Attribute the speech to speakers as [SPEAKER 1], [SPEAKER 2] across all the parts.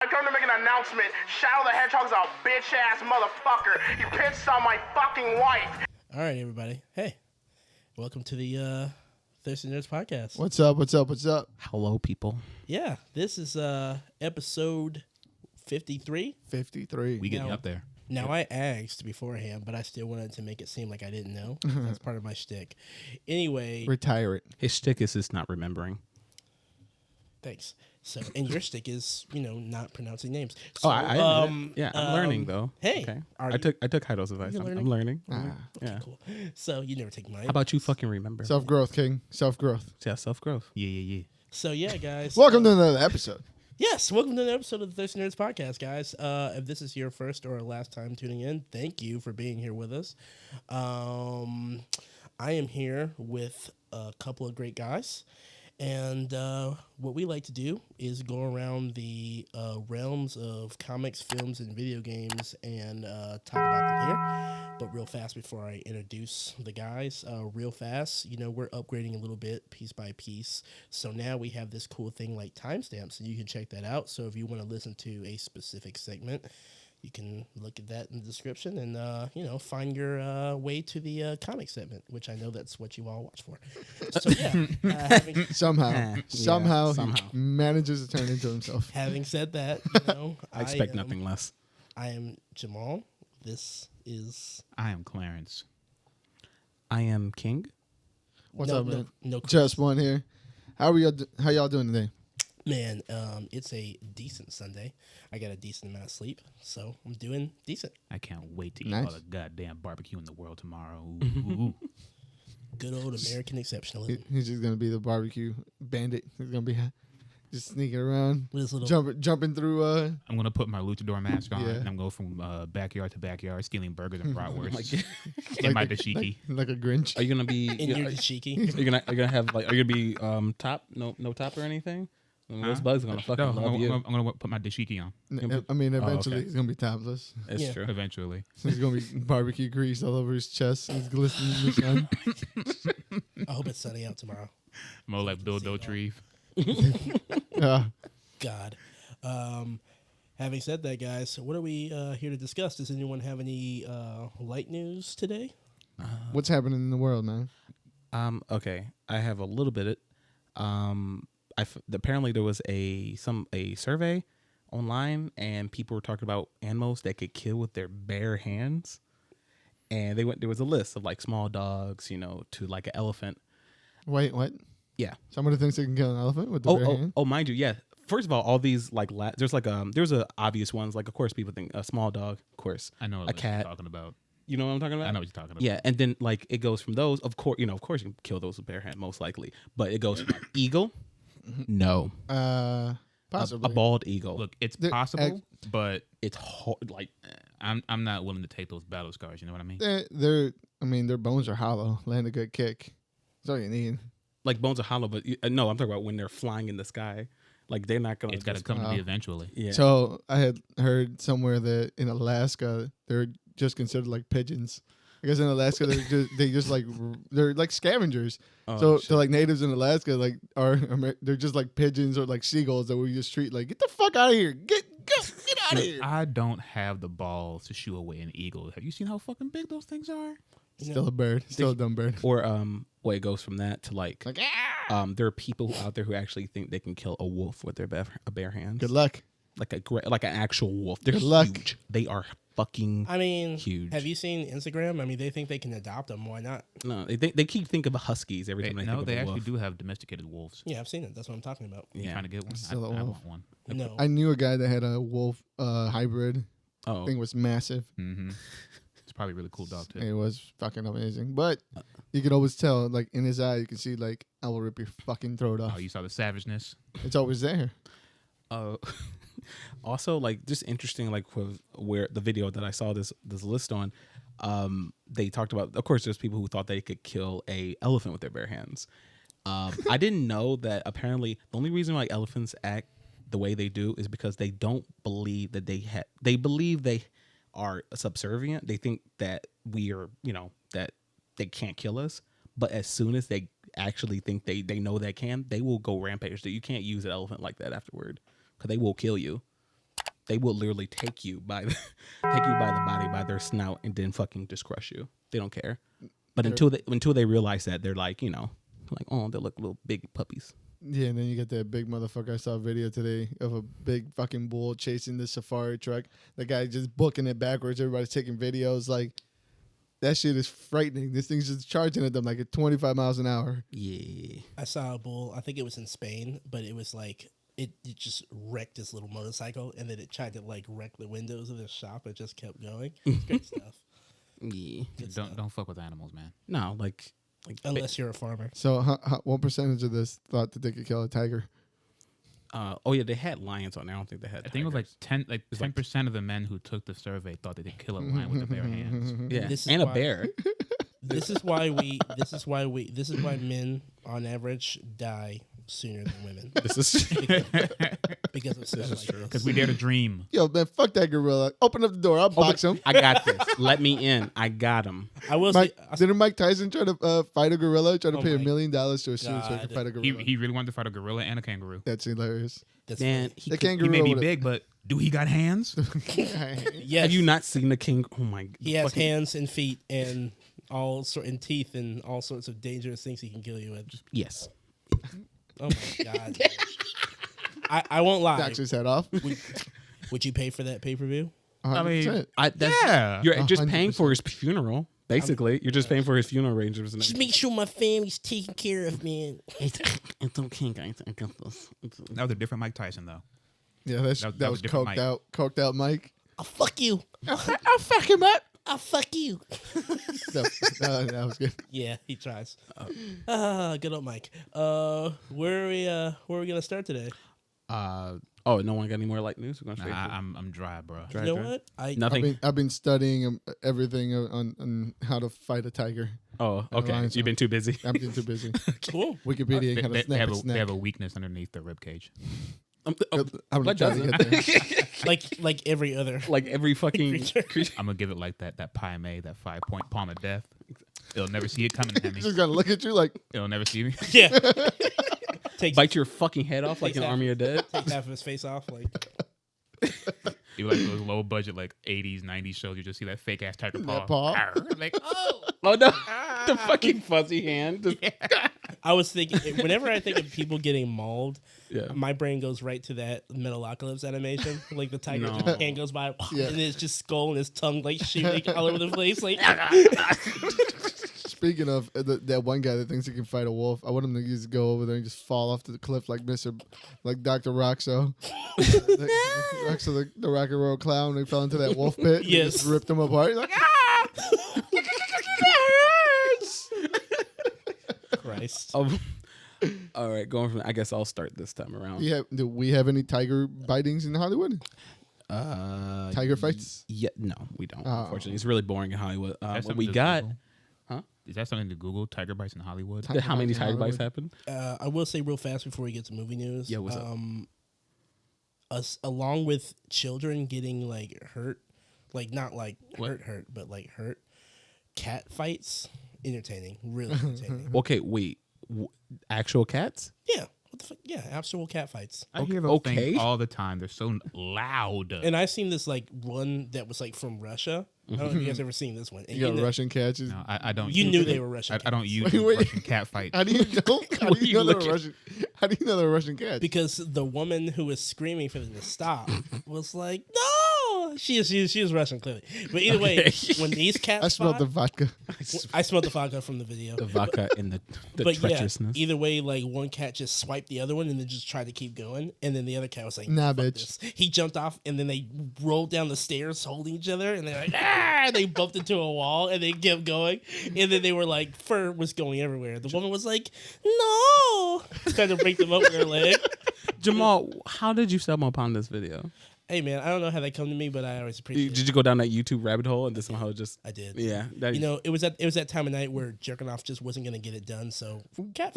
[SPEAKER 1] I'm going to make an announcement. Shadow the Hedgehog's a bitch-ass motherfucker. He pissed on my fucking wife.
[SPEAKER 2] All right, everybody. Hey, welcome to the Thirsty Nerds podcast.
[SPEAKER 3] What's up? What's up? What's up?
[SPEAKER 4] Hello, people.
[SPEAKER 2] Yeah, this is episode 53.
[SPEAKER 3] 53.
[SPEAKER 4] We getting
[SPEAKER 2] Now-
[SPEAKER 4] up there.
[SPEAKER 2] Now, I asked beforehand, but I still wanted to make it seem like I didn't know. That's part of my shtick. Anyway,
[SPEAKER 3] Retire it.
[SPEAKER 4] His shtick is just not remembering.
[SPEAKER 2] thanks. So, and your shtick is, not pronouncing names. So,
[SPEAKER 4] I'm learning though.
[SPEAKER 2] Hey,
[SPEAKER 4] okay.
[SPEAKER 2] are
[SPEAKER 4] I
[SPEAKER 2] you-
[SPEAKER 4] took Jairo's advice.
[SPEAKER 2] you
[SPEAKER 4] I'm
[SPEAKER 2] learning?
[SPEAKER 4] learning.
[SPEAKER 3] Ah.
[SPEAKER 4] Yeah.
[SPEAKER 2] Cool. So, you never take mine.
[SPEAKER 4] How about you fucking remember?
[SPEAKER 3] Self-growth, King. Self-growth.
[SPEAKER 4] Yeah, self-growth. Yeah.
[SPEAKER 2] So, yeah, guys.
[SPEAKER 3] Welcome to another episode.
[SPEAKER 2] Yes, welcome to another episode of the Thirsty Nerds podcast, guys. If this is your first or last time tuning in, thank you for being here with us. I am here with a couple of great guys, and what we like to do is go around the realms of comics, films, and video games and talk about them here. But real fast before I introduce the guys, real fast, we're upgrading a little bit piece by piece. So now we have this cool thing like timestamps, and you can check that out. So if you want to listen to a specific segment, you can look at that in the description and, find your way to the comic segment, which I know that's what you all watch for. So, yeah.
[SPEAKER 3] Somehow he manages to turn into himself.
[SPEAKER 2] Having said that,
[SPEAKER 4] I expect nothing less.
[SPEAKER 2] I am Jamal. This is...
[SPEAKER 5] I am Clarence.
[SPEAKER 4] I am King.
[SPEAKER 3] What's
[SPEAKER 2] no,
[SPEAKER 3] up, man?
[SPEAKER 2] No,
[SPEAKER 3] Just one here. How y'all doing today?
[SPEAKER 2] Man, it's a decent Sunday. I got a decent amount of sleep, so I'm doing decent.
[SPEAKER 5] I can't wait to eat
[SPEAKER 3] Nice.
[SPEAKER 5] all the goddamn barbecue in the world tomorrow. Ooh.
[SPEAKER 2] Good old American exceptionalism.
[SPEAKER 3] He's just gonna be the barbecue bandit. He's gonna be just sneaking around,
[SPEAKER 2] With his little...
[SPEAKER 3] jumping through.
[SPEAKER 5] I'm gonna put my luchador mask on
[SPEAKER 3] Yeah.
[SPEAKER 5] and I'm going from backyard to backyard, stealing burgers and bratwursts
[SPEAKER 4] Like,
[SPEAKER 5] in my dashiki.
[SPEAKER 3] like a Grinch.
[SPEAKER 4] are you gonna be?
[SPEAKER 2] In your dashiki.
[SPEAKER 4] Are you gonna have like? Are you gonna be top? No top or anything? Those bugs are gonna fucking
[SPEAKER 5] No,
[SPEAKER 4] love you.
[SPEAKER 5] I'm gonna put my dashiki on
[SPEAKER 3] I mean, eventually
[SPEAKER 4] okay.
[SPEAKER 3] he's gonna be topless.
[SPEAKER 4] It's
[SPEAKER 2] Yeah.
[SPEAKER 4] true.
[SPEAKER 5] eventually.
[SPEAKER 3] There's gonna be barbecue grease all over his chest. He's glistening in the sun.
[SPEAKER 2] I hope it's sunny out tomorrow.
[SPEAKER 5] More like Bill Dotrieve.
[SPEAKER 2] God. Having said that, guys, what are we here to discuss? Does anyone have any light news today?
[SPEAKER 3] What's happening in the world, man?
[SPEAKER 4] Okay, I have a little bit. Apparently there was a survey online, and people were talking about animals that could kill with their bare hands, and there was a list of like small dogs, to like an elephant.
[SPEAKER 3] Wait, what?
[SPEAKER 4] Yeah.
[SPEAKER 3] Somebody thinks they can kill an elephant with the bare hand?
[SPEAKER 4] Oh, mind you, yeah. First of all these like there's a obvious ones, like of course people think a small dog, of course.
[SPEAKER 5] I know
[SPEAKER 4] A
[SPEAKER 5] what
[SPEAKER 4] cat.
[SPEAKER 5] you're talking about.
[SPEAKER 4] You know what I'm talking about?
[SPEAKER 5] I know what you're talking about.
[SPEAKER 4] Yeah, and then like it goes from those, of course, you can kill those with bare hand most likely, but it goes from like eagle. No,
[SPEAKER 3] Possibly.
[SPEAKER 4] a bald eagle.
[SPEAKER 5] Look, it's
[SPEAKER 3] The-
[SPEAKER 5] possible, but
[SPEAKER 4] It's hard. Like
[SPEAKER 5] I'm not willing to take those battle scars. You know what I mean?
[SPEAKER 3] Their bones are hollow. Land a good kick. That's all you need.
[SPEAKER 4] bones are hollow, but no, I'm talking about when they're flying in the sky. Like they're not gonna.
[SPEAKER 5] It's got to
[SPEAKER 4] just-
[SPEAKER 5] come to me eventually.
[SPEAKER 4] Yeah.
[SPEAKER 3] So I had heard somewhere that in Alaska they're just considered like pigeons. I guess in Alaska they're like scavengers.
[SPEAKER 4] Oh,
[SPEAKER 3] So like natives in Alaska they're just like pigeons or like seagulls that we just treat like get the fuck out of here. Get out of
[SPEAKER 5] Look,
[SPEAKER 3] here.
[SPEAKER 5] I don't have the balls to shoo away an eagle. Have you seen how fucking big those things are?
[SPEAKER 3] Still a bird. Still a dumb bird.
[SPEAKER 4] Or it goes from that to like
[SPEAKER 3] ah!
[SPEAKER 4] there are people out there who actually think they can kill a wolf with their bare hands.
[SPEAKER 3] Good luck.
[SPEAKER 4] Like an actual wolf. They're
[SPEAKER 3] Good luck.
[SPEAKER 4] huge. They are fucking.
[SPEAKER 2] I mean,
[SPEAKER 4] Huge.
[SPEAKER 2] have you seen Instagram? I mean, they think they can adopt them. Why not?
[SPEAKER 4] No, they keep thinking of huskies every time they think
[SPEAKER 5] No,
[SPEAKER 4] of
[SPEAKER 5] they
[SPEAKER 4] a
[SPEAKER 5] actually
[SPEAKER 4] wolf.
[SPEAKER 5] do have domesticated wolves.
[SPEAKER 2] Yeah, I've seen it. That's what I'm talking about.
[SPEAKER 5] You
[SPEAKER 4] Yeah.
[SPEAKER 5] trying to get one?
[SPEAKER 3] Still a
[SPEAKER 5] I
[SPEAKER 3] wolf.
[SPEAKER 5] want one.
[SPEAKER 2] No.
[SPEAKER 3] I knew a guy that had a wolf hybrid.
[SPEAKER 4] Oh,
[SPEAKER 3] Thing was massive.
[SPEAKER 5] Mm-hmm. It's probably a really cool dog too.
[SPEAKER 3] It was fucking amazing. But you could always tell, like in his eye, you can see like I will rip your fucking throat off.
[SPEAKER 5] Oh, you saw the savageness.
[SPEAKER 3] It's always there.
[SPEAKER 4] also, like, just interesting, like, where the video that I saw this list on, they talked about, of course, there's people who thought they could kill a elephant with their bare hands. I didn't know that apparently the only reason why elephants act the way they do is because they don't believe that they believe they are subservient. They think that we are, that they can't kill us. But as soon as they actually think they know they can, they will go rampage. So you can't use an elephant like that afterward because they will kill you. they will literally take you by the body, by their snout, and then fucking just crush you. They don't care. But until they realize that, they're like, like, oh, they look little big puppies.
[SPEAKER 3] Yeah, and then you get that big motherfucker. I saw a video today of a big fucking bull chasing the safari truck. The guy just booking it backwards. Everybody's taking videos. Like, that shit is frightening. This thing's just charging at them like at 25 miles an hour.
[SPEAKER 4] Yeah.
[SPEAKER 2] I saw a bull. I think it was in Spain, but it was like it just wrecked this little motorcycle, and then it tried to like wreck the windows of the shop. It just kept going. It's great stuff.
[SPEAKER 4] Yeah.
[SPEAKER 5] Don't fuck with animals, man.
[SPEAKER 4] No, like
[SPEAKER 2] Unless you're a farmer.
[SPEAKER 3] So, what percentage of this thought that they could kill a tiger?
[SPEAKER 4] oh yeah, they had lions on there. I don't think they had.
[SPEAKER 5] I think it was like
[SPEAKER 4] tigers.
[SPEAKER 5] 10% of the men who took the survey thought that they kill a lion with their bare hands.
[SPEAKER 4] Yeah,
[SPEAKER 2] This is
[SPEAKER 4] and a
[SPEAKER 2] why-
[SPEAKER 4] bear.
[SPEAKER 2] This is why men on average die sooner than women
[SPEAKER 4] This is
[SPEAKER 2] because of stuff like this.
[SPEAKER 5] Because we dare to dream.
[SPEAKER 3] Yo, man, fuck that gorilla. Open up the door. I'll box him.
[SPEAKER 4] I got this. Let me in. I got him.
[SPEAKER 2] I will
[SPEAKER 3] Mike,
[SPEAKER 2] say,
[SPEAKER 3] didn't Mike Tyson try to fight a gorilla? Try to
[SPEAKER 2] Oh
[SPEAKER 3] pay $1
[SPEAKER 2] my
[SPEAKER 3] million to a suit so he
[SPEAKER 2] God.
[SPEAKER 3] could fight a gorilla.
[SPEAKER 5] He really wanted to fight a gorilla and a kangaroo.
[SPEAKER 3] That's hilarious.
[SPEAKER 2] that's
[SPEAKER 4] Man,
[SPEAKER 3] The kangaroo.
[SPEAKER 5] He may be
[SPEAKER 3] would've-
[SPEAKER 5] big, but do he got hands?
[SPEAKER 2] yes,
[SPEAKER 4] Have you not seen the king? Oh my!
[SPEAKER 2] He has
[SPEAKER 4] fucking-
[SPEAKER 2] hands and feet and and teeth and all sorts of dangerous things he can kill you with.
[SPEAKER 4] Yes.
[SPEAKER 2] Oh my god! I won't lie.
[SPEAKER 3] Knocks his head off.
[SPEAKER 2] Would you pay for that pay-per-view?
[SPEAKER 3] 100%.
[SPEAKER 5] Yeah.
[SPEAKER 4] You're just paying
[SPEAKER 3] 100%.
[SPEAKER 4] for his funeral. Basically, you're just paying for his funeral arrangements. And
[SPEAKER 2] Just
[SPEAKER 4] everything.
[SPEAKER 2] make sure my family's taken care of, man.
[SPEAKER 4] It's okay, guys. I got this.
[SPEAKER 5] That was a different Mike Tyson, though.
[SPEAKER 3] Yeah, that
[SPEAKER 5] that
[SPEAKER 3] was
[SPEAKER 5] was different
[SPEAKER 3] coked out Mike.
[SPEAKER 2] I'll fuck you.
[SPEAKER 3] I'll fuck him up.
[SPEAKER 2] I'll fuck you.
[SPEAKER 3] That was good.
[SPEAKER 2] Yeah, he tries. Good old Mike. Where are we gonna start today?
[SPEAKER 4] Oh, no one got any more light news? We're going straight.
[SPEAKER 5] Nah, I'm dry, bro.
[SPEAKER 2] You know what?
[SPEAKER 4] Nothing.
[SPEAKER 3] I've been studying everything on how to fight a tiger.
[SPEAKER 4] Oh, okay.
[SPEAKER 3] Lions
[SPEAKER 4] You've been too busy.
[SPEAKER 3] I'm getting too busy.
[SPEAKER 2] Cool.
[SPEAKER 3] Wikipedia
[SPEAKER 5] They,
[SPEAKER 3] how to
[SPEAKER 5] they
[SPEAKER 3] snap a
[SPEAKER 5] have
[SPEAKER 3] snack.
[SPEAKER 5] they have a weakness underneath the rib cage.
[SPEAKER 3] I'm gonna
[SPEAKER 4] What
[SPEAKER 3] try to
[SPEAKER 4] doesn't?
[SPEAKER 3] get there.
[SPEAKER 2] like every other.
[SPEAKER 4] Like every fucking creature.
[SPEAKER 5] I'm gonna give it like that pie may, that 5-point palm of death. It'll never see it coming, Hemi.
[SPEAKER 3] He's just gonna look at you like,
[SPEAKER 5] It'll never see me.
[SPEAKER 2] Yeah. Takes
[SPEAKER 4] Bite your fucking head off like an
[SPEAKER 2] Takes
[SPEAKER 4] army of dead.
[SPEAKER 2] takes half of his face off. Like
[SPEAKER 5] You like those low budget like 80s, 90s shows. You just see that fake ass tiger paw.
[SPEAKER 3] That paw.
[SPEAKER 5] Arr. Like, oh,
[SPEAKER 4] Oh no, the fucking fuzzy hand.
[SPEAKER 2] I was thinking, whenever I think of people getting mauled,
[SPEAKER 4] Yeah.
[SPEAKER 2] my brain goes right to that Metalocalypse animation. Like the tiger
[SPEAKER 4] No.
[SPEAKER 2] just hand goes by,
[SPEAKER 3] Yeah.
[SPEAKER 2] and it's just skull and his tongue like shooting all over the place. Like
[SPEAKER 3] speaking of that one guy that thinks he can fight a wolf, I want him to just go over there and just fall off the cliff like Dr. Roxo. Roxo, the rock and roll clown, he fell into that wolf pit. And
[SPEAKER 2] Yes.
[SPEAKER 3] just ripped him apart. He's like,
[SPEAKER 2] Christ.
[SPEAKER 4] All right, going from. I guess I'll start this time around.
[SPEAKER 3] do we have any tiger bitings in Hollywood? Tiger fights?
[SPEAKER 4] Yeah, no, we don't.
[SPEAKER 3] Oh.
[SPEAKER 4] Unfortunately, it's really boring in Hollywood.
[SPEAKER 5] That's
[SPEAKER 4] What
[SPEAKER 5] something
[SPEAKER 4] we
[SPEAKER 5] to
[SPEAKER 4] got?
[SPEAKER 5] Google.
[SPEAKER 4] Huh?
[SPEAKER 5] Is that something to Google? Tiger bites in Hollywood?
[SPEAKER 4] How many tiger bites
[SPEAKER 3] Hollywood?
[SPEAKER 4] happen?
[SPEAKER 2] I will say real fast before we get to movie news.
[SPEAKER 4] Yeah, what's up?
[SPEAKER 2] Along with children getting like hurt, like not like
[SPEAKER 4] What?
[SPEAKER 2] hurt, but like hurt. Cat fights, entertaining, really entertaining.
[SPEAKER 4] Okay, wait. Actual cats?
[SPEAKER 2] Yeah, what the fuck? Yeah, actual cat fights.
[SPEAKER 5] I hear those
[SPEAKER 4] Okay.
[SPEAKER 5] things all the time. They're so loud.
[SPEAKER 2] And I've seen this like one that was like from Russia. I don't know if you guys ever seen this one. And
[SPEAKER 3] You got
[SPEAKER 2] know-
[SPEAKER 3] Russian cats?
[SPEAKER 5] No, I don't.
[SPEAKER 2] You
[SPEAKER 5] use
[SPEAKER 2] knew
[SPEAKER 5] it.
[SPEAKER 2] they were Russian
[SPEAKER 5] I don't
[SPEAKER 2] cats.
[SPEAKER 5] use
[SPEAKER 3] Wait.
[SPEAKER 5] Russian cat fights.
[SPEAKER 3] How do you know? How do you know
[SPEAKER 4] look
[SPEAKER 3] they're
[SPEAKER 4] at-
[SPEAKER 3] Russian? How do you know they're Russian cats?
[SPEAKER 2] because the woman who was screaming for them to stop was like, "No!" She is Russian clearly. But either way, when these cats
[SPEAKER 3] I smelled the
[SPEAKER 2] fought,
[SPEAKER 3] vodka.
[SPEAKER 2] I smelled the vodka from the video.
[SPEAKER 4] The vodka and the
[SPEAKER 2] But yeah,
[SPEAKER 4] treacherousness.
[SPEAKER 2] either way, like one cat just swiped the other one and then just tried to keep going, and then the other cat was like,
[SPEAKER 3] Nah,
[SPEAKER 2] "Fuck
[SPEAKER 3] bitch."
[SPEAKER 2] this." He jumped off, and then they rolled down the stairs holding each other, and they're like, "Ah!" They bumped into a wall, and they kept going, and then they were like, fur was going everywhere. The woman was like, "No," trying to break them up with her leg.
[SPEAKER 4] Jamal, how did you stumble upon this video?
[SPEAKER 2] Hey man, I don't know how they come to me, but I always appreciate
[SPEAKER 4] Did
[SPEAKER 2] it.
[SPEAKER 4] you go down that YouTube rabbit hole and then somehow just?
[SPEAKER 2] I did.
[SPEAKER 4] Yeah, that,
[SPEAKER 2] You know, it was that time of night where jerking off just wasn't gonna get it done. So cat.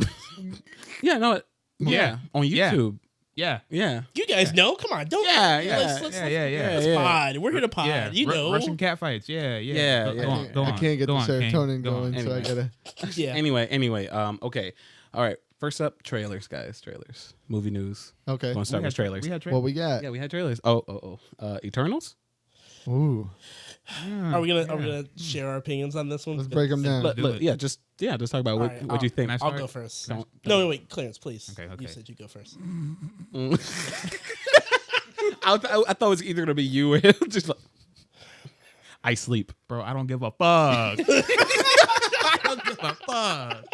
[SPEAKER 4] Yeah, no, yeah, on
[SPEAKER 5] Yeah.
[SPEAKER 4] YouTube.
[SPEAKER 5] Yeah.
[SPEAKER 4] Yeah,
[SPEAKER 2] You guys know. Come on, don't.
[SPEAKER 4] Yeah,
[SPEAKER 2] let's-
[SPEAKER 4] yeah.
[SPEAKER 2] let's-
[SPEAKER 5] Yeah.
[SPEAKER 2] let's pod. We're here to pod.
[SPEAKER 5] Yeah.
[SPEAKER 2] You know.
[SPEAKER 5] Russian cat fights. Yeah.
[SPEAKER 4] Yeah,
[SPEAKER 5] Go,
[SPEAKER 4] yeah.
[SPEAKER 5] Go on. Go on.
[SPEAKER 3] I can't get
[SPEAKER 5] Go
[SPEAKER 3] the
[SPEAKER 5] on, King.
[SPEAKER 3] serotonin
[SPEAKER 5] Go on.
[SPEAKER 3] going, so I
[SPEAKER 4] Anyway.
[SPEAKER 3] gotta.
[SPEAKER 2] Yeah.
[SPEAKER 4] Anyway, okay, all right. First up, trailers, guys. Trailers. Movie news.
[SPEAKER 3] Okay.
[SPEAKER 4] Going to start with trailers.
[SPEAKER 5] We had
[SPEAKER 3] What we got?
[SPEAKER 4] Yeah, we had trailers. Eternals?
[SPEAKER 3] Ooh.
[SPEAKER 2] Are we gonna share our opinions on this one?
[SPEAKER 3] Let's break them down.
[SPEAKER 4] Just talk about what
[SPEAKER 2] Alright,
[SPEAKER 4] what you think.
[SPEAKER 5] Can I
[SPEAKER 2] I'll
[SPEAKER 5] start?
[SPEAKER 2] go first.
[SPEAKER 4] Don't-
[SPEAKER 2] No, wait, Clarence, please.
[SPEAKER 5] Okay.
[SPEAKER 2] You said you go first.
[SPEAKER 4] I thought it was either gonna be you or him. Just like I sleep.
[SPEAKER 5] Bro, I don't give a fuck. I don't give a fuck.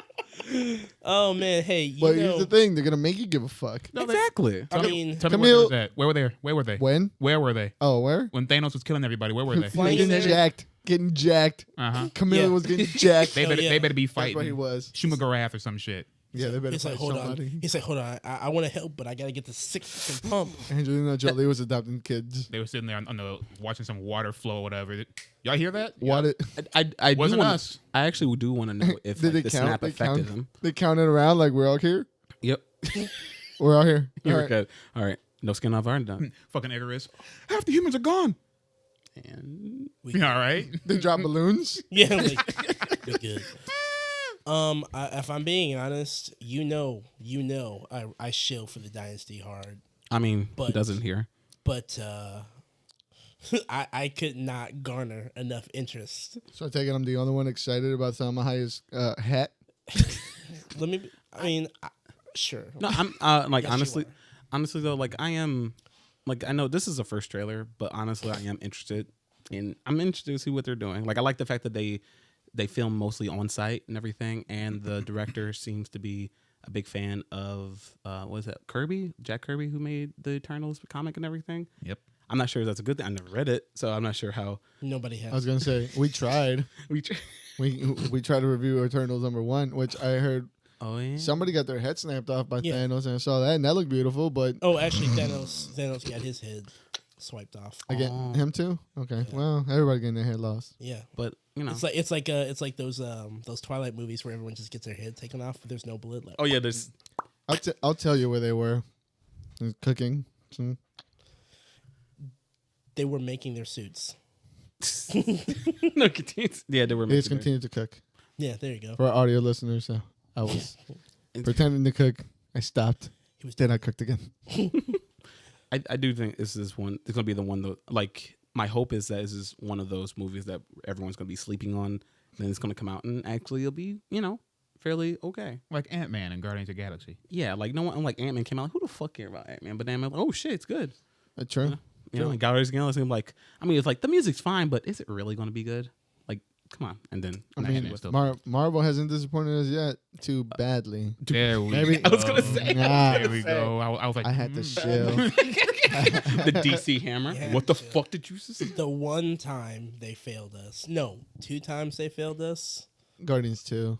[SPEAKER 2] Oh man, hey, you
[SPEAKER 3] But
[SPEAKER 2] know,
[SPEAKER 3] here's the thing: they're gonna make you give a fuck.
[SPEAKER 4] No, exactly.
[SPEAKER 2] I mean,
[SPEAKER 5] Tell me
[SPEAKER 3] Camille-
[SPEAKER 5] where they was at. Where were they? Where were they?
[SPEAKER 3] When?
[SPEAKER 5] Where were they?
[SPEAKER 3] Oh, where?
[SPEAKER 5] When Thanos was killing everybody, where were they?
[SPEAKER 2] Flying
[SPEAKER 3] Getting
[SPEAKER 2] in there?
[SPEAKER 3] jacked. Getting jacked.
[SPEAKER 5] Uh-huh.
[SPEAKER 3] Camilla
[SPEAKER 2] Yeah.
[SPEAKER 3] was getting jacked.
[SPEAKER 5] They
[SPEAKER 2] Hell
[SPEAKER 5] better,
[SPEAKER 2] yeah.
[SPEAKER 5] they better be
[SPEAKER 3] That's where he
[SPEAKER 5] fighting
[SPEAKER 3] was.
[SPEAKER 5] Shumagarath or some shit.
[SPEAKER 3] Yeah, they better
[SPEAKER 2] he's like,
[SPEAKER 3] fight
[SPEAKER 2] hold
[SPEAKER 3] somebody.
[SPEAKER 2] on. He's like, hold on. I want to help, but I gotta get the 6 second pump.
[SPEAKER 3] Angelina Jolie was adopting kids.
[SPEAKER 5] They were sitting there on the watching some water flow or whatever. Y'all hear that?
[SPEAKER 3] What it?
[SPEAKER 4] I do
[SPEAKER 5] Wasn't
[SPEAKER 4] wanna,
[SPEAKER 5] us.
[SPEAKER 4] I actually do want to know if
[SPEAKER 3] Did
[SPEAKER 4] like,
[SPEAKER 3] they
[SPEAKER 4] the
[SPEAKER 3] count?
[SPEAKER 4] snap
[SPEAKER 3] They
[SPEAKER 4] affected
[SPEAKER 3] count?
[SPEAKER 4] him.
[SPEAKER 3] They counted around like we're all here.
[SPEAKER 4] Yep.
[SPEAKER 3] We're all here.
[SPEAKER 4] You
[SPEAKER 3] All
[SPEAKER 4] were
[SPEAKER 3] right.
[SPEAKER 4] good. All right. No skin off our done.
[SPEAKER 5] Fucking Icarus. Half the humans are gone.
[SPEAKER 4] And
[SPEAKER 5] You all right?
[SPEAKER 3] They drop balloons.
[SPEAKER 2] Yeah, like, you're good. If I'm being honest, you know, I shill for the dynasty hard,
[SPEAKER 4] I mean,
[SPEAKER 2] But-
[SPEAKER 4] who doesn't hear?
[SPEAKER 2] but I could not garner enough interest.
[SPEAKER 3] So I take it I'm the only one excited about Salma Hayek's hat.
[SPEAKER 2] Let me. I mean, sure.
[SPEAKER 4] No, I'm like
[SPEAKER 2] Yes, you
[SPEAKER 4] honestly though, like I am, like I know this is the first trailer, but honestly, I am interested I'm interested to see what they're doing. Like I like the fact that they film mostly on site and everything, and the director seems to be a big fan of what is that Jack Kirby, who made the Eternals comic and everything.
[SPEAKER 5] Yep.
[SPEAKER 4] I'm not sure if that's a good thing. I never read it, so I'm not sure how
[SPEAKER 2] Nobody has.
[SPEAKER 3] I was gonna say we tried.
[SPEAKER 4] we.
[SPEAKER 3] We tried to review Eternals #1, which I heard
[SPEAKER 4] Oh yeah.
[SPEAKER 3] somebody got their head snapped off by
[SPEAKER 2] Yeah.
[SPEAKER 3] Thanos, and I saw that, and that looked beautiful. But
[SPEAKER 2] Oh, actually, Thanos got his head swiped off.
[SPEAKER 3] again, him too. Okay, well, everybody getting their head lost.
[SPEAKER 2] Yeah.
[SPEAKER 4] But you know.
[SPEAKER 2] It's like those Twilight movies where everyone just gets their head taken off, but there's no blood left.
[SPEAKER 4] Oh yeah, there's.
[SPEAKER 3] I'll tell you where they were. Cooking.
[SPEAKER 2] They were making their suits.
[SPEAKER 4] No, continues. Yeah, they were.
[SPEAKER 3] They just
[SPEAKER 4] making
[SPEAKER 3] continued to cook.
[SPEAKER 2] Yeah, there you go.
[SPEAKER 3] For our audio listeners, so I was pretending to cook. I stopped.
[SPEAKER 2] He was
[SPEAKER 3] Then I cooked again.
[SPEAKER 4] I do think this is one. It's gonna be the one that, like, my hope is that this is one of those movies that everyone's gonna be sleeping on. Then it's gonna come out and actually it'll be, fairly okay.
[SPEAKER 5] Like Ant-Man and Guardians of the Galaxy.
[SPEAKER 4] Yeah, like no one, like Ant-Man came out. Like, who the fuck care about Ant-Man? But then I'm like, oh shit, it's good.
[SPEAKER 3] True.
[SPEAKER 4] You know, like Guardians of the Galaxy. I'm like, I mean, it's like the music's fine, but is it really gonna be good? Like, come on. And then
[SPEAKER 3] I
[SPEAKER 4] I'm
[SPEAKER 3] mean,
[SPEAKER 4] with
[SPEAKER 3] Marvel hasn't disappointed us yet too badly.
[SPEAKER 5] There we
[SPEAKER 3] Maybe-
[SPEAKER 5] go.
[SPEAKER 4] I was gonna say.
[SPEAKER 3] Nah,
[SPEAKER 5] There we go. I was like,
[SPEAKER 3] I had to
[SPEAKER 5] mm.
[SPEAKER 3] chill.
[SPEAKER 4] the DC hammer.
[SPEAKER 2] Yeah.
[SPEAKER 4] What the fuck did you say?
[SPEAKER 2] The one time they failed us. No, 2 times they failed us.
[SPEAKER 3] Guardians 2.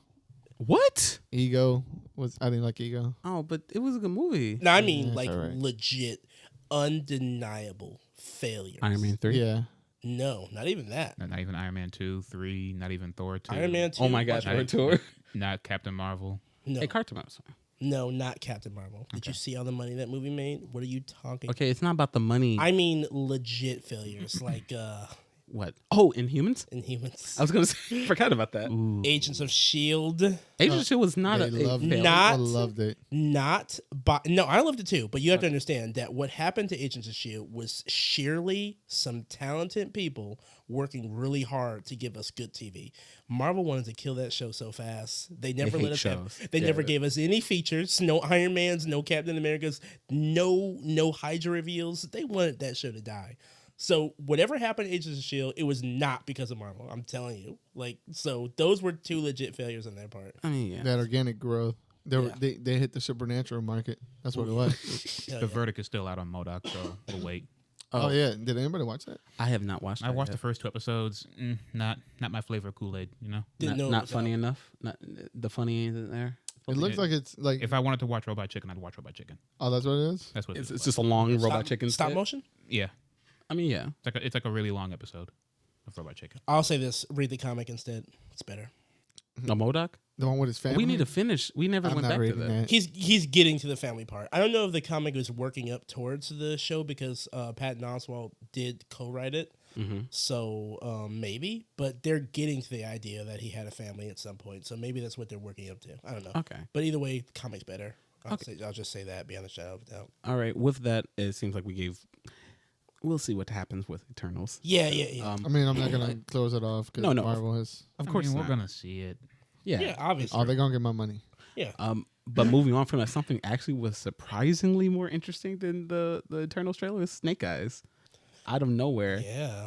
[SPEAKER 4] What?
[SPEAKER 3] Ego was. I didn't like Ego.
[SPEAKER 4] Oh, but it was a good movie.
[SPEAKER 2] No, I mean
[SPEAKER 3] it's
[SPEAKER 2] like
[SPEAKER 3] alright.
[SPEAKER 2] legit, undeniable failures.
[SPEAKER 4] Iron Man 3.
[SPEAKER 3] Yeah.
[SPEAKER 2] No, not even that.
[SPEAKER 5] Not even Iron Man 2, 3, not even Thor 2.
[SPEAKER 2] Iron Man 2.
[SPEAKER 4] Oh my god,
[SPEAKER 5] Not-
[SPEAKER 4] Thor tour.
[SPEAKER 5] Not Captain Marvel.
[SPEAKER 2] No,
[SPEAKER 4] Hey, Cartoon Mouse.
[SPEAKER 2] no, not Captain Marvel. Did you see all the money that movie made? What are you talking?
[SPEAKER 4] Okay, it's not about the money.
[SPEAKER 2] I mean legit failures like
[SPEAKER 4] What? Oh, Inhumans?
[SPEAKER 2] Inhumans,
[SPEAKER 4] I was gonna say, forgot about that.
[SPEAKER 5] Ooh.
[SPEAKER 2] Agents of Shield.
[SPEAKER 4] Agent Shield was not
[SPEAKER 3] They
[SPEAKER 4] a
[SPEAKER 3] loved it.
[SPEAKER 4] failure.
[SPEAKER 2] Not-
[SPEAKER 3] I loved it.
[SPEAKER 2] Not by no, I loved it too, but you have to understand that what happened to Agents of Shield was sheerly some talented people working really hard to give us good TV. Marvel wanted to kill that show so fast. They never
[SPEAKER 4] hate
[SPEAKER 2] let us
[SPEAKER 4] shows.
[SPEAKER 2] have, they
[SPEAKER 4] Yeah.
[SPEAKER 2] never gave us any features, no Iron Mans, no Captain Americas, no Hydra reveals. They wanted that show to die. So whatever happened to Agents of Shield, it was not because of Marvel. I'm telling you. Like, so those were 2 legit failures on their part.
[SPEAKER 4] I mean, yeah.
[SPEAKER 3] That organic growth. They were
[SPEAKER 2] Yeah.
[SPEAKER 3] they hit the supernatural market. That's what it was.
[SPEAKER 2] Hell
[SPEAKER 5] The
[SPEAKER 2] yeah.
[SPEAKER 5] verdict is still out on MODOK, so we'll wait.
[SPEAKER 3] Oh yeah. Did anybody watch that?
[SPEAKER 4] I have not watched.
[SPEAKER 5] I
[SPEAKER 4] that
[SPEAKER 5] watched
[SPEAKER 4] yet.
[SPEAKER 5] the first 2 episodes. Not my flavor of Kool-Aid, you know?
[SPEAKER 2] Didn't know it
[SPEAKER 4] Not
[SPEAKER 2] was
[SPEAKER 4] funny
[SPEAKER 2] out.
[SPEAKER 4] enough. Not the funny isn't there.
[SPEAKER 3] It looks like it's like.
[SPEAKER 5] If I wanted to watch Robot Chicken, I'd watch Robot Chicken.
[SPEAKER 3] Oh, that's what it is.
[SPEAKER 5] That's what
[SPEAKER 4] It's
[SPEAKER 5] was.
[SPEAKER 4] just a long robot chicken.
[SPEAKER 2] Stop
[SPEAKER 4] skit.
[SPEAKER 2] motion.
[SPEAKER 5] Yeah.
[SPEAKER 4] I mean, yeah.
[SPEAKER 5] It's like a really long episode of Robot Chicken.
[SPEAKER 2] I'll say this: read the comic instead. It's better.
[SPEAKER 4] No, MODOK?
[SPEAKER 3] The one with his family.
[SPEAKER 4] We need to finish. We never
[SPEAKER 3] I'm
[SPEAKER 4] went
[SPEAKER 3] not
[SPEAKER 4] back to
[SPEAKER 3] reading
[SPEAKER 4] that.
[SPEAKER 3] that.
[SPEAKER 2] He's getting to the family part. I don't know if the comic was working up towards the show because Patton Oswalt did co-write it.
[SPEAKER 4] Mm-hmm.
[SPEAKER 2] So maybe, but they're getting to the idea that he had a family at some point. So maybe that's what they're working up to. I don't know.
[SPEAKER 4] Okay.
[SPEAKER 2] But either way, the comic's better. I'll just say that beyond the shadow of a doubt.
[SPEAKER 4] All right. With that, it seems like we gave. We'll see what happens with Eternals.
[SPEAKER 2] Yeah.
[SPEAKER 3] I mean, I'm not gonna close it off because
[SPEAKER 4] No,
[SPEAKER 3] Marvel has.
[SPEAKER 4] Of course,
[SPEAKER 5] we're
[SPEAKER 4] not.
[SPEAKER 5] gonna see it.
[SPEAKER 2] Yeah, obviously.
[SPEAKER 3] Oh, they're gonna get my money.
[SPEAKER 2] Yeah.
[SPEAKER 4] But moving on from that, something actually was surprisingly more interesting than the Eternals trailer is Snake Eyes. Out of nowhere.
[SPEAKER 2] Yeah.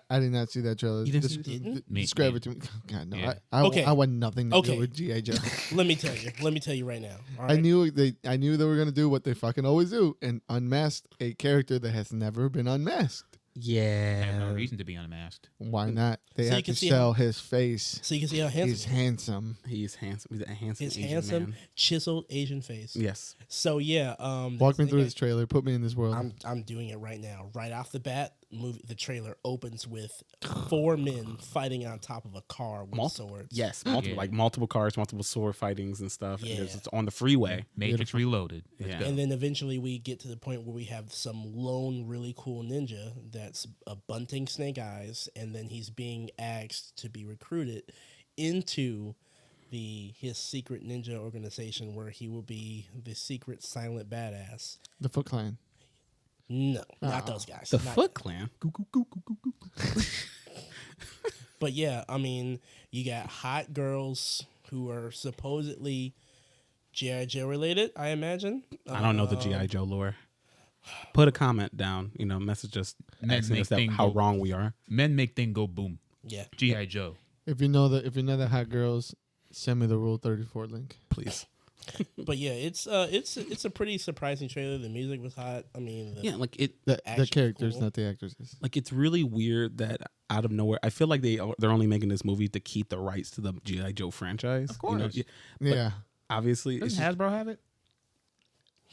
[SPEAKER 3] I did not see that trailer.
[SPEAKER 4] You didn't see it?
[SPEAKER 3] Describe it to me. God no.
[SPEAKER 5] Yeah.
[SPEAKER 2] Okay.
[SPEAKER 3] I want nothing to
[SPEAKER 2] Okay.
[SPEAKER 3] do with G.I. Joe.
[SPEAKER 2] Let me tell you right now. All right?
[SPEAKER 3] I knew they were gonna do what they fucking always do and unmask a character that has never been unmasked.
[SPEAKER 5] I have
[SPEAKER 4] Yeah.
[SPEAKER 5] no reason to be unmasked.
[SPEAKER 3] Why not? They
[SPEAKER 2] So you
[SPEAKER 3] have
[SPEAKER 2] can
[SPEAKER 3] to
[SPEAKER 2] see
[SPEAKER 3] sell his face.
[SPEAKER 2] So you can see how handsome
[SPEAKER 3] He's handsome.
[SPEAKER 4] He's handsome. He's a handsome
[SPEAKER 2] his
[SPEAKER 4] Asian
[SPEAKER 2] handsome,
[SPEAKER 4] man.
[SPEAKER 2] chiseled Asian face.
[SPEAKER 4] Yes.
[SPEAKER 2] So yeah,
[SPEAKER 3] Walk me
[SPEAKER 2] the
[SPEAKER 3] through
[SPEAKER 2] guy-
[SPEAKER 3] this trailer. Put me in this world.
[SPEAKER 2] I'm doing it right now. Right off the bat, the trailer opens with 4 men fighting on top of a car with swords.
[SPEAKER 4] Yes. Multiple
[SPEAKER 5] Yeah.
[SPEAKER 4] like multiple cars, multiple sword fightings and stuff.
[SPEAKER 2] Yeah.
[SPEAKER 4] And it's on the freeway.
[SPEAKER 5] Matrix Reloaded. Let's
[SPEAKER 4] Yeah.
[SPEAKER 5] go.
[SPEAKER 2] And then eventually we get to the point where we have some lone, really cool ninja that's a bunting Snake Eyes, and then he's being asked to be recruited into his secret ninja organization where he will be the secret silent badass.
[SPEAKER 3] The Foot Clan.
[SPEAKER 2] No, not those guys.
[SPEAKER 4] The
[SPEAKER 2] Not-
[SPEAKER 4] Foot Clan.
[SPEAKER 2] But yeah, I mean, you got hot girls who are supposedly G.I. Joe related, I imagine.
[SPEAKER 4] I don't know the G.I. Joe lore. Put a comment down. Message us
[SPEAKER 5] Men
[SPEAKER 4] asking
[SPEAKER 5] make
[SPEAKER 4] us that
[SPEAKER 5] things
[SPEAKER 4] how
[SPEAKER 5] go-
[SPEAKER 4] wrong we are.
[SPEAKER 5] Men make thing go boom.
[SPEAKER 2] Yeah.
[SPEAKER 5] G.I. Joe.
[SPEAKER 3] If you know the hot girls, send me the Rule 34 link.
[SPEAKER 4] Please.
[SPEAKER 2] But yeah, it's a pretty surprising trailer. The music was hot. I mean,
[SPEAKER 4] Yeah, like it.
[SPEAKER 3] The
[SPEAKER 2] Action's
[SPEAKER 3] characters,
[SPEAKER 2] cool.
[SPEAKER 3] not the actresses.
[SPEAKER 4] Like it's really weird that out of nowhere, I feel like they're only making this movie to keep the rights to the G.I. Joe franchise.
[SPEAKER 5] Of course.
[SPEAKER 4] But
[SPEAKER 3] Yeah,
[SPEAKER 4] obviously, it's
[SPEAKER 5] Doesn't
[SPEAKER 4] just,
[SPEAKER 5] Hasbro have it?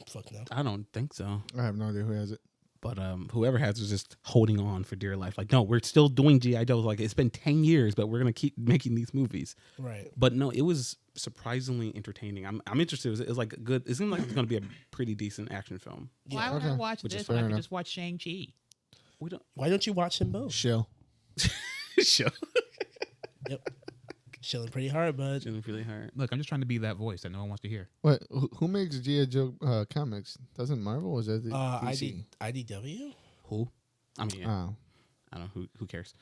[SPEAKER 2] fuck no.
[SPEAKER 4] I don't think so.
[SPEAKER 3] I have no idea who has it.
[SPEAKER 4] But whoever has is just holding on for dear life. Like, no, we're still doing G.I. Joe. Like, it's been 10 years, but we're gonna keep making these movies.
[SPEAKER 2] Right.
[SPEAKER 4] But no, it was surprisingly entertaining. I'm interested. It was like good. It seemed like it's gonna be a pretty decent action film.
[SPEAKER 5] Why would I
[SPEAKER 3] Okay.
[SPEAKER 5] watch
[SPEAKER 3] Which is
[SPEAKER 5] this when I
[SPEAKER 3] fair
[SPEAKER 5] could
[SPEAKER 3] enough.
[SPEAKER 5] just watch Shang-Chi?
[SPEAKER 4] We don't.
[SPEAKER 2] Why don't you watch them both?
[SPEAKER 3] Shill.
[SPEAKER 4] Sure.
[SPEAKER 2] Yep. Chilling pretty hard, bud.
[SPEAKER 4] It's really hard.
[SPEAKER 5] Look, I'm just trying to be that voice that no one wants to hear.
[SPEAKER 3] What? Who makes G.I. Joe comics? Doesn't Marvel? Or is that the DC?
[SPEAKER 2] IDW?
[SPEAKER 4] Who? I mean, yeah.
[SPEAKER 3] Oh,
[SPEAKER 4] I don't know who cares.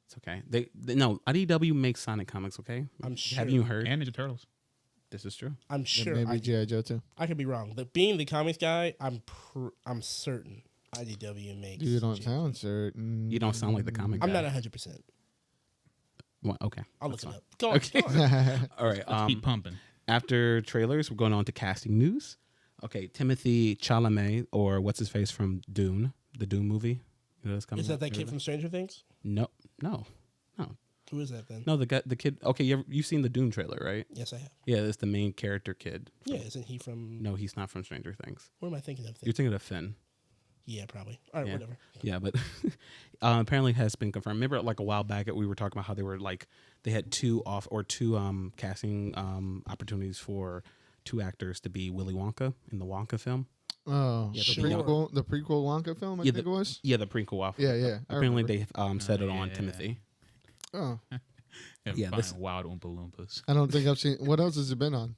[SPEAKER 4] It's okay. They no IDW makes Sonic comics. Okay,
[SPEAKER 2] I'm sure.
[SPEAKER 4] Have you heard?
[SPEAKER 5] And Ninja Turtles.
[SPEAKER 4] This is true.
[SPEAKER 2] I'm
[SPEAKER 3] then
[SPEAKER 2] sure.
[SPEAKER 3] maybe G.I. Joe too.
[SPEAKER 2] I could be wrong. Being the comics guy, I'm certain IDW makes.
[SPEAKER 3] You don't
[SPEAKER 2] G.I.
[SPEAKER 3] sound certain.
[SPEAKER 4] You don't sound like the comic
[SPEAKER 2] I'm
[SPEAKER 4] guy.
[SPEAKER 2] not 100%.
[SPEAKER 4] Well, okay.
[SPEAKER 2] I'll
[SPEAKER 4] That's
[SPEAKER 2] look it
[SPEAKER 4] fine.
[SPEAKER 2] up. Go on.
[SPEAKER 4] Okay.
[SPEAKER 2] Go on.
[SPEAKER 4] All right.
[SPEAKER 5] Let's keep pumping.
[SPEAKER 4] After trailers, we're going on to casting news. Okay, Timothy Chalamet, or what's his face from Dune, the Dune movie. You know that's coming
[SPEAKER 2] Is that
[SPEAKER 4] out?
[SPEAKER 2] that kid from Stranger Things?
[SPEAKER 4] No.
[SPEAKER 2] Who is that then?
[SPEAKER 4] No, the kid. Okay, you've seen the Dune trailer, right?
[SPEAKER 2] Yes, I have.
[SPEAKER 4] Yeah, it's the main character kid.
[SPEAKER 2] Yeah, isn't he from?
[SPEAKER 4] No, he's not from Stranger Things.
[SPEAKER 2] What am I thinking of?
[SPEAKER 4] You're thinking of Finn.
[SPEAKER 2] Yeah, probably. All right,
[SPEAKER 4] Yeah.
[SPEAKER 2] whatever.
[SPEAKER 4] Yeah, but apparently has been confirmed. Remember, like a while back, we were talking about how they were like they had two casting opportunities for 2 actors to be Willy Wonka in the Wonka film.
[SPEAKER 3] Oh,
[SPEAKER 4] Yeah,
[SPEAKER 3] the prequel Wonka film. I
[SPEAKER 4] Yeah,
[SPEAKER 3] think it was.
[SPEAKER 4] Yeah, the prequel. Waffle.
[SPEAKER 3] Yeah. I
[SPEAKER 4] Apparently,
[SPEAKER 3] remember.
[SPEAKER 4] they settled on
[SPEAKER 5] yeah.
[SPEAKER 4] Timothy.
[SPEAKER 3] Oh,
[SPEAKER 4] Yeah, this-
[SPEAKER 5] Wild Oompa Loompas.
[SPEAKER 3] I don't think I've seen. What else has it been on?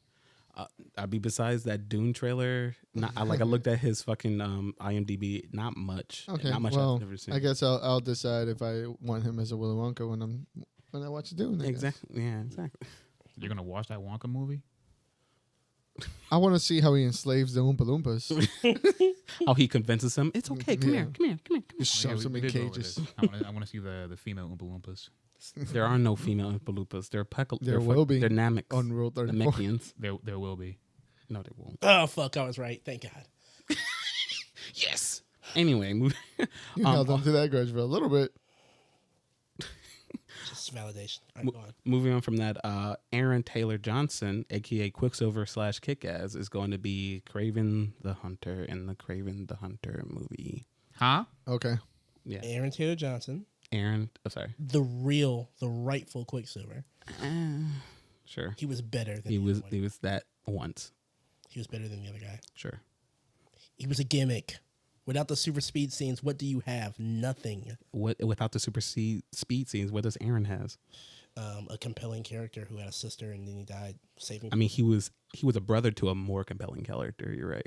[SPEAKER 4] I mean, besides that Dune trailer, I looked at his fucking IMDb. Not much.
[SPEAKER 3] Okay,
[SPEAKER 4] Not much
[SPEAKER 3] well,
[SPEAKER 4] I've never seen.
[SPEAKER 3] I guess I'll decide if I want him as a Willy Wonka when I watch Dune. I guess.
[SPEAKER 4] Exactly. Yeah. Exactly.
[SPEAKER 5] You're gonna watch that Wonka movie?
[SPEAKER 3] I want to see how he enslaves the Oompa Loompas.
[SPEAKER 4] How he convinces him. It's okay. Come
[SPEAKER 3] Yeah.
[SPEAKER 4] here. Come here. Come here. Come
[SPEAKER 3] Just
[SPEAKER 5] Oh, yeah,
[SPEAKER 3] shoves
[SPEAKER 5] we
[SPEAKER 3] him in
[SPEAKER 5] did go over
[SPEAKER 3] cages.
[SPEAKER 5] this. I want to see the female Oompa Loompas.
[SPEAKER 4] here. There are no female Oompa They're
[SPEAKER 3] There will be
[SPEAKER 4] They're Namex.
[SPEAKER 3] on Rule
[SPEAKER 4] The
[SPEAKER 3] 34.
[SPEAKER 4] Mechians.
[SPEAKER 5] There will be.
[SPEAKER 4] No, they won't.
[SPEAKER 2] Oh fuck! I was right. Thank God.
[SPEAKER 4] Yes. Anyway,
[SPEAKER 3] You held on to that grudge for a little bit.
[SPEAKER 2] Just validation. All right, go on.
[SPEAKER 4] moving on from that, Aaron Taylor Johnson, aka Quicksilver / Kick-Ass, is going to be Kraven the Hunter in the Kraven the Hunter movie.
[SPEAKER 5] Huh?
[SPEAKER 3] Okay.
[SPEAKER 4] Yeah,
[SPEAKER 2] Aaron Taylor Johnson,
[SPEAKER 4] Aaron. Oh, sorry.
[SPEAKER 2] the rightful Quicksilver.
[SPEAKER 4] Sure.
[SPEAKER 2] He was better than
[SPEAKER 4] He
[SPEAKER 2] the
[SPEAKER 4] was
[SPEAKER 2] other one.
[SPEAKER 4] he was that once.
[SPEAKER 2] He was better than the other guy.
[SPEAKER 4] Sure.
[SPEAKER 2] He was a gimmick. Without the super speed scenes, what do you have? Nothing.
[SPEAKER 4] What without the speed scenes, what does Aaron has?
[SPEAKER 2] A compelling character who had a sister and then he died saving.
[SPEAKER 4] I mean, he was a brother to a more compelling character. You're right.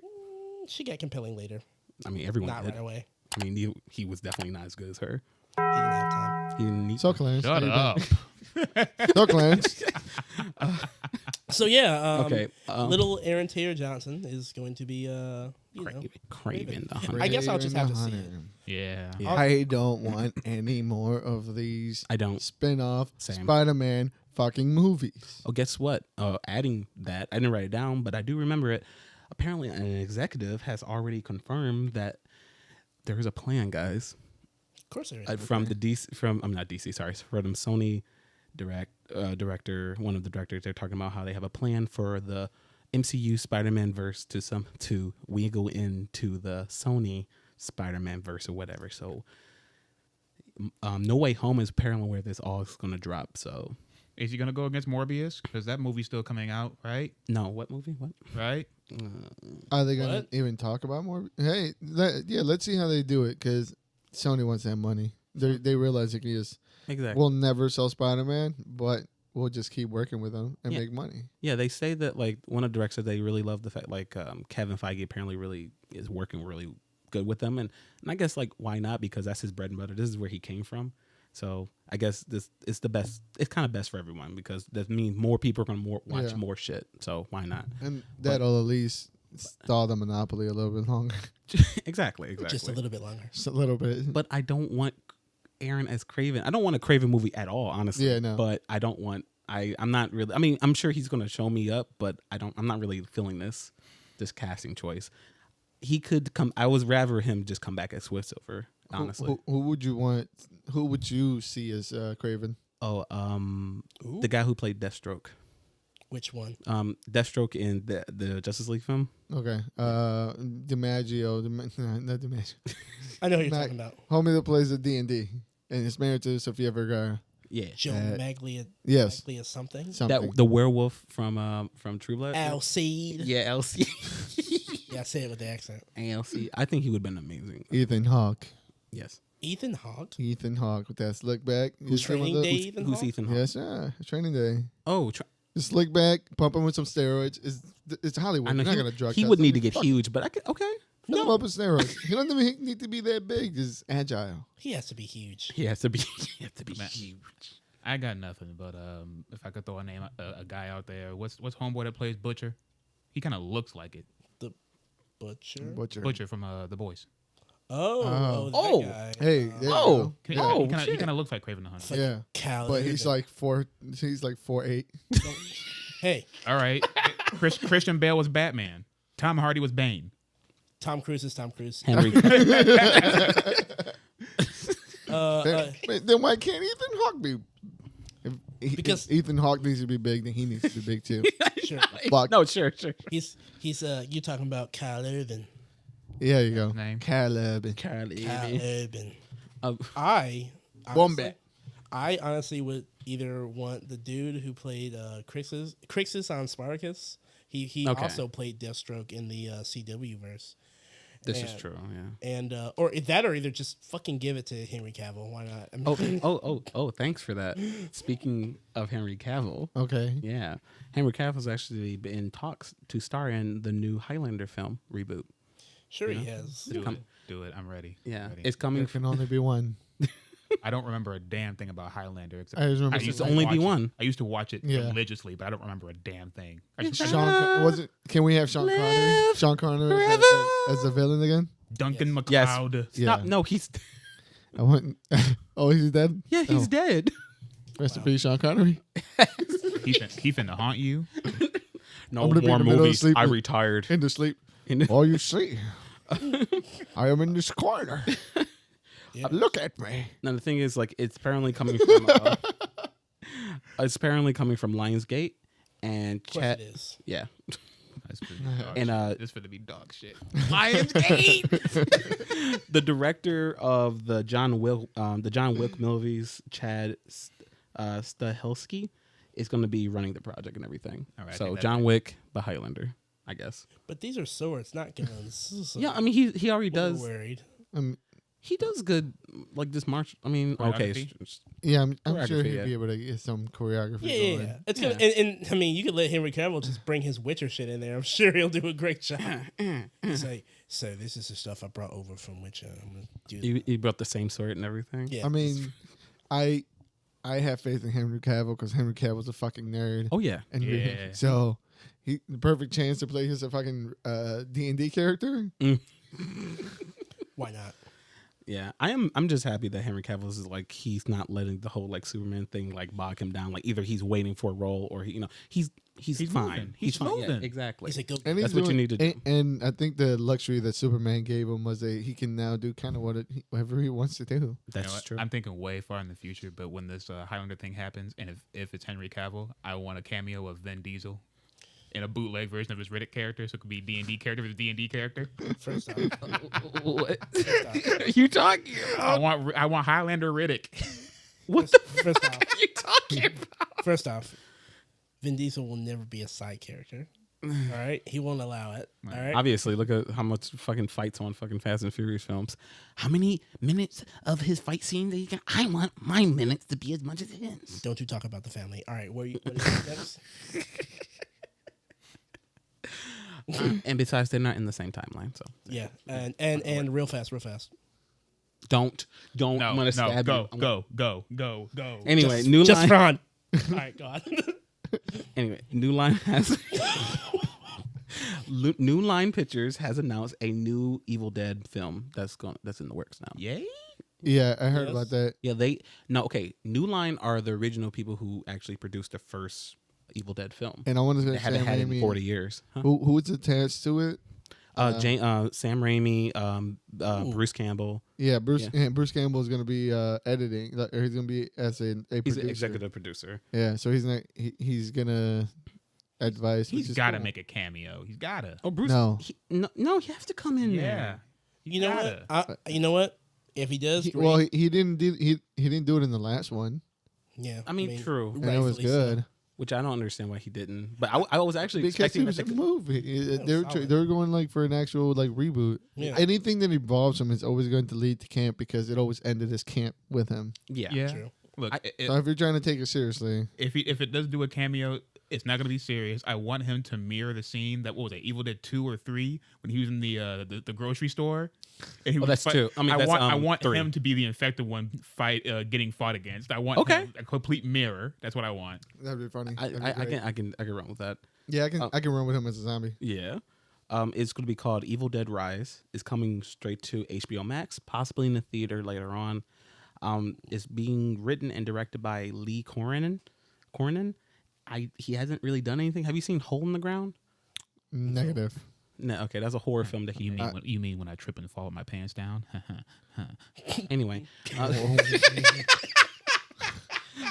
[SPEAKER 2] She got compelling later.
[SPEAKER 4] I mean, everyone
[SPEAKER 2] Not
[SPEAKER 4] did.
[SPEAKER 2] right away.
[SPEAKER 4] I mean, he was definitely not as good as her.
[SPEAKER 2] He didn't have time.
[SPEAKER 4] He didn't need.
[SPEAKER 3] So Clarence,
[SPEAKER 5] Shut
[SPEAKER 3] how you
[SPEAKER 5] up.
[SPEAKER 3] doing? So Clarence,
[SPEAKER 2] So yeah,
[SPEAKER 4] Okay,
[SPEAKER 2] little Aaron Taylor Johnson is going to be
[SPEAKER 4] Craven the Hunter.
[SPEAKER 2] I guess I'll just have to see
[SPEAKER 3] Hunter.
[SPEAKER 5] Yeah.
[SPEAKER 4] Yeah.
[SPEAKER 3] I don't want any more of these
[SPEAKER 4] I don't.
[SPEAKER 3] spin-off
[SPEAKER 4] Same.
[SPEAKER 3] Spider-Man fucking movies.
[SPEAKER 4] Oh, guess what? Adding that, I didn't write it down, but I do remember it. Apparently, an executive has already confirmed that there is a plan, guys.
[SPEAKER 2] Of course there is.
[SPEAKER 4] From the DC, from not DC, sorry, from Sony director, one of the directors, they're talking about how they have a plan for the MCU Spider-Man verse to wiggle into the Sony Spider-Man verse or whatever. So, No Way Home is apparently where this all is going to drop. So,
[SPEAKER 5] Is he gonna go against Morbius? Because that movie's still coming out, right?
[SPEAKER 4] no, what movie? What?
[SPEAKER 5] Right?
[SPEAKER 3] Are they gonna
[SPEAKER 2] What?
[SPEAKER 3] even talk about more? Hey, let's see how they do it because Sony wants that money. They realize they can just
[SPEAKER 4] Exactly.
[SPEAKER 3] we'll never sell Spider-Man, but we'll just keep working with them and
[SPEAKER 4] Yeah.
[SPEAKER 3] make money.
[SPEAKER 4] Yeah, they say that like one of the directors, they really love the fact Kevin Feige apparently really is working really good with them, and I guess like why not, because that's his bread and butter. This is where he came from, so I guess this is the best. It's kind of best for everyone because that means more people are going to watch
[SPEAKER 3] Yeah.
[SPEAKER 4] more shit. So why not?
[SPEAKER 3] And that'll at least stall the monopoly a little bit longer,
[SPEAKER 4] Exactly.
[SPEAKER 2] just a little bit longer.
[SPEAKER 3] just a little bit.
[SPEAKER 4] But I don't want Aaron as Craven. I don't want a Craven movie at all, honestly.
[SPEAKER 3] Yeah, no.
[SPEAKER 4] But I don't want. I'm not really. I mean, I'm sure he's going to show me up, but I'm not really feeling this casting choice. He could come. I would rather him just come back as Quicksilver. Honestly.
[SPEAKER 3] Who would you want? Who would you see as Craven?
[SPEAKER 4] Oh,
[SPEAKER 2] Ooh.
[SPEAKER 4] the guy who played Deathstroke.
[SPEAKER 2] Which one?
[SPEAKER 4] Deathstroke in the Justice League film.
[SPEAKER 3] Okay, DiMaggio, not DiMaggio.
[SPEAKER 2] I know who you're
[SPEAKER 3] Mac-
[SPEAKER 2] talking about.
[SPEAKER 3] Homie that plays the D&D and is married to Sofia Vergara.
[SPEAKER 4] Yeah,
[SPEAKER 2] Joe
[SPEAKER 3] Uh,
[SPEAKER 2] Maglia.
[SPEAKER 3] yes.
[SPEAKER 2] Maglia something.
[SPEAKER 3] Something.
[SPEAKER 4] that the werewolf from True Blood.
[SPEAKER 2] Alcide.
[SPEAKER 4] Yeah, LC.
[SPEAKER 2] Yeah, I say it with the accent.
[SPEAKER 4] ALC. I think he would have been amazing.
[SPEAKER 3] Ethan Hawke.
[SPEAKER 4] Yes.
[SPEAKER 2] Ethan Hawke.
[SPEAKER 3] Ethan Hawke with that slick back.
[SPEAKER 2] Who's Training Day? Ethan
[SPEAKER 4] Who's
[SPEAKER 2] Hawke?
[SPEAKER 4] Ethan Hawke?
[SPEAKER 3] Yes, sir. Training Day.
[SPEAKER 4] Oh,
[SPEAKER 3] Just slick back, pump him with some steroids. It's Hollywood.
[SPEAKER 4] I know
[SPEAKER 3] You're not gonna drug
[SPEAKER 4] he
[SPEAKER 3] test
[SPEAKER 4] would
[SPEAKER 3] him.
[SPEAKER 4] need to get
[SPEAKER 3] Fuck,
[SPEAKER 4] huge, but I could. Okay.
[SPEAKER 3] fill him up with steroids. He doesn't even need to be that big. Just agile.
[SPEAKER 2] He has to be huge.
[SPEAKER 4] He has to be. He has to be
[SPEAKER 5] Man.
[SPEAKER 4] huge.
[SPEAKER 5] I got nothing, but if I could throw a guy out there, what's homeboy that plays Butcher? He kind of looks like it.
[SPEAKER 2] The Butcher.
[SPEAKER 5] Butcher from The Boys.
[SPEAKER 2] Oh, that
[SPEAKER 4] Oh.
[SPEAKER 2] guy.
[SPEAKER 3] Hey, there you
[SPEAKER 4] Oh.
[SPEAKER 3] go.
[SPEAKER 4] Oh,
[SPEAKER 5] he kind
[SPEAKER 4] shit.
[SPEAKER 5] of looks like Craven the Hunter.
[SPEAKER 2] Like
[SPEAKER 3] Yeah.
[SPEAKER 2] Cal
[SPEAKER 3] But he's
[SPEAKER 2] Urban.
[SPEAKER 3] like 4. He's like 4'8".
[SPEAKER 2] Hey,
[SPEAKER 5] All right, Christian Bale was Batman. Tom Hardy was Bane.
[SPEAKER 2] Tom Cruise is Tom Cruise.
[SPEAKER 4] Henry.
[SPEAKER 3] Then why can't Ethan Hawke be?
[SPEAKER 2] Because-
[SPEAKER 3] if Ethan Hawke needs to be big, then he needs to be big too.
[SPEAKER 2] Sure.
[SPEAKER 3] Fuck.
[SPEAKER 4] No, sure.
[SPEAKER 2] He's you talking about Kyle Urban.
[SPEAKER 3] Yeah, you go.
[SPEAKER 5] Name?
[SPEAKER 3] Caleb.
[SPEAKER 2] Kyle Urban.
[SPEAKER 4] Uh,
[SPEAKER 2] I
[SPEAKER 3] Wombat.
[SPEAKER 2] honestly would either want the dude who played Crixus on Spartacus. He
[SPEAKER 4] Okay.
[SPEAKER 2] also played Deathstroke in the CW verse.
[SPEAKER 4] This is
[SPEAKER 2] And-
[SPEAKER 4] true. Yeah.
[SPEAKER 2] And or either just fucking give it to Henry Cavill. Why not? I mean,
[SPEAKER 4] Oh! Thanks for that. Speaking of Henry Cavill,
[SPEAKER 3] Okay.
[SPEAKER 4] yeah, Henry Cavill's actually been in talks to star in the new Highlander film reboot.
[SPEAKER 2] sure he has.
[SPEAKER 5] Do it. I'm ready.
[SPEAKER 4] Yeah,
[SPEAKER 5] Ready.
[SPEAKER 4] it's coming.
[SPEAKER 3] There can only be one.
[SPEAKER 5] I don't remember a damn thing about Highlander. Except
[SPEAKER 3] I just remember
[SPEAKER 5] used
[SPEAKER 3] to
[SPEAKER 5] to
[SPEAKER 4] only
[SPEAKER 5] watch
[SPEAKER 4] be
[SPEAKER 5] it.
[SPEAKER 4] one.
[SPEAKER 5] I used to watch it
[SPEAKER 3] Yeah.
[SPEAKER 5] religiously, but I don't remember a damn thing. I just,
[SPEAKER 3] Sean, was it? Can we have Sean Connery?
[SPEAKER 4] Live
[SPEAKER 3] Sean Connery as the villain again?
[SPEAKER 5] Duncan
[SPEAKER 4] Yes.
[SPEAKER 5] MacLeod.
[SPEAKER 3] Yeah.
[SPEAKER 4] No, he's
[SPEAKER 3] I want. Oh, he's dead.
[SPEAKER 4] yeah, he's
[SPEAKER 3] Oh.
[SPEAKER 4] dead.
[SPEAKER 3] Rest in peace, Sean Connery.
[SPEAKER 5] He finna haunt you.
[SPEAKER 4] No
[SPEAKER 3] I'm gonna be
[SPEAKER 4] more
[SPEAKER 3] in the middle of
[SPEAKER 4] movies.
[SPEAKER 3] sleep
[SPEAKER 4] I
[SPEAKER 3] with-
[SPEAKER 4] retired.
[SPEAKER 3] In the sleep.
[SPEAKER 4] In-
[SPEAKER 3] All you see, I am in this corner.
[SPEAKER 2] Yeah.
[SPEAKER 3] Look at me.
[SPEAKER 4] Now the thing is, like, it's apparently coming from. It's apparently coming from Lionsgate and
[SPEAKER 2] Of course
[SPEAKER 4] Chat.
[SPEAKER 2] it is.
[SPEAKER 4] Yeah,
[SPEAKER 5] That's finna be dog
[SPEAKER 4] And,
[SPEAKER 5] shit. This finna be dog shit.
[SPEAKER 4] the director of the John Wick movies, Chad Stahelski, is going to be running the project and everything.
[SPEAKER 5] All right, I
[SPEAKER 4] so
[SPEAKER 5] think
[SPEAKER 4] John Wick, but Highlander, I guess.
[SPEAKER 2] But these are swords, not guns. So
[SPEAKER 4] Yeah, I mean he already
[SPEAKER 2] we're
[SPEAKER 4] does.
[SPEAKER 2] worried.
[SPEAKER 4] He does good, like this march. I mean, okay,
[SPEAKER 5] Choreography?
[SPEAKER 3] Yeah, I'm sure
[SPEAKER 4] Choreography,
[SPEAKER 3] he'd
[SPEAKER 4] yeah.
[SPEAKER 3] be able to get some choreography
[SPEAKER 2] Yeah.
[SPEAKER 3] going.
[SPEAKER 2] It's gonna, and I mean, you could let Henry Cavill just bring his Witcher shit in there. I'm sure he'll do a great job. Say, so this is the stuff I brought over from Witcher. I'm gonna do.
[SPEAKER 4] You brought the same sword and everything.
[SPEAKER 2] Yeah.
[SPEAKER 3] I mean, I have faith in Henry Cavill because Henry Cavill's a fucking nerd.
[SPEAKER 4] Oh yeah.
[SPEAKER 3] And
[SPEAKER 5] Yeah.
[SPEAKER 3] so he the perfect chance to play his fucking D&D character.
[SPEAKER 2] Why not?
[SPEAKER 4] Yeah, I'm just happy that Henry Cavill is like he's not letting the whole like Superman thing like bog him down. Like either he's waiting for a role or he's fine.
[SPEAKER 5] moving.
[SPEAKER 4] He's
[SPEAKER 5] He's
[SPEAKER 4] fine. Yeah,
[SPEAKER 5] moving.
[SPEAKER 4] exactly.
[SPEAKER 2] He's like, go.
[SPEAKER 3] And he's
[SPEAKER 4] That's what you need to do.
[SPEAKER 3] And I think the luxury that Superman gave him was that he can now do kind of whatever he wants to do.
[SPEAKER 5] You know
[SPEAKER 4] That's
[SPEAKER 5] what?
[SPEAKER 4] true.
[SPEAKER 5] I'm thinking way far in the future, but when this Highlander thing happens, and if it's Henry Cavill, I want a cameo of Vin Diesel in a bootleg version of his Riddick character, so it could be D&D character with a D&D character.
[SPEAKER 2] First off,
[SPEAKER 4] What are you talking
[SPEAKER 5] I
[SPEAKER 4] about?
[SPEAKER 5] want Highlander Riddick.
[SPEAKER 4] What the
[SPEAKER 2] first off,
[SPEAKER 4] fuck are you talking about?
[SPEAKER 2] First off, Vin Diesel will never be a side character. All right, he won't allow it. All right,
[SPEAKER 4] Obviously, look at how much fucking fights on fucking Fast and Furious films. How many minutes of his fight scenes that you can? I want my minutes to be as much as his.
[SPEAKER 2] don't you talk about the family. All right, what is next?
[SPEAKER 4] And besides, they're not in the same timeline, so
[SPEAKER 2] Yeah, and real fast.
[SPEAKER 4] don't.
[SPEAKER 5] No,
[SPEAKER 4] I'm gonna stab you.
[SPEAKER 5] go.
[SPEAKER 4] Anyway,
[SPEAKER 2] Just,
[SPEAKER 4] New
[SPEAKER 2] just
[SPEAKER 4] Line.
[SPEAKER 2] for fun. All right, God.
[SPEAKER 4] Anyway, New Line has New Line Pictures has announced a new Evil Dead film that's in the works now.
[SPEAKER 5] Yay!
[SPEAKER 3] Yeah, I heard
[SPEAKER 2] Yes.
[SPEAKER 3] about that.
[SPEAKER 4] Yeah, New Line are the original people who actually produced the first Evil Dead film.
[SPEAKER 3] And I want to say
[SPEAKER 4] They haven't
[SPEAKER 3] Sam
[SPEAKER 4] had it in
[SPEAKER 3] Raimi.
[SPEAKER 4] 40 years. Huh?
[SPEAKER 3] Who's attached to it?
[SPEAKER 4] Sam Raimi, Bruce Campbell.
[SPEAKER 3] Yeah, Bruce Campbell is going to be editing. Or he's going to be as a
[SPEAKER 4] He's
[SPEAKER 3] producer.
[SPEAKER 4] the executive producer.
[SPEAKER 3] Yeah, so he's not. He's going to advise.
[SPEAKER 5] He's
[SPEAKER 3] which is
[SPEAKER 5] got to
[SPEAKER 3] cool.
[SPEAKER 5] make a cameo. He's got to.
[SPEAKER 4] Oh, Bruce.
[SPEAKER 3] No.
[SPEAKER 4] No, he has to come in
[SPEAKER 5] Yeah.
[SPEAKER 4] there.
[SPEAKER 5] He's
[SPEAKER 2] You know
[SPEAKER 5] gotta.
[SPEAKER 2] what? You know what? If he does,
[SPEAKER 3] He,
[SPEAKER 2] great.
[SPEAKER 3] well, he didn't do it in the last one,
[SPEAKER 2] yeah.
[SPEAKER 4] I mean, true.
[SPEAKER 3] and it was
[SPEAKER 2] rightfully so.
[SPEAKER 3] good
[SPEAKER 4] Which I don't understand why he didn't. But I was actually
[SPEAKER 3] because
[SPEAKER 4] expecting
[SPEAKER 3] it was
[SPEAKER 4] that
[SPEAKER 3] a
[SPEAKER 4] to
[SPEAKER 3] movie.
[SPEAKER 2] was
[SPEAKER 3] They're
[SPEAKER 2] solid.
[SPEAKER 3] they're going like for an actual like reboot.
[SPEAKER 2] Yeah.
[SPEAKER 3] Anything that involves him is always going to lead to camp because it always ended as camp with him.
[SPEAKER 4] yeah.
[SPEAKER 2] True.
[SPEAKER 5] Look,
[SPEAKER 3] So if you're trying to take it seriously,
[SPEAKER 5] if it does do a cameo, it's not going to be serious. I want him to mirror the scene that what was it, Evil Dead 2 or 3 when he was in the grocery store. And he was
[SPEAKER 4] that's 2. I mean, that's,
[SPEAKER 5] I want
[SPEAKER 4] 3.
[SPEAKER 5] him to be the infected one getting fought against. I want him, a complete mirror. That's what I want.
[SPEAKER 3] that'd be funny.
[SPEAKER 4] I
[SPEAKER 3] That'd be great.
[SPEAKER 4] can run with that.
[SPEAKER 3] Yeah, I can run with him as a zombie.
[SPEAKER 4] Yeah. It's going to be called Evil Dead Rise. It's coming straight to HBO Max, possibly in the theater later on. It's being written and directed by Lee Corrinan. He hasn't really done anything. Have you seen Hole in the Ground?
[SPEAKER 3] Negative.
[SPEAKER 4] No. Okay, that's a horror film that he made.
[SPEAKER 5] You mean when I trip and fall with my pants down?
[SPEAKER 4] Anyway,
[SPEAKER 3] I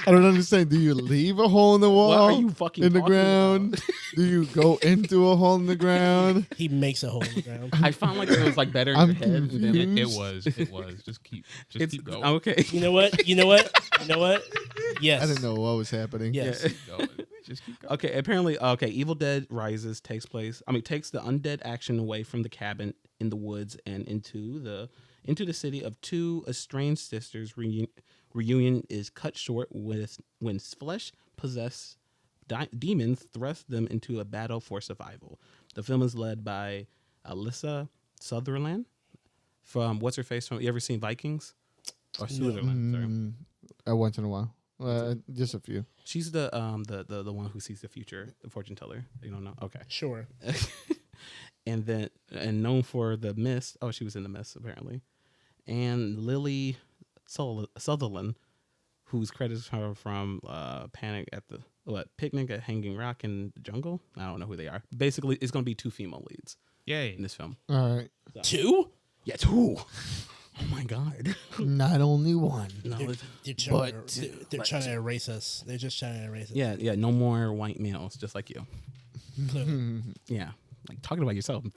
[SPEAKER 3] don't understand. Do you leave a hole in the wall?
[SPEAKER 4] What are you fucking
[SPEAKER 3] in the
[SPEAKER 4] talking
[SPEAKER 3] ground? Do you go into a hole in the ground?
[SPEAKER 2] He makes a hole in the ground.
[SPEAKER 4] I found like it was like better in
[SPEAKER 3] I'm
[SPEAKER 4] your head. And then
[SPEAKER 3] confused.
[SPEAKER 5] It was. Just keep going.
[SPEAKER 4] Okay.
[SPEAKER 2] You know what? Yes.
[SPEAKER 3] I didn't know what was happening.
[SPEAKER 2] Yes.
[SPEAKER 5] Keep going. Just keep going.
[SPEAKER 4] Okay, apparently, Evil Dead Rises takes the undead action away from the cabin in the woods and into the city of two estranged sisters. Reunion is cut short when flesh-possessed demons thrust them into a battle for survival. The film is led by Alyssa Sutherland from what's her face from? You ever seen Vikings? Or Sutherland? Sorry.
[SPEAKER 3] Once in a while. Just a few.
[SPEAKER 4] She's the one who sees the future, the fortune teller. You don't know? Okay.
[SPEAKER 2] Sure.
[SPEAKER 4] And known for The Mist. Oh, she was in The Mist apparently. And Lily Sutherland, whose credits her from Picnic at Hanging Rock in the Jungle. I don't know who they are. Basically, it's going to be 2 female leads
[SPEAKER 5] Yay.
[SPEAKER 4] in this film.
[SPEAKER 3] All right.
[SPEAKER 2] 2?
[SPEAKER 4] Yeah, 2. Oh my god.
[SPEAKER 3] Not only one.
[SPEAKER 4] No,
[SPEAKER 2] They're trying to erase us. They're just trying to erase us.
[SPEAKER 4] yeah. No more white males, just like you.
[SPEAKER 2] Clearly.
[SPEAKER 4] Yeah, like talking about yourself. Come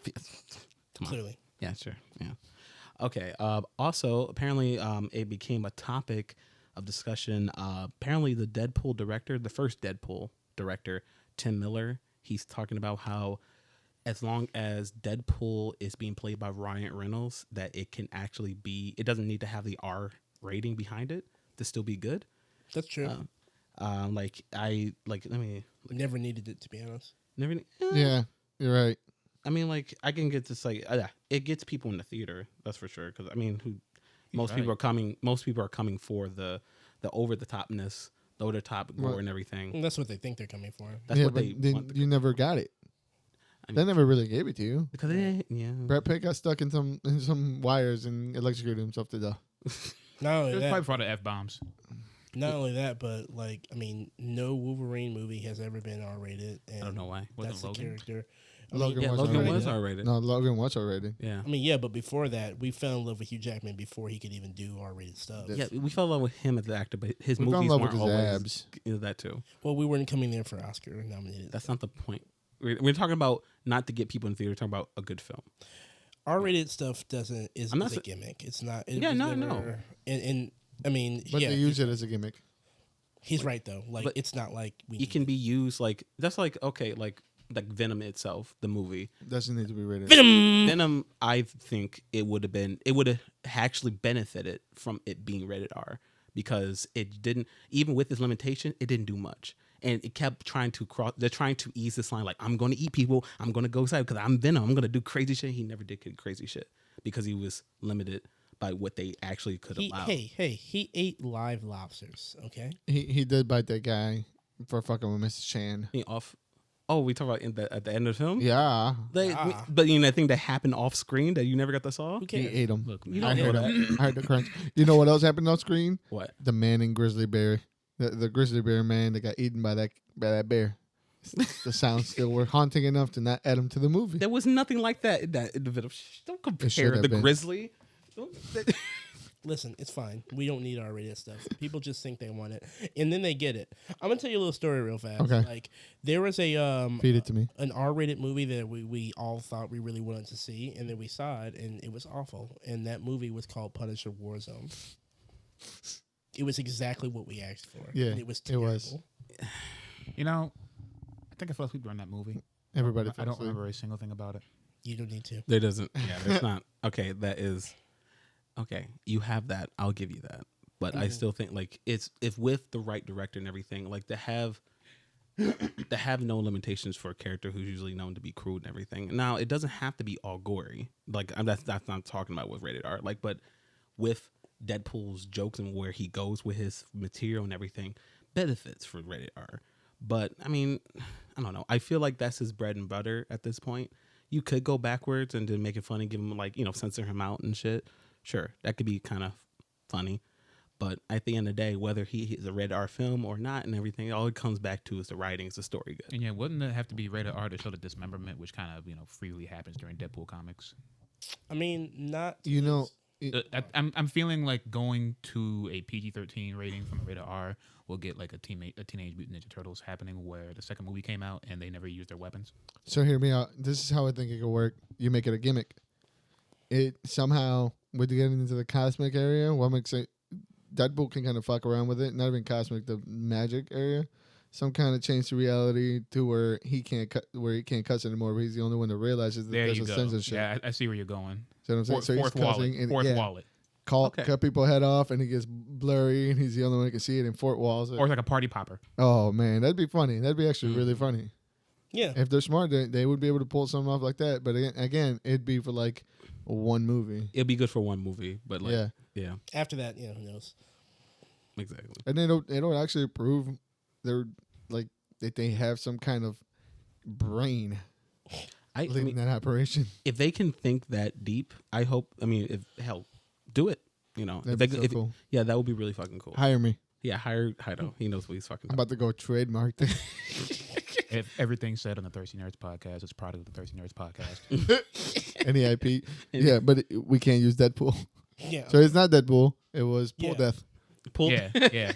[SPEAKER 4] on.
[SPEAKER 2] Clearly.
[SPEAKER 4] Yeah, sure. Yeah. Okay. Also, apparently, it became a topic of discussion. Apparently, the Deadpool director, the first Deadpool director, Tim Miller, he's talking about how as long as Deadpool is being played by Ryan Reynolds, that it can actually be, it doesn't need to have the R rating behind it to still be good.
[SPEAKER 2] That's true.
[SPEAKER 4] Let me
[SPEAKER 2] Never needed it, to be honest.
[SPEAKER 4] never.
[SPEAKER 3] Yeah, you're right.
[SPEAKER 4] I mean, like, I can get this, like, it gets people in the theater. That's for sure. Because I mean, most people are coming. Most people are coming for the over the topness, the over the top gore and everything.
[SPEAKER 2] And that's what they think they're coming for.
[SPEAKER 4] That's
[SPEAKER 3] yeah,
[SPEAKER 4] what
[SPEAKER 3] but
[SPEAKER 4] they
[SPEAKER 3] then
[SPEAKER 4] want.
[SPEAKER 3] you never got it.
[SPEAKER 4] I
[SPEAKER 3] They
[SPEAKER 4] mean,
[SPEAKER 3] never really gave it to you.
[SPEAKER 4] because
[SPEAKER 3] Brad Pitt got stuck in some wires and electrocuted himself to death.
[SPEAKER 2] Not only
[SPEAKER 5] It was
[SPEAKER 2] that,
[SPEAKER 5] probably for all the F-bombs.
[SPEAKER 2] not only that, but like, I mean, no Wolverine movie has ever been R-rated. And
[SPEAKER 4] I don't know why.
[SPEAKER 5] Wasn't
[SPEAKER 2] that's the
[SPEAKER 5] Logan?
[SPEAKER 2] character.
[SPEAKER 3] Logan was
[SPEAKER 4] Logan
[SPEAKER 3] R-rated.
[SPEAKER 4] was R-rated.
[SPEAKER 3] No, Logan was already.
[SPEAKER 4] Yeah.
[SPEAKER 2] I mean, yeah, but before that, we fell in love with Hugh Jackman before he could even do R-rated stuff.
[SPEAKER 3] Yeah.
[SPEAKER 4] Yeah, we fell in love with him as the actor, but his
[SPEAKER 3] We fell in
[SPEAKER 4] movies
[SPEAKER 3] love
[SPEAKER 4] weren't
[SPEAKER 3] with his
[SPEAKER 4] always
[SPEAKER 3] abs.
[SPEAKER 4] that too.
[SPEAKER 2] Well, we weren't coming there for Oscar nominated.
[SPEAKER 4] That's not the point. We're talking about not to get people in theater. We're talking about a good film.
[SPEAKER 2] R-rated stuff is
[SPEAKER 4] I'm not
[SPEAKER 2] a
[SPEAKER 4] sa-
[SPEAKER 2] gimmick. It's not. It
[SPEAKER 4] Yeah,
[SPEAKER 2] was
[SPEAKER 4] no.
[SPEAKER 2] never- And I mean,
[SPEAKER 3] But
[SPEAKER 2] yeah,
[SPEAKER 3] they use it as a gimmick.
[SPEAKER 2] he's right though. Like,
[SPEAKER 4] but
[SPEAKER 2] it's not like we.
[SPEAKER 4] It can be used like that's like okay, like Venom itself, the movie.
[SPEAKER 3] Doesn't need to be rated.
[SPEAKER 4] Venom, I think it would have actually benefited from it being rated R because it didn't, even with its limitation, it didn't do much. And it kept trying to they're trying to ease this line, like, I'm going to eat people, I'm going to go outside because I'm Venom, I'm going to do crazy shit. He never did crazy shit because he was limited by what they actually could allow.
[SPEAKER 2] He ate live lobsters. Okay.
[SPEAKER 3] He did bite that guy for fucking with Mrs. Chan.
[SPEAKER 4] We talk about at the end of the film?
[SPEAKER 3] Yeah.
[SPEAKER 4] But you know, that thing that happened off screen that you never got to saw?
[SPEAKER 2] Who
[SPEAKER 3] He
[SPEAKER 2] cares?
[SPEAKER 3] ate him.
[SPEAKER 5] Look,
[SPEAKER 4] You
[SPEAKER 3] I
[SPEAKER 4] don't know
[SPEAKER 3] heard
[SPEAKER 4] that.
[SPEAKER 3] that. I heard the crunch. You know what else happened on screen?
[SPEAKER 4] What?
[SPEAKER 3] The man in Grizzly Bear. The Grizzly Bear man that got eaten by that bear. The sounds still were haunting enough to not add him to the movie.
[SPEAKER 4] There was nothing like that in that individual. Don't
[SPEAKER 3] should
[SPEAKER 4] compare
[SPEAKER 3] have
[SPEAKER 4] the
[SPEAKER 3] been.
[SPEAKER 4] grizzly.
[SPEAKER 2] Listen, it's fine. We don't need R-rated stuff. People just think they want it, and then they get it. I'm gonna tell you a little story real fast.
[SPEAKER 3] Okay.
[SPEAKER 2] Like, there was a
[SPEAKER 3] Feed it to me.
[SPEAKER 2] an R-rated movie that we all thought we really wanted to see, and then we saw it, and it was awful. And that movie was called Punisher Warzone. It was exactly what we asked for.
[SPEAKER 3] Yeah,
[SPEAKER 2] and it was
[SPEAKER 3] it
[SPEAKER 2] terrible.
[SPEAKER 3] was.
[SPEAKER 5] You know, I think I fell asleep during that movie.
[SPEAKER 3] Everybody.
[SPEAKER 5] I don't remember a single thing about it.
[SPEAKER 2] You don't need to.
[SPEAKER 4] There doesn't. Yeah, there's not. Okay, that is. Okay, you have that. I'll give you that. But I still think like it's if with the right director and everything, like to have no limitations for a character who's usually known to be crude and everything. Now it doesn't have to be all gory. Like that's not talking about with rated R. Like, but with Deadpool's jokes and where he goes with his material and everything benefits for rated R. But I mean, I don't know. I feel like that's his bread and butter at this point. You could go backwards and then make it funny, give him like, you know, censor him out and shit. Sure, that could be kind of funny. But at the end of the day, whether he is a rated R film or not and everything, all it comes back to is the writing, is the story good.
[SPEAKER 5] And yeah, wouldn't it have to be rated R to show the dismemberment, which kind of, freely happens during Deadpool comics?
[SPEAKER 2] I mean, not.
[SPEAKER 3] You know.
[SPEAKER 5] I'm feeling like going to a PG-13 rating from a rated R will get like a Teenage Mutant Ninja Turtles happening where the second movie came out and they never used their weapons.
[SPEAKER 3] So hear me out. This is how I think it could work. You make it a gimmick. It somehow, with getting into the cosmic area, what makes it Deadpool can kind of fuck around with it. Not even cosmic, the magic area. Some kind of change to reality to where he can't cuss anymore, but he's the only one that realizes that
[SPEAKER 5] There
[SPEAKER 3] there's
[SPEAKER 5] you
[SPEAKER 3] a
[SPEAKER 5] go.
[SPEAKER 3] censorship.
[SPEAKER 5] Yeah, I see where you're going.
[SPEAKER 3] See what I'm saying? So he's
[SPEAKER 5] Fourth
[SPEAKER 3] cussing
[SPEAKER 5] wallet.
[SPEAKER 3] and
[SPEAKER 5] Fourth wallet.
[SPEAKER 4] Okay.
[SPEAKER 3] cut people's head off, and he gets blurry, and he's the only one that can see it in Fort Walls.
[SPEAKER 5] Or it's like a party popper.
[SPEAKER 3] Oh man, that'd be funny. That'd be actually really funny.
[SPEAKER 2] Yeah.
[SPEAKER 3] If they're smart, they would be able to pull something off like that. But again, it'd be for like one movie.
[SPEAKER 4] It'd be good for one movie, but like, yeah,
[SPEAKER 2] After that, who knows?
[SPEAKER 4] exactly.
[SPEAKER 3] And it'll actually prove they're like that they have some kind of brain
[SPEAKER 4] I
[SPEAKER 3] leading
[SPEAKER 4] mean,
[SPEAKER 3] that operation.
[SPEAKER 4] if they can think that deep, I hope. I mean, do it. You know,
[SPEAKER 3] That'd be so cool.
[SPEAKER 4] Yeah, that would be really fucking cool.
[SPEAKER 3] Hire me.
[SPEAKER 4] Yeah, hire Jairo. He knows what he's fucking
[SPEAKER 3] I'm
[SPEAKER 4] about.
[SPEAKER 3] about to go trademark this.
[SPEAKER 5] If everything said on the Thirsty Nerds podcast is product of the Thirsty Nerds podcast.
[SPEAKER 3] Any IP. Yeah, but we can't use Deadpool.
[SPEAKER 2] Yeah.
[SPEAKER 3] So it's not Deadpool. It was Pool
[SPEAKER 2] Yeah.
[SPEAKER 3] Death.
[SPEAKER 4] Pull.
[SPEAKER 5] yeah.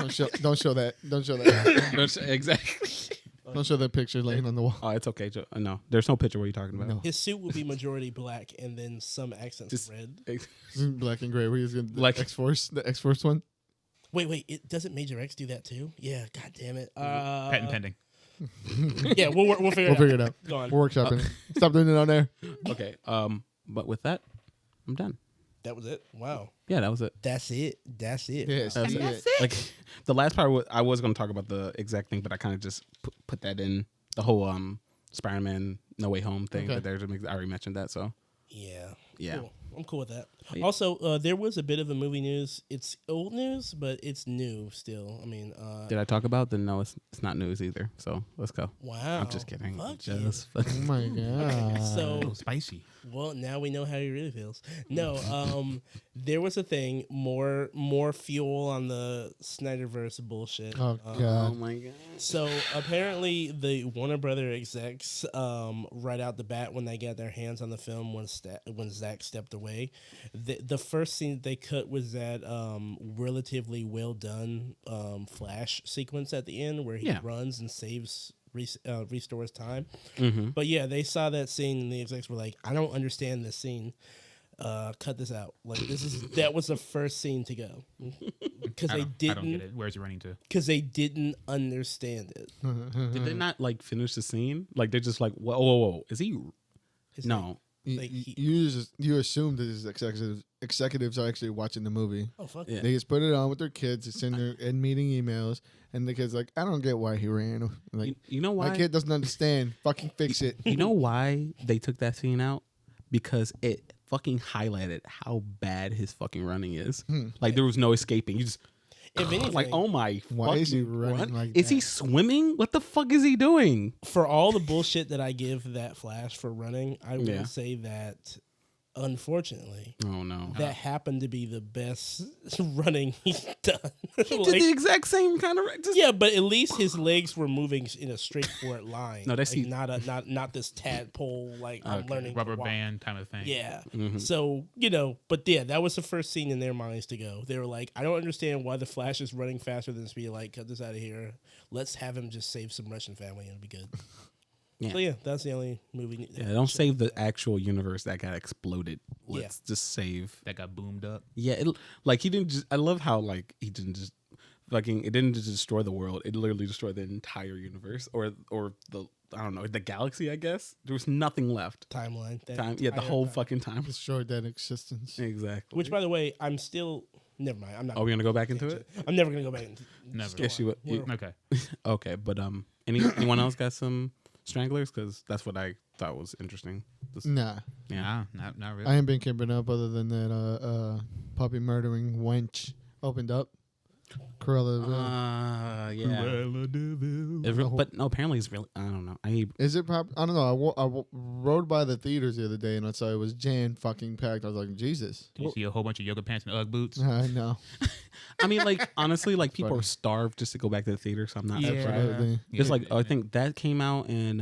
[SPEAKER 3] Don't show that. Don't show that.
[SPEAKER 4] Exactly.
[SPEAKER 3] Don't show that picture laying on the wall.
[SPEAKER 4] Oh, it's okay. No, there's no picture. What are you talking about?
[SPEAKER 3] No.
[SPEAKER 2] His suit will be majority black and then some accents
[SPEAKER 4] Just-
[SPEAKER 2] red.
[SPEAKER 3] Black and gray. Where he's gonna
[SPEAKER 4] Like-
[SPEAKER 3] X-Force, the X-Force one.
[SPEAKER 2] Wait, it doesn't Major X do that too? Yeah, god damn it.
[SPEAKER 5] Patent pending.
[SPEAKER 2] Yeah, we'll figure
[SPEAKER 3] We'll
[SPEAKER 2] it
[SPEAKER 3] figure it out.
[SPEAKER 2] Go on.
[SPEAKER 3] We're workshopping it. Stop doing it on there.
[SPEAKER 4] Okay. But with that, I'm done.
[SPEAKER 2] That was it. Wow.
[SPEAKER 4] Yeah, that was it.
[SPEAKER 2] That's it.
[SPEAKER 3] Yes,
[SPEAKER 4] That's
[SPEAKER 3] it.
[SPEAKER 4] Like the last part, I was going to talk about the exact thing, but I kind of just put that in the whole Spider-Man No Way Home thing.
[SPEAKER 3] Okay.
[SPEAKER 4] But there's I already mentioned that, so
[SPEAKER 2] Yeah.
[SPEAKER 4] Yeah.
[SPEAKER 2] Cool. I'm cool with that.
[SPEAKER 4] Yeah.
[SPEAKER 2] Also, there was a bit of a movie news. It's old news, but it's new still. I mean,
[SPEAKER 4] did I talk about? Then no, it's not news either. So let's go.
[SPEAKER 2] wow.
[SPEAKER 4] I'm just kidding.
[SPEAKER 2] Fuck you.
[SPEAKER 4] Just
[SPEAKER 3] Oh my god.
[SPEAKER 2] So,
[SPEAKER 5] Oh, spicy.
[SPEAKER 2] well, now we know how he really feels. No, there was a thing, more fuel on the Snyderverse bullshit.
[SPEAKER 3] Oh
[SPEAKER 2] Um,
[SPEAKER 3] god.
[SPEAKER 4] my god.
[SPEAKER 2] So apparently, the Warner Brother execs, right out the bat when they got their hands on the film when Zack stepped away, the first scene they cut was that relatively well done flash sequence at the end where he
[SPEAKER 4] Yeah.
[SPEAKER 2] runs and saves. Restores time.
[SPEAKER 4] Mm-hmm.
[SPEAKER 2] But yeah, they saw that scene and the execs were like, I don't understand this scene. Cut this out. Like that was the first scene to go. Because
[SPEAKER 5] I
[SPEAKER 2] they
[SPEAKER 5] don't get
[SPEAKER 2] didn't
[SPEAKER 5] it. Where's he running to?
[SPEAKER 2] because they didn't understand it.
[SPEAKER 4] Did they not like finish the scene? Like they're just like, whoa. Is he?
[SPEAKER 2] It's
[SPEAKER 4] No.
[SPEAKER 2] Like
[SPEAKER 3] You assume that his executives are actually watching the movie.
[SPEAKER 2] oh fuck
[SPEAKER 4] Yeah.
[SPEAKER 3] They just put it on with their kids. It's in their and meeting emails, and the kid's like, "I don't get why he ran." Like,
[SPEAKER 4] You know why?
[SPEAKER 3] my kid doesn't understand. Fucking fix it.
[SPEAKER 4] You know why they took that scene out? Because it fucking highlighted how bad his fucking running is. Like there was no escaping. You just
[SPEAKER 2] If anything,
[SPEAKER 4] like, oh my!
[SPEAKER 3] Why is he
[SPEAKER 4] fucking
[SPEAKER 3] running
[SPEAKER 4] what?
[SPEAKER 3] like
[SPEAKER 4] Is he
[SPEAKER 3] that?
[SPEAKER 4] swimming? What the fuck is he doing?
[SPEAKER 2] for all the bullshit that I give that Flash for running, I
[SPEAKER 4] Yeah.
[SPEAKER 2] will say that unfortunately
[SPEAKER 4] Oh no!
[SPEAKER 2] that happened to be the best running he's done.
[SPEAKER 4] He did
[SPEAKER 2] Like,
[SPEAKER 4] the exact same kind of.
[SPEAKER 2] yeah, but at least his legs were moving in a straightforward line.
[SPEAKER 4] No, that's
[SPEAKER 2] like, not this tadpole like I'm learning to
[SPEAKER 5] Rubber
[SPEAKER 2] walk.
[SPEAKER 5] band kind of thing.
[SPEAKER 2] Yeah.
[SPEAKER 4] Mm-hmm.
[SPEAKER 2] So, but yeah, that was the first scene in their minds to go. They were like, I don't understand why the Flash is running faster than speed. Like, cut this out of here. Let's have him just save some Russian family and it'll be good.
[SPEAKER 4] Yeah.
[SPEAKER 2] So, yeah, that's the only movie.
[SPEAKER 4] Yeah, don't save the actual universe that got exploded. Let's just save.
[SPEAKER 5] That got boomed up.
[SPEAKER 4] Yeah, like he didn't just. I love how like he didn't just fucking. It didn't just destroy the world. It literally destroyed the entire universe, or the I don't know the galaxy. I guess there was nothing left.
[SPEAKER 2] Timeline. That
[SPEAKER 4] Time. Yeah, the
[SPEAKER 2] entire
[SPEAKER 4] whole
[SPEAKER 2] time.
[SPEAKER 4] fucking time.
[SPEAKER 3] Destroyed that existence.
[SPEAKER 4] Exactly.
[SPEAKER 2] Which, by the way, I'm still. Never mind. I'm not.
[SPEAKER 4] Are we gonna go back into it?
[SPEAKER 2] I'm never gonna go back.
[SPEAKER 5] Never.
[SPEAKER 2] Just go
[SPEAKER 4] Yes,
[SPEAKER 2] on.
[SPEAKER 4] you would.
[SPEAKER 2] We're-
[SPEAKER 5] Okay.
[SPEAKER 4] Okay, but anyone else got some stranglers? Because that's what I thought was interesting. This-
[SPEAKER 3] Nah,
[SPEAKER 4] yeah.
[SPEAKER 5] Nah, not really.
[SPEAKER 3] I ain't been keeping up other than that puppy murdering wench opened up. Cruella.
[SPEAKER 4] Yeah. But no, apparently it's really. I don't know.
[SPEAKER 3] Is it I don't know. I rode by the theaters the other day and I saw it was jam fucking packed. I was like, Jesus.
[SPEAKER 5] Did you see a whole bunch of yoga pants and Ugg boots?
[SPEAKER 3] I know.
[SPEAKER 4] I mean, like honestly, like people
[SPEAKER 3] Funny.
[SPEAKER 4] are starved just to go back to the theater. So I'm not surprised.
[SPEAKER 3] Absolutely.
[SPEAKER 4] Just like I think that came out in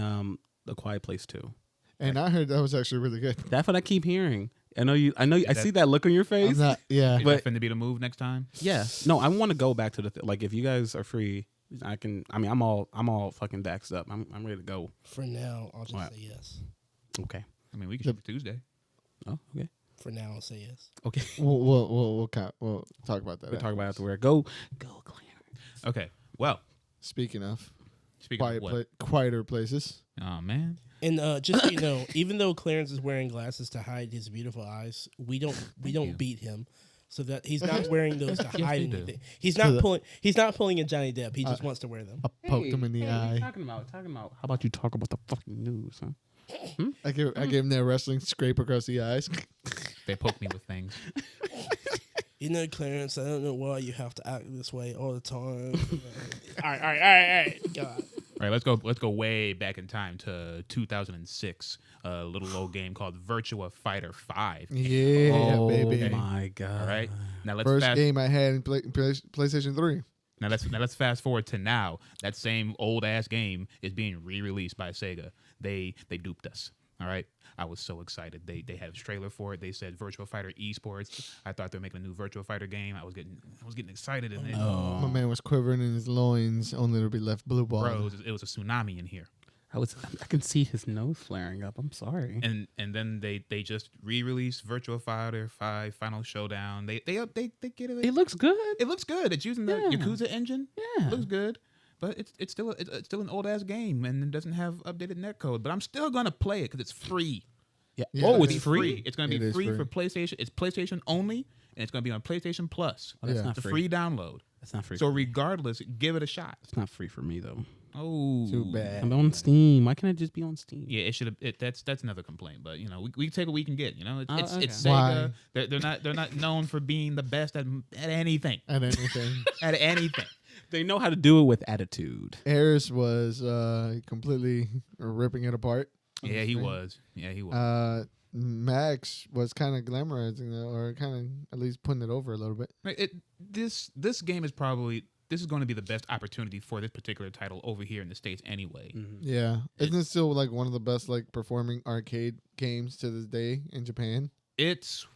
[SPEAKER 4] The Quiet Place too.
[SPEAKER 3] And I heard that was actually really good.
[SPEAKER 4] That's what I keep hearing. I know you. I
[SPEAKER 5] that-
[SPEAKER 4] see that look on your face.
[SPEAKER 3] I'm not, yeah.
[SPEAKER 5] Is
[SPEAKER 4] But-
[SPEAKER 5] that finna be the move next time?
[SPEAKER 4] Yeah. No, I want to go back to the like. If you guys are free, I can. I mean, I'm all fucking vaxxed up. I'm ready to go.
[SPEAKER 2] For now, I'll just
[SPEAKER 4] What?
[SPEAKER 2] say yes.
[SPEAKER 4] Okay.
[SPEAKER 5] I mean, we can shoot for Tuesday.
[SPEAKER 4] Oh, okay.
[SPEAKER 2] For now, I'll say yes.
[SPEAKER 4] Okay.
[SPEAKER 3] We'll talk about that.
[SPEAKER 4] We'll talk about it afterward. Go, Clarence.
[SPEAKER 5] Okay. Well,
[SPEAKER 3] Speaking of
[SPEAKER 5] speaking of what?
[SPEAKER 3] quieter places.
[SPEAKER 5] Oh man.
[SPEAKER 2] And just so you know, even though Clarence is wearing glasses to hide his beautiful eyes, we don't beat him, so that he's not wearing those to hide
[SPEAKER 5] they do.
[SPEAKER 2] anything. He's not pulling. He's not pulling a Johnny Depp. He just wants to wear them.
[SPEAKER 3] I poked him in the eye.
[SPEAKER 4] Talking about. How about you talk about the fucking news, huh?
[SPEAKER 3] I gave him that wrestling scrape across the eyes.
[SPEAKER 5] They poke me with things.
[SPEAKER 2] You know, Clarence, I don't know why you have to act this way all the time. all right. God.
[SPEAKER 5] All right, let's go way back in time to 2006. A little old game called Virtua Fighter 5.
[SPEAKER 3] Yeah,
[SPEAKER 4] oh
[SPEAKER 3] baby.
[SPEAKER 4] my god.
[SPEAKER 5] All right. Now let's
[SPEAKER 3] First
[SPEAKER 5] fast.
[SPEAKER 3] game I had in PlayStation 3.
[SPEAKER 5] Now let's fast forward to now. That same old ass game is being re-released by Sega. They duped us. All right. I was so excited. They had a trailer for it. They said Virtua Fighter Esports. I thought they were making a new Virtua Fighter game. I was getting excited, and then
[SPEAKER 3] My man was quivering in his loins, only to be left blue ball.
[SPEAKER 5] bro, it was a tsunami in here.
[SPEAKER 4] I can see his nose flaring up. I'm sorry.
[SPEAKER 5] And then they just re-released Virtua Fighter 5 Final Showdown. They get it.
[SPEAKER 4] It looks good.
[SPEAKER 5] It looks good. It's using the
[SPEAKER 4] Yeah.
[SPEAKER 5] Yakuza engine.
[SPEAKER 4] Yeah.
[SPEAKER 5] It looks good. But it's still an old ass game and it doesn't have updated netcode. But I'm still gonna play it because it's free.
[SPEAKER 4] Yeah.
[SPEAKER 3] Yeah,
[SPEAKER 4] Oh,
[SPEAKER 3] it
[SPEAKER 4] it's
[SPEAKER 3] is
[SPEAKER 4] free.
[SPEAKER 5] It's gonna be
[SPEAKER 3] It is
[SPEAKER 5] free
[SPEAKER 3] free.
[SPEAKER 5] for PlayStation. It's PlayStation only, and it's gonna be on PlayStation Plus.
[SPEAKER 4] Oh, that's
[SPEAKER 3] Yeah.
[SPEAKER 4] not
[SPEAKER 5] It's a
[SPEAKER 4] free.
[SPEAKER 5] free download.
[SPEAKER 4] That's not free.
[SPEAKER 5] So regardless, give it a shot.
[SPEAKER 4] It's not free for me though.
[SPEAKER 5] Oh,
[SPEAKER 3] Too bad.
[SPEAKER 4] I'm on Steam. Why can't I just be on Steam?
[SPEAKER 5] Yeah, it should have. That's another complaint. But you know, we take what we can get. You know, it's
[SPEAKER 4] okay.
[SPEAKER 5] Sega.
[SPEAKER 3] Why?
[SPEAKER 5] They're not known for being the best at anything.
[SPEAKER 3] At anything.
[SPEAKER 5] At anything.
[SPEAKER 4] They know how to do it with attitude.
[SPEAKER 3] Aris was completely ripping it apart. on
[SPEAKER 5] Yeah,
[SPEAKER 3] the
[SPEAKER 5] he
[SPEAKER 3] screen.
[SPEAKER 5] was. Yeah, he was.
[SPEAKER 3] Max was kind of glamorizing it, or kind of at least putting it over a little bit.
[SPEAKER 5] This game is probably going to be the best opportunity for this particular title over here in the States anyway.
[SPEAKER 3] Yeah, isn't it still like one of the best like performing arcade games to this day in Japan?
[SPEAKER 5] It's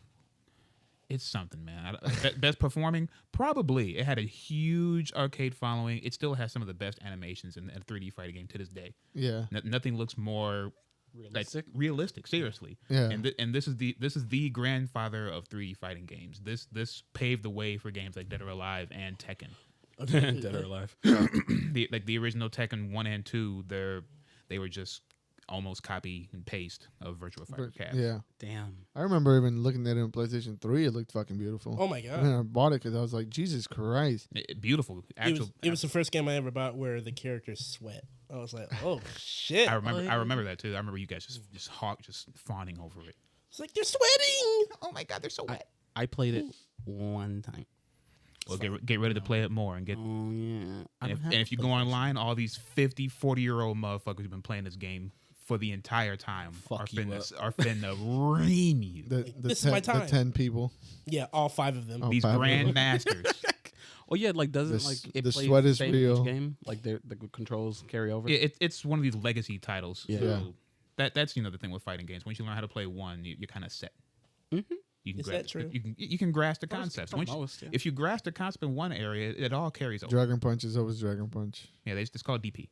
[SPEAKER 5] something, man. Best performing, probably. It had a huge arcade following. It still has some of the best animations in a 3D fighting game to this day.
[SPEAKER 3] Yeah,
[SPEAKER 5] Nothing looks more realistic. Seriously.
[SPEAKER 3] Yeah.
[SPEAKER 5] And this is the grandfather of 3D fighting games. This paved the way for games like Dead or Alive and Tekken.
[SPEAKER 4] Dead or Alive.
[SPEAKER 5] the original Tekken 1 and 2, they were just almost copy and paste of Virtua Fighter Cast.
[SPEAKER 3] yeah.
[SPEAKER 4] Damn.
[SPEAKER 3] I remember even looking at it on PlayStation 3. It looked fucking beautiful.
[SPEAKER 2] Oh my
[SPEAKER 3] And
[SPEAKER 2] god.
[SPEAKER 3] then I bought it because I was like, Jesus Christ.
[SPEAKER 5] Beautiful.
[SPEAKER 2] It was the first game I ever bought where the characters sweat. I was like, oh shit.
[SPEAKER 5] I remember that too. I remember you guys just fawning over it.
[SPEAKER 2] It's like they're sweating.
[SPEAKER 5] Oh my god, they're so wet.
[SPEAKER 4] I played it one time.
[SPEAKER 5] Well, get ready to play it more and get.
[SPEAKER 4] Oh yeah.
[SPEAKER 5] And if you go online, all these 50, 40-year-old motherfuckers who've been playing this game for the entire time are finna ream you.
[SPEAKER 2] This is my time.
[SPEAKER 3] The 10 people.
[SPEAKER 2] Yeah, all 5 of them.
[SPEAKER 3] Oh,
[SPEAKER 5] These
[SPEAKER 3] 5 of them.
[SPEAKER 5] grandmasters.
[SPEAKER 4] Oh yeah, like doesn't
[SPEAKER 3] The
[SPEAKER 4] like it
[SPEAKER 3] the
[SPEAKER 4] plays
[SPEAKER 3] sweat
[SPEAKER 4] the
[SPEAKER 3] is
[SPEAKER 4] same in
[SPEAKER 3] real.
[SPEAKER 4] each game? Like the controls carry over.
[SPEAKER 5] It's one of these legacy titles.
[SPEAKER 4] Yeah.
[SPEAKER 5] So that's the thing with fighting games. Once you learn how to play one, you're kind of set.
[SPEAKER 4] Mm-hmm.
[SPEAKER 5] You can
[SPEAKER 2] Is that true?
[SPEAKER 5] You can grasp the concepts.
[SPEAKER 4] for most, yeah.
[SPEAKER 5] If you grasp the concept in one area, it all carries over.
[SPEAKER 3] Dragon Punch is always Dragon Punch.
[SPEAKER 5] Yeah, it's called DP.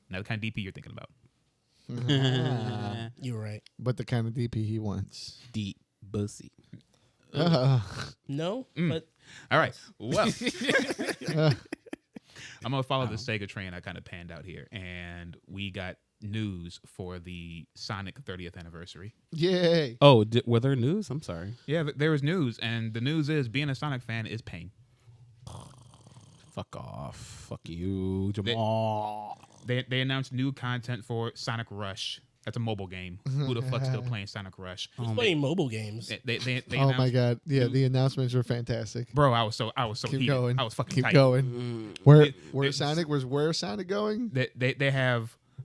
[SPEAKER 5] Not the kind of DP you're thinking about.
[SPEAKER 2] You're right.
[SPEAKER 3] But the kind of DP he wants.
[SPEAKER 4] Deep bussy.
[SPEAKER 2] No, but
[SPEAKER 5] All right. Well, I'm gonna follow the Sega train I kind of panned out here, and we got news for the Sonic 30th anniversary.
[SPEAKER 3] Yay.
[SPEAKER 4] Oh, were there news? I'm sorry.
[SPEAKER 5] Yeah, there was news, and the news is being a Sonic fan is pain.
[SPEAKER 4] Fuck off. Fuck you, Jamal.
[SPEAKER 5] They announced new content for Sonic Rush. That's a mobile game. Who the fuck's still playing Sonic Rush?
[SPEAKER 2] who's playing mobile games?
[SPEAKER 5] They
[SPEAKER 3] Oh my
[SPEAKER 5] announced-
[SPEAKER 3] god. Yeah, the announcements were fantastic.
[SPEAKER 5] Bro, I was so
[SPEAKER 3] Keep
[SPEAKER 5] heated.
[SPEAKER 3] going.
[SPEAKER 5] I was fucking
[SPEAKER 3] Keep
[SPEAKER 5] tight.
[SPEAKER 3] going. Where
[SPEAKER 5] There's-
[SPEAKER 3] Sonic where's Sonic going?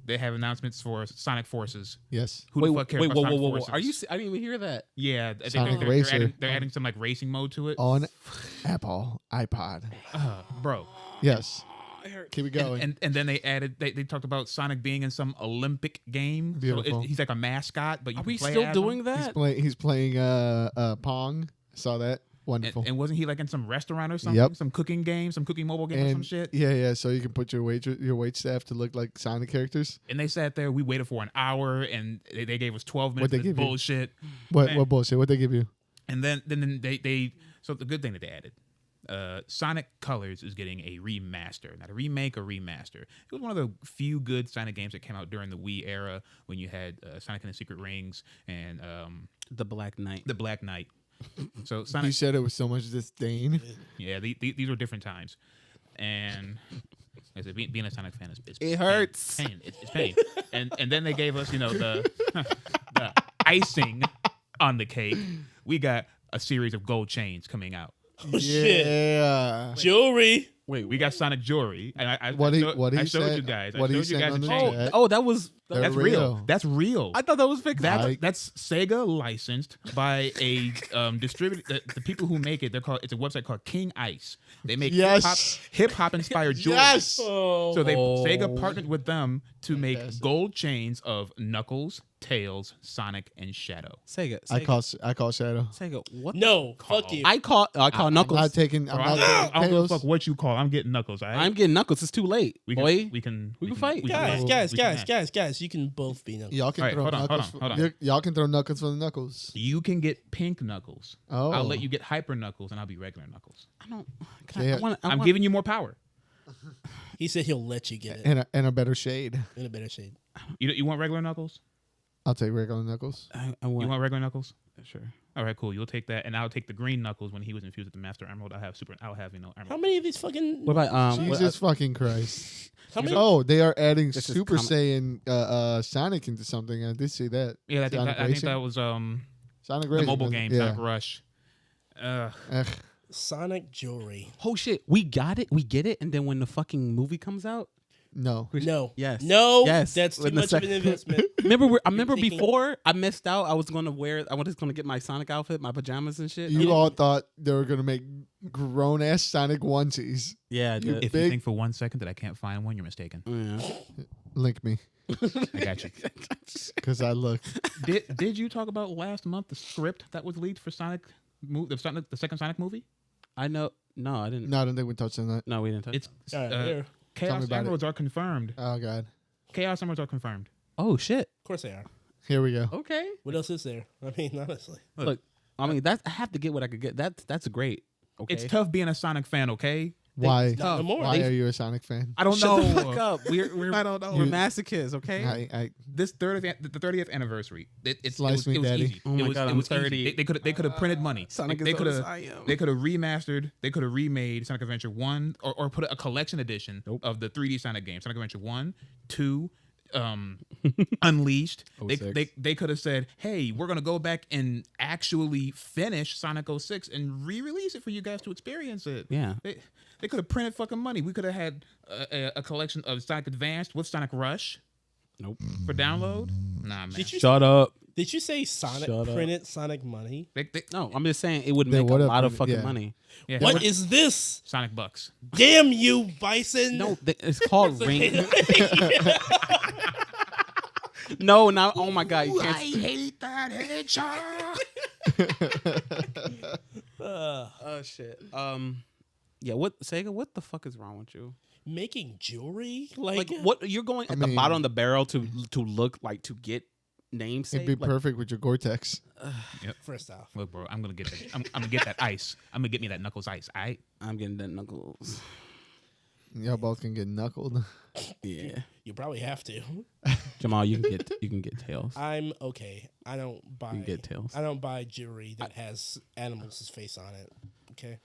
[SPEAKER 5] They have announcements for Sonic Forces.
[SPEAKER 3] Yes.
[SPEAKER 5] Who the fuck cares about Sonic Forces?
[SPEAKER 4] Are you? I didn't even hear that.
[SPEAKER 5] Yeah,
[SPEAKER 3] Sonic
[SPEAKER 5] they're
[SPEAKER 3] Racer.
[SPEAKER 5] adding some like racing mode to it.
[SPEAKER 3] On Apple iPod.
[SPEAKER 5] Bro.
[SPEAKER 3] Yes. Keep it going.
[SPEAKER 5] And then they added they talked about Sonic being in some Olympic game.
[SPEAKER 3] Beautiful.
[SPEAKER 5] So he's like a mascot, but you
[SPEAKER 4] Are
[SPEAKER 5] can
[SPEAKER 4] we
[SPEAKER 5] play
[SPEAKER 4] still
[SPEAKER 5] as
[SPEAKER 4] doing
[SPEAKER 5] him.
[SPEAKER 4] that?
[SPEAKER 3] He's playing Pong. Saw that. Wonderful.
[SPEAKER 5] And wasn't he like in some restaurant or something?
[SPEAKER 3] Yep.
[SPEAKER 5] Some cooking game, some cooking mobile game or some
[SPEAKER 3] And
[SPEAKER 5] shit.
[SPEAKER 3] yeah. So you can put your wait staff to look like Sonic characters.
[SPEAKER 5] And they sat there, we waited for an hour and they gave us 12 minutes
[SPEAKER 3] What'd they
[SPEAKER 5] of this
[SPEAKER 3] give you?
[SPEAKER 5] bullshit.
[SPEAKER 3] What
[SPEAKER 5] Man.
[SPEAKER 3] bullshit? What they give you?
[SPEAKER 5] And then they so the good thing that they added. Sonic Colors is getting a remaster, not a remake, a remaster. It was one of the few good Sonic games that came out during the Wii era when you had Sonic and the Secret Rings and
[SPEAKER 4] The Black Knight.
[SPEAKER 5] the Black Knight. So
[SPEAKER 3] You
[SPEAKER 5] Sonic,
[SPEAKER 3] said it with so much disdain.
[SPEAKER 5] yeah, these were different times, and I said, being a Sonic fan is
[SPEAKER 4] It
[SPEAKER 5] pain.
[SPEAKER 4] hurts.
[SPEAKER 5] Pain. It's pain. And then they gave us the the icing on the cake. We got a series of gold chains coming out.
[SPEAKER 2] Oh shit!
[SPEAKER 3] Yeah.
[SPEAKER 2] Jewelry.
[SPEAKER 4] Wait,
[SPEAKER 5] We got Sonic jewelry, and I
[SPEAKER 3] What he
[SPEAKER 5] showed
[SPEAKER 3] said-
[SPEAKER 5] you guys.
[SPEAKER 3] what
[SPEAKER 5] I
[SPEAKER 3] he
[SPEAKER 5] showed you
[SPEAKER 3] said
[SPEAKER 5] guys
[SPEAKER 3] on
[SPEAKER 5] a
[SPEAKER 3] the
[SPEAKER 5] chain.
[SPEAKER 3] chat.
[SPEAKER 4] oh, that was
[SPEAKER 3] They're
[SPEAKER 5] That's real. That's real.
[SPEAKER 4] I thought that was fixed.
[SPEAKER 5] That's Sega licensed by a distributor. The people who make it, it's a website called King Ice. They make hip hop inspired jewelry.
[SPEAKER 3] Yes.
[SPEAKER 5] So Sega partnered with them to make gold chains of Knuckles, Tails, Sonic, and Shadow.
[SPEAKER 4] Sega.
[SPEAKER 3] I call Shadow.
[SPEAKER 4] Sega. What?
[SPEAKER 2] No, fuck you.
[SPEAKER 4] I call Knuckles.
[SPEAKER 3] I'm not taking. I'm not
[SPEAKER 5] I don't give a
[SPEAKER 3] Tails.
[SPEAKER 5] fuck what you call. I'm getting Knuckles. All right?
[SPEAKER 4] I'm getting Knuckles. It's too late, boy.
[SPEAKER 5] We can
[SPEAKER 4] fight.
[SPEAKER 2] Guys, you can both be Knuckles.
[SPEAKER 3] Y'all can
[SPEAKER 5] All right,
[SPEAKER 3] throw
[SPEAKER 5] hold on,
[SPEAKER 3] Knuckles.
[SPEAKER 5] hold on.
[SPEAKER 3] Y'all can throw Knuckles for the Knuckles.
[SPEAKER 5] You can get pink Knuckles.
[SPEAKER 3] Oh.
[SPEAKER 5] I'll let you get hyper Knuckles, and I'll be regular Knuckles.
[SPEAKER 4] I don't.
[SPEAKER 3] Yeah.
[SPEAKER 5] I'm giving you more power.
[SPEAKER 2] He said he'll let you get it
[SPEAKER 3] And a better shade.
[SPEAKER 2] in a better shade.
[SPEAKER 5] You want regular Knuckles?
[SPEAKER 3] I'll take regular Knuckles.
[SPEAKER 4] I
[SPEAKER 5] You
[SPEAKER 4] want.
[SPEAKER 5] want regular Knuckles?
[SPEAKER 4] Sure.
[SPEAKER 5] All right, cool. You'll take that, and I'll take the green Knuckles when he was infused with the Master Emerald. I'll have
[SPEAKER 2] How
[SPEAKER 5] Emerald.
[SPEAKER 2] many of these fucking?
[SPEAKER 4] What about
[SPEAKER 3] Jesus fucking Christ.
[SPEAKER 2] How many?
[SPEAKER 3] Oh, they are adding
[SPEAKER 4] This is
[SPEAKER 3] Super Saiyan Sonic into something. I did see that.
[SPEAKER 5] Yeah, I think
[SPEAKER 3] Racing?
[SPEAKER 5] that was
[SPEAKER 3] Sonic
[SPEAKER 5] the
[SPEAKER 3] Racing,
[SPEAKER 5] mobile
[SPEAKER 3] wasn't
[SPEAKER 5] game,
[SPEAKER 3] it?
[SPEAKER 5] Sonic Rush.
[SPEAKER 3] Ugh.
[SPEAKER 2] Sonic jewelry.
[SPEAKER 4] Oh shit, we got it, we get it, and then when the fucking movie comes out,
[SPEAKER 3] No.
[SPEAKER 2] No.
[SPEAKER 4] Yes.
[SPEAKER 2] No.
[SPEAKER 4] Yes.
[SPEAKER 2] That's too
[SPEAKER 4] When the
[SPEAKER 2] much of an investment.
[SPEAKER 4] I remember
[SPEAKER 2] thinking-
[SPEAKER 4] before I missed out. I was gonna get my Sonic outfit, my pajamas and shit.
[SPEAKER 3] You all thought they were gonna make grown ass Sonic onesies.
[SPEAKER 4] Yeah, I
[SPEAKER 3] You
[SPEAKER 4] did.
[SPEAKER 5] If
[SPEAKER 3] Big-
[SPEAKER 5] you think for 1 second that I can't find one, you're mistaken.
[SPEAKER 4] Yeah.
[SPEAKER 3] Link me,
[SPEAKER 5] I got you.
[SPEAKER 3] because I looked.
[SPEAKER 5] Did you talk about last month the script that was leaked for the second Sonic movie?
[SPEAKER 4] I know. No, I didn't.
[SPEAKER 3] No, I don't think we touched on that.
[SPEAKER 4] No, we didn't touch.
[SPEAKER 5] It's
[SPEAKER 2] All right, there. Of
[SPEAKER 3] Tell me
[SPEAKER 5] Chaos
[SPEAKER 3] about it.
[SPEAKER 5] Emeralds are confirmed.
[SPEAKER 3] Oh God.
[SPEAKER 5] Chaos Emeralds are confirmed.
[SPEAKER 4] Oh shit.
[SPEAKER 2] course they are.
[SPEAKER 3] Here we go.
[SPEAKER 4] Okay.
[SPEAKER 2] What else is there? I mean, honestly.
[SPEAKER 4] Look, I mean, I have to get what I could get. That's great. Okay.
[SPEAKER 5] It's tough being a Sonic fan, okay?
[SPEAKER 3] Why?
[SPEAKER 2] Not no more.
[SPEAKER 3] Why are you a Sonic fan?
[SPEAKER 5] I don't
[SPEAKER 4] Shut
[SPEAKER 5] know.
[SPEAKER 4] the fuck up. We're
[SPEAKER 5] I don't know.
[SPEAKER 4] We're masochists, okay?
[SPEAKER 3] I
[SPEAKER 5] This the 30th anniversary. It
[SPEAKER 3] Slice me,
[SPEAKER 5] was
[SPEAKER 3] daddy.
[SPEAKER 5] easy.
[SPEAKER 4] Oh my
[SPEAKER 5] it was,
[SPEAKER 4] God,
[SPEAKER 5] it
[SPEAKER 4] I'm
[SPEAKER 5] was
[SPEAKER 4] 30.
[SPEAKER 5] Easy. They could have printed money.
[SPEAKER 4] Sonic
[SPEAKER 5] they
[SPEAKER 4] is
[SPEAKER 5] could
[SPEAKER 4] old as
[SPEAKER 5] have
[SPEAKER 4] I am.
[SPEAKER 5] they could have remastered. They could have remade Sonic Adventure 1 or put a collection edition of the 3D Sonic games. Sonic Adventure 1, 2, Unleashed. They could have said, "Hey, we're gonna go back and actually finish Sonic 06 and re-release it for you guys to experience it."
[SPEAKER 4] Yeah.
[SPEAKER 5] They could have printed fucking money. We could have had a collection of Sonic Advanced with Sonic Rush.
[SPEAKER 4] Nope.
[SPEAKER 5] For download. Nah, man.
[SPEAKER 4] Shut up.
[SPEAKER 2] Did you say Sonic
[SPEAKER 4] Shut up.
[SPEAKER 2] printed Sonic money?
[SPEAKER 4] No, I'm just saying it would
[SPEAKER 3] They
[SPEAKER 4] make a
[SPEAKER 3] would've
[SPEAKER 4] lot of
[SPEAKER 3] printed-
[SPEAKER 4] fucking
[SPEAKER 3] yeah.
[SPEAKER 4] money.
[SPEAKER 5] Yeah,
[SPEAKER 2] What is this?
[SPEAKER 5] Sonic Bucks?
[SPEAKER 2] Damn you, Bison!
[SPEAKER 4] No, it's called Ring. No, now, oh my God, you can't.
[SPEAKER 5] hate that hedgehog.
[SPEAKER 4] Oh shit. Yeah. What Sega? What the fuck is wrong with you?
[SPEAKER 2] Making jewelry?
[SPEAKER 4] Like, what you're going at the
[SPEAKER 3] mean-
[SPEAKER 4] bottom of the barrel to look like to get namesake?
[SPEAKER 3] it'd be
[SPEAKER 4] Like,
[SPEAKER 3] perfect with your Gore-Tex.
[SPEAKER 2] First off,
[SPEAKER 5] Look, bro, I'm gonna get that. I'm gonna get that ice. I'm gonna get me that Knuckles ice.
[SPEAKER 4] I'm getting that Knuckles.
[SPEAKER 3] Y'all both can get knuckled.
[SPEAKER 4] Yeah.
[SPEAKER 2] you probably have to.
[SPEAKER 4] Jamal, you can get tails.
[SPEAKER 2] I'm okay. I don't buy.
[SPEAKER 4] You can get tails.
[SPEAKER 2] I don't buy jewelry that has animals' face on it. Okay,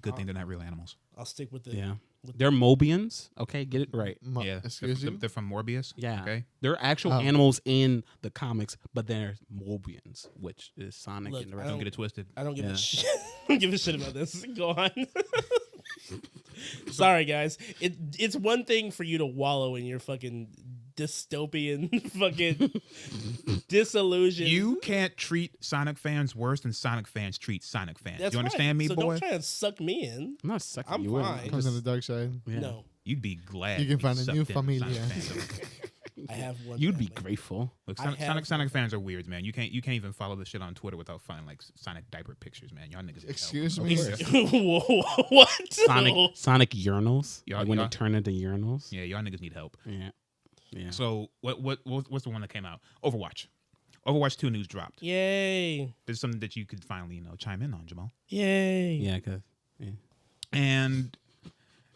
[SPEAKER 5] Good thing they're not real animals.
[SPEAKER 2] I'll stick with the.
[SPEAKER 4] Yeah. They're Mobians. Okay, get it right.
[SPEAKER 5] Yeah,
[SPEAKER 3] Excuse you?
[SPEAKER 5] they're from Morbius.
[SPEAKER 4] Yeah.
[SPEAKER 5] Okay.
[SPEAKER 4] They're actual animals in the comics, but they're Mobians, which is Sonic
[SPEAKER 2] Look,
[SPEAKER 4] and the
[SPEAKER 2] I
[SPEAKER 4] rest.
[SPEAKER 5] Don't get it twisted.
[SPEAKER 2] I don't give
[SPEAKER 4] Yeah.
[SPEAKER 2] a shit. I don't give a shit about this. Go on. Sorry, guys. It's one thing for you to wallow in your fucking dystopian fucking disillusion.
[SPEAKER 5] You can't treat Sonic fans worse than Sonic fans treat Sonic fans.
[SPEAKER 2] That's
[SPEAKER 5] you understand
[SPEAKER 2] right.
[SPEAKER 5] me,
[SPEAKER 2] so
[SPEAKER 5] boy?
[SPEAKER 2] don't try and suck me in.
[SPEAKER 4] I'm not sucking
[SPEAKER 2] I'm
[SPEAKER 4] you in.
[SPEAKER 2] fine.
[SPEAKER 3] Come to the dark side.
[SPEAKER 4] Yeah.
[SPEAKER 2] No,
[SPEAKER 5] You'd be glad
[SPEAKER 3] You can
[SPEAKER 5] to be
[SPEAKER 3] find a
[SPEAKER 5] sucked
[SPEAKER 3] new
[SPEAKER 5] into
[SPEAKER 3] familia.
[SPEAKER 5] Sonic fandom.
[SPEAKER 2] I have one.
[SPEAKER 4] You'd be
[SPEAKER 2] family.
[SPEAKER 4] grateful.
[SPEAKER 5] Look,
[SPEAKER 2] I have-
[SPEAKER 5] Sonic fans are weirds, man. You can't even follow the shit on Twitter without finding like Sonic diaper pictures, man. Y'all niggas. need
[SPEAKER 3] Excuse
[SPEAKER 5] help.
[SPEAKER 3] me?
[SPEAKER 2] What?
[SPEAKER 4] Sonic urinals.
[SPEAKER 5] Y'all-
[SPEAKER 4] Like when
[SPEAKER 5] y'all-
[SPEAKER 4] they turn into urinals.
[SPEAKER 5] Yeah, y'all niggas need help.
[SPEAKER 4] Yeah. Yeah.
[SPEAKER 5] So what's the one that came out? Overwatch. Overwatch 2 news dropped.
[SPEAKER 2] Yay!
[SPEAKER 5] There's something that you could finally
[SPEAKER 2] Yay!
[SPEAKER 5] chime in on, Jamal.
[SPEAKER 4] Yeah, cause
[SPEAKER 5] And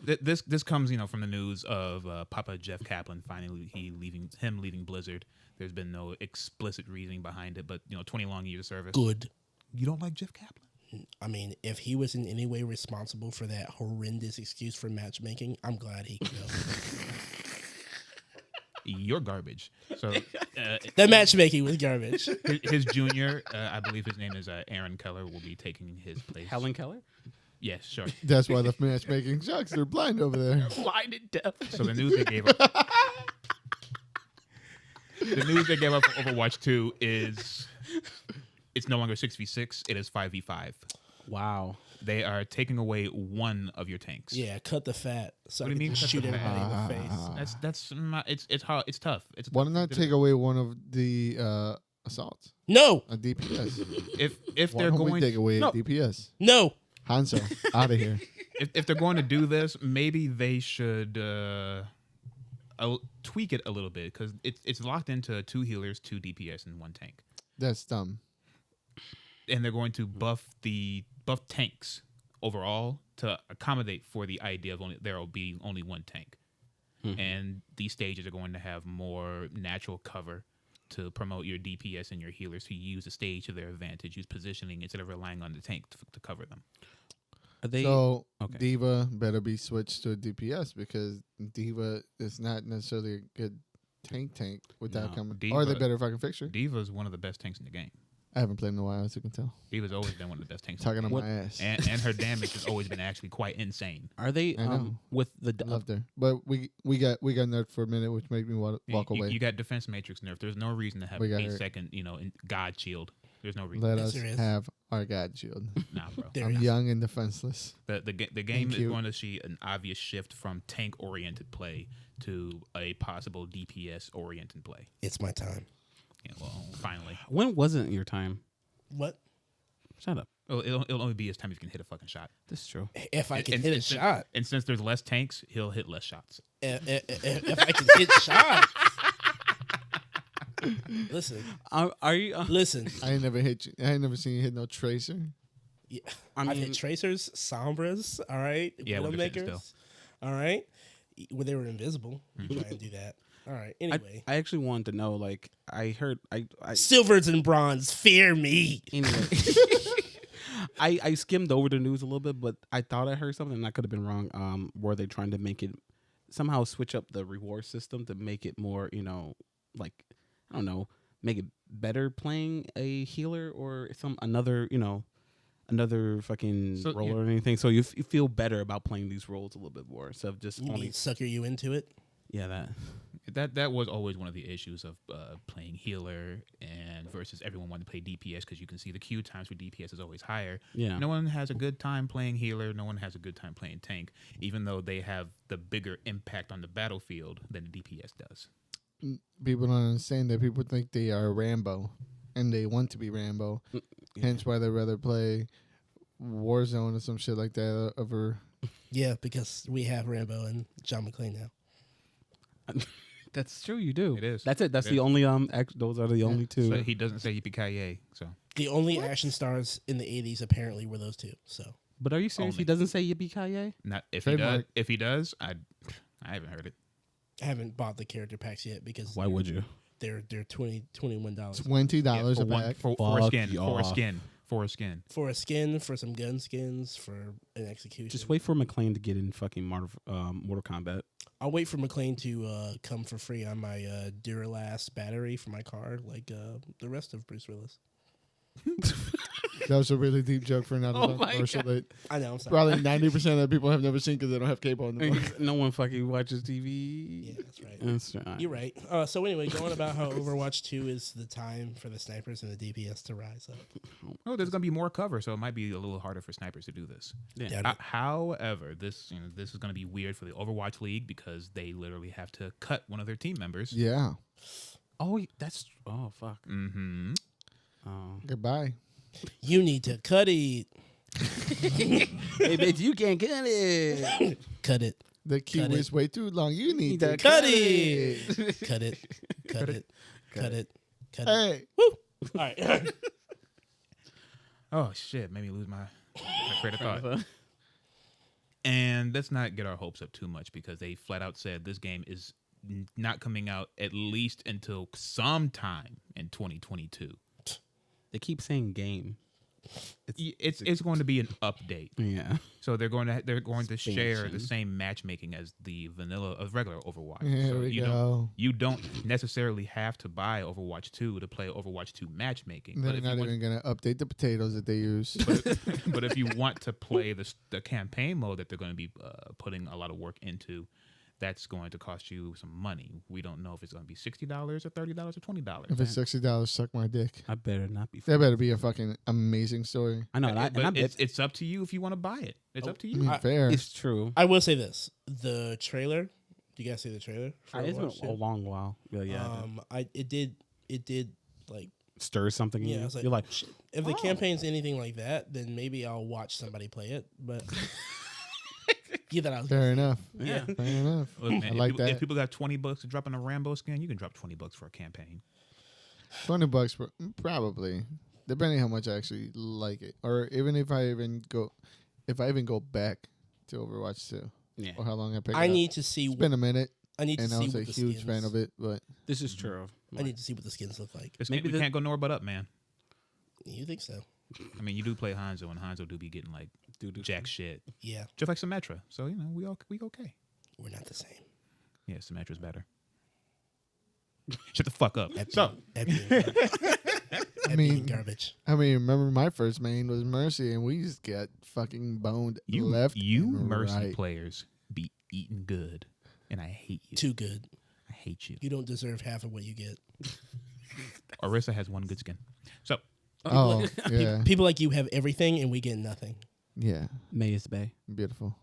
[SPEAKER 5] this comes from the news of Papa Jeff Kaplan finally leaving Blizzard. There's been no explicit reasoning behind it, but 20 long years of service.
[SPEAKER 2] Good.
[SPEAKER 5] You don't like Jeff Kaplan?
[SPEAKER 2] I mean, if he was in any way responsible for that horrendous excuse for matchmaking, I'm glad he could go.
[SPEAKER 5] You're garbage. So
[SPEAKER 2] The matchmaking was garbage.
[SPEAKER 5] his junior, I believe his name is Aaron Keller, will be taking his place.
[SPEAKER 4] Helen Keller?
[SPEAKER 5] Yes, sure.
[SPEAKER 3] That's why the matchmaking sucks. They're blind over there.
[SPEAKER 4] Blinded deaf.
[SPEAKER 5] So the news they gave up. The news they gave up for Overwatch 2 is it's no longer 6v6. It is 5v5.
[SPEAKER 4] Wow.
[SPEAKER 5] They are taking away one of your tanks.
[SPEAKER 2] Yeah, cut the fat. So
[SPEAKER 5] What do
[SPEAKER 2] I
[SPEAKER 5] you
[SPEAKER 2] can
[SPEAKER 5] mean, cut
[SPEAKER 2] shoot
[SPEAKER 5] the
[SPEAKER 2] everybody in
[SPEAKER 5] fat?
[SPEAKER 2] the face.
[SPEAKER 5] That's not, it's hard. It's tough. It's
[SPEAKER 3] Why not take away one of the assaults?
[SPEAKER 2] No,
[SPEAKER 3] A DPS.
[SPEAKER 5] if
[SPEAKER 3] Why
[SPEAKER 5] they're
[SPEAKER 3] don't we
[SPEAKER 5] going
[SPEAKER 3] take away
[SPEAKER 4] No.
[SPEAKER 3] DPS?
[SPEAKER 2] no.
[SPEAKER 3] Hanzo, out of here.
[SPEAKER 5] if they're going to do this, maybe they should tweak it a little bit because it's locked into 2 healers, 2 DPS, and 1 tank.
[SPEAKER 3] That's dumb.
[SPEAKER 5] And they're going to buff tanks overall to accommodate for the idea of there will be only 1 tank. And these stages are going to have more natural cover to promote your DPS and your healers to use the stage to their advantage, use positioning instead of relying on the tank to cover them.
[SPEAKER 4] Are they
[SPEAKER 3] So
[SPEAKER 4] okay.
[SPEAKER 3] Diva better be switched to a DPS because Diva is not necessarily a good tank without
[SPEAKER 5] No,
[SPEAKER 3] coming.
[SPEAKER 5] Diva-
[SPEAKER 3] Or they better fucking fix her.
[SPEAKER 5] D.Va is one of the best tanks in the game.
[SPEAKER 3] I haven't played in a while, as you can tell.
[SPEAKER 5] D.Va's always been one of the best tanks.
[SPEAKER 3] Talking
[SPEAKER 5] in
[SPEAKER 3] on
[SPEAKER 5] the
[SPEAKER 3] my
[SPEAKER 5] game.
[SPEAKER 3] ass.
[SPEAKER 5] And her damage has always been actually quite insane.
[SPEAKER 4] Are they
[SPEAKER 3] I know.
[SPEAKER 4] with the
[SPEAKER 3] Loved her, but we got nerfed for a minute, which made me walk away.
[SPEAKER 5] You got defense matrix nerf. There's no reason to have
[SPEAKER 3] We
[SPEAKER 5] an
[SPEAKER 3] got
[SPEAKER 5] 8-second, God shield. There's no reason.
[SPEAKER 3] Let
[SPEAKER 2] Yes,
[SPEAKER 3] us
[SPEAKER 2] there is.
[SPEAKER 3] have our God shield.
[SPEAKER 5] Nah, bro.
[SPEAKER 2] There
[SPEAKER 3] I'm
[SPEAKER 2] is.
[SPEAKER 3] young and defenseless.
[SPEAKER 5] The game is
[SPEAKER 3] cute.
[SPEAKER 5] going to see an obvious shift from tank oriented play to a possible DPS oriented play.
[SPEAKER 2] It's my time.
[SPEAKER 5] Yeah, well, finally.
[SPEAKER 4] when wasn't your time?
[SPEAKER 2] What
[SPEAKER 4] Shut up.
[SPEAKER 5] It'll only be his time if you can hit a fucking shot.
[SPEAKER 4] This is true.
[SPEAKER 2] if I can
[SPEAKER 5] And-
[SPEAKER 2] hit a
[SPEAKER 5] and
[SPEAKER 2] shot?
[SPEAKER 5] And since there's less tanks, he'll hit less shots.
[SPEAKER 2] If I can hit shots. Listen,
[SPEAKER 4] Are you?
[SPEAKER 2] listen.
[SPEAKER 3] I ain't never hit you. I ain't never seen you hit no tracer.
[SPEAKER 2] Yeah.
[SPEAKER 4] I
[SPEAKER 2] I've
[SPEAKER 4] mean-
[SPEAKER 2] hit tracers, sombras, all right,
[SPEAKER 5] Yeah, Wonder Vision
[SPEAKER 2] Widowmakers, all right, when they were invisible. Try and do that. All right. Anyway,
[SPEAKER 4] I actually wanted to know. Like, I heard. I
[SPEAKER 2] silvers and bronze, fear me.
[SPEAKER 4] anyway. I skimmed over the news a little bit, but I thought I heard something, and I could have been wrong. Were they trying to make it somehow switch up the reward system to make it more, like I don't know, make it better playing a healer or another fucking
[SPEAKER 5] So,
[SPEAKER 4] role
[SPEAKER 5] yeah.
[SPEAKER 4] or anything. So you feel better about playing these roles a little bit more instead of just
[SPEAKER 2] You
[SPEAKER 4] only
[SPEAKER 2] mean sucker you into it?
[SPEAKER 5] That was always one of the issues of playing healer and versus everyone wanting to play DPS because you can see the queue times for DPS is always higher.
[SPEAKER 4] Yeah.
[SPEAKER 5] No one has a good time playing healer. No one has a good time playing tank, even though they have the bigger impact on the battlefield than the DPS does.
[SPEAKER 3] People don't understand that people think they are Rambo, and they want to be Rambo. Hence why they rather play Warzone or some shit like that over.
[SPEAKER 2] Yeah, because we have Rambo and John McClane now.
[SPEAKER 4] That's true. You do.
[SPEAKER 5] It is.
[SPEAKER 4] That's it. That's
[SPEAKER 5] It
[SPEAKER 4] the
[SPEAKER 5] is.
[SPEAKER 4] only those are the only two.
[SPEAKER 5] So he doesn't say yippee so
[SPEAKER 2] The only action stars in the 80s apparently were those two. So
[SPEAKER 4] But are you serious?
[SPEAKER 5] Only.
[SPEAKER 4] He doesn't say yippee ki
[SPEAKER 5] not if
[SPEAKER 3] Trademark.
[SPEAKER 5] he does I haven't heard it.
[SPEAKER 2] I haven't bought the character packs yet because
[SPEAKER 4] Why would you?
[SPEAKER 2] they're $21
[SPEAKER 3] $20 a pack.
[SPEAKER 5] for a
[SPEAKER 4] Fuck
[SPEAKER 5] skin
[SPEAKER 4] y'all.
[SPEAKER 5] for a skin.
[SPEAKER 2] for a skin, for some gun skins, for an execution.
[SPEAKER 4] Just wait for McLean to get in fucking Mortal Kombat.
[SPEAKER 2] I'll wait for McLean to come for free on my Duralast battery for my car, like the rest of Bruce Willis.
[SPEAKER 3] That was a really deep joke for another
[SPEAKER 4] Oh my
[SPEAKER 3] commercial that
[SPEAKER 2] I know, I'm sorry.
[SPEAKER 3] probably 90% of the people have never seen because they don't have cable on the phone.
[SPEAKER 4] No one fucking watches TV.
[SPEAKER 2] Yeah, that's right.
[SPEAKER 4] That's right.
[SPEAKER 2] You're right. So anyway, going about how Overwatch 2 is the time for the snipers and the DPS to rise up.
[SPEAKER 5] Oh, there's gonna be more cover, so it might be a little harder for snipers to do this.
[SPEAKER 4] Yeah.
[SPEAKER 2] Doubt it.
[SPEAKER 5] However, this is gonna be weird for the Overwatch League because they literally have to cut one of their team members.
[SPEAKER 3] Yeah.
[SPEAKER 4] Oh, that's. Oh, fuck.
[SPEAKER 5] Mm-hmm.
[SPEAKER 4] Oh.
[SPEAKER 3] Goodbye.
[SPEAKER 2] You need to cut it.
[SPEAKER 4] Hey, bitch, you can't cut it.
[SPEAKER 2] Cut it.
[SPEAKER 3] The queue
[SPEAKER 2] Cut it.
[SPEAKER 3] is way too long. You need to
[SPEAKER 2] Cut it. Cut it. Cut it. Cut it. Cut it.
[SPEAKER 3] Hey.
[SPEAKER 2] Woo! All right.
[SPEAKER 5] Oh shit, made me lose my train of thought. And let's not get our hopes up too much because they flat out said this game is not coming out at least until sometime in 2022.
[SPEAKER 4] They keep saying game.
[SPEAKER 5] It's going to be an update.
[SPEAKER 4] Yeah.
[SPEAKER 5] So they're going to share
[SPEAKER 4] Expansion.
[SPEAKER 5] the same matchmaking as the vanilla of regular Overwatch.
[SPEAKER 3] Here
[SPEAKER 5] so
[SPEAKER 3] we
[SPEAKER 5] you
[SPEAKER 3] go.
[SPEAKER 5] you don't necessarily have to buy Overwatch 2 to play Overwatch 2 matchmaking.
[SPEAKER 3] They're
[SPEAKER 5] But if,
[SPEAKER 3] not
[SPEAKER 5] you want,
[SPEAKER 3] even going to update the potatoes that they use.
[SPEAKER 5] but if you want to play the campaign mode that they're going to be putting a lot of work into, that's going to cost you some money. We don't know if it's going to be $60 or $30 or $20.
[SPEAKER 3] If it's $60, suck my dick.
[SPEAKER 4] I better not be.
[SPEAKER 3] That better be a fucking amazing story.
[SPEAKER 4] I know,
[SPEAKER 5] But it's up to you if you want to buy it. It's up to
[SPEAKER 3] I
[SPEAKER 5] you.
[SPEAKER 3] mean, fair.
[SPEAKER 4] It's true.
[SPEAKER 2] I will say this: the trailer. Do you guys see the trailer?
[SPEAKER 4] It's been a long while. Yeah.
[SPEAKER 2] It did like
[SPEAKER 4] Stir something. In
[SPEAKER 2] yeah.
[SPEAKER 4] you.
[SPEAKER 2] I was like,
[SPEAKER 4] You're like,
[SPEAKER 2] shit. If the campaign's anything like that, then maybe I'll watch somebody play it. But you thought I was
[SPEAKER 3] Fair enough.
[SPEAKER 2] yeah.
[SPEAKER 3] Fair enough.
[SPEAKER 5] Look, man,
[SPEAKER 3] I like that.
[SPEAKER 5] If people got $20 to drop on a Rambo skin, you can drop $20 for a campaign.
[SPEAKER 3] $20 probably, depending how much I actually like it, or even if I even go back to Overwatch 2,
[SPEAKER 4] yeah.
[SPEAKER 3] or how long I pick.
[SPEAKER 2] I
[SPEAKER 3] it up.
[SPEAKER 2] need to see.
[SPEAKER 3] It's been a minute,
[SPEAKER 2] I need to
[SPEAKER 3] and I
[SPEAKER 2] see
[SPEAKER 3] was a
[SPEAKER 2] what the
[SPEAKER 3] huge
[SPEAKER 2] skins,
[SPEAKER 3] fan of it, but
[SPEAKER 4] This is true.
[SPEAKER 2] I need to see what the skins look like.
[SPEAKER 4] Maybe
[SPEAKER 5] We can't go nowhere but up, man.
[SPEAKER 2] You think so?
[SPEAKER 5] I mean, you do play Hanzo, and Hanzo do be getting like jack shit,
[SPEAKER 2] Yeah,
[SPEAKER 5] just like Symmetra. So you know, we okay.
[SPEAKER 2] we're not the same.
[SPEAKER 5] Yeah, Symmetra's better. Shut the fuck up.
[SPEAKER 2] That
[SPEAKER 5] So
[SPEAKER 2] being, that being
[SPEAKER 3] mean-
[SPEAKER 2] garbage.
[SPEAKER 3] I mean, remember my first main was Mercy, and we just got fucking boned
[SPEAKER 5] you
[SPEAKER 3] left.
[SPEAKER 5] you
[SPEAKER 3] and
[SPEAKER 5] Mercy
[SPEAKER 3] right.
[SPEAKER 5] players be eating good, and I hate you.
[SPEAKER 2] Too good.
[SPEAKER 5] I hate you.
[SPEAKER 2] You don't deserve half of what you get.
[SPEAKER 5] Orisa has one good skin. So
[SPEAKER 3] Oh yeah,
[SPEAKER 2] People like you have everything, and we get nothing.
[SPEAKER 3] yeah,
[SPEAKER 4] Maze Bay.
[SPEAKER 3] beautiful.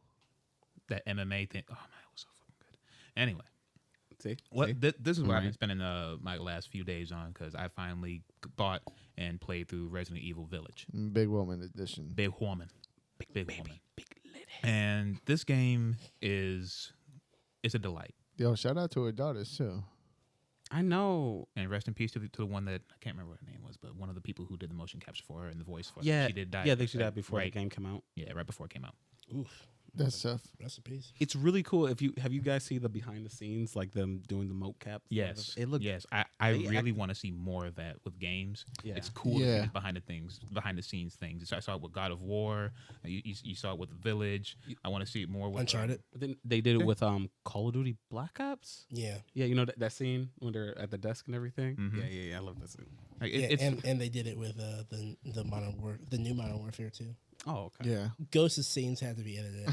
[SPEAKER 5] that MMA thing. Oh man, it was so fucking good. Anyway.
[SPEAKER 4] See?
[SPEAKER 5] What
[SPEAKER 4] See?
[SPEAKER 5] this is what I've been
[SPEAKER 4] Right.
[SPEAKER 5] spending my last few days on because I finally bought and played through Resident Evil Village.
[SPEAKER 3] Big woman edition.
[SPEAKER 5] Big woman, big woman, big lady. And this game it's a delight.
[SPEAKER 3] Yo, shout out to her daughters too.
[SPEAKER 4] I know.
[SPEAKER 5] And rest in peace to the one that I can't remember what her name was, but one of the people who did the motion capture for her and the voice for her.
[SPEAKER 4] Yeah.
[SPEAKER 5] She did die.
[SPEAKER 4] Yeah, they should die before
[SPEAKER 5] right,
[SPEAKER 4] the game came out.
[SPEAKER 5] Yeah, right before it came out.
[SPEAKER 2] Oof.
[SPEAKER 3] That's tough.
[SPEAKER 2] Recipes.
[SPEAKER 4] It's really cool. Have you guys see the behind the scenes, like them doing the mocap?
[SPEAKER 5] Yes,
[SPEAKER 4] It looked.
[SPEAKER 5] yes. I
[SPEAKER 4] they
[SPEAKER 5] really want to see more of that with games.
[SPEAKER 4] Yeah.
[SPEAKER 5] It's cool to
[SPEAKER 3] Yeah.
[SPEAKER 5] see the behind the scenes things. I saw it with God of War. You saw it with the Village. I want to see it more with
[SPEAKER 2] Uncharted.
[SPEAKER 4] But then they did it with Call of Duty Black Ops.
[SPEAKER 2] Yeah.
[SPEAKER 4] Yeah, you know that scene when they're at the desk and everything.
[SPEAKER 5] Mhm.
[SPEAKER 4] Yeah. I love that scene.
[SPEAKER 5] Like,
[SPEAKER 2] Yeah,
[SPEAKER 5] it's
[SPEAKER 2] and they did it with the new Modern Warfare too.
[SPEAKER 4] Oh, okay.
[SPEAKER 3] Yeah.
[SPEAKER 2] Ghost's scenes had to be edited.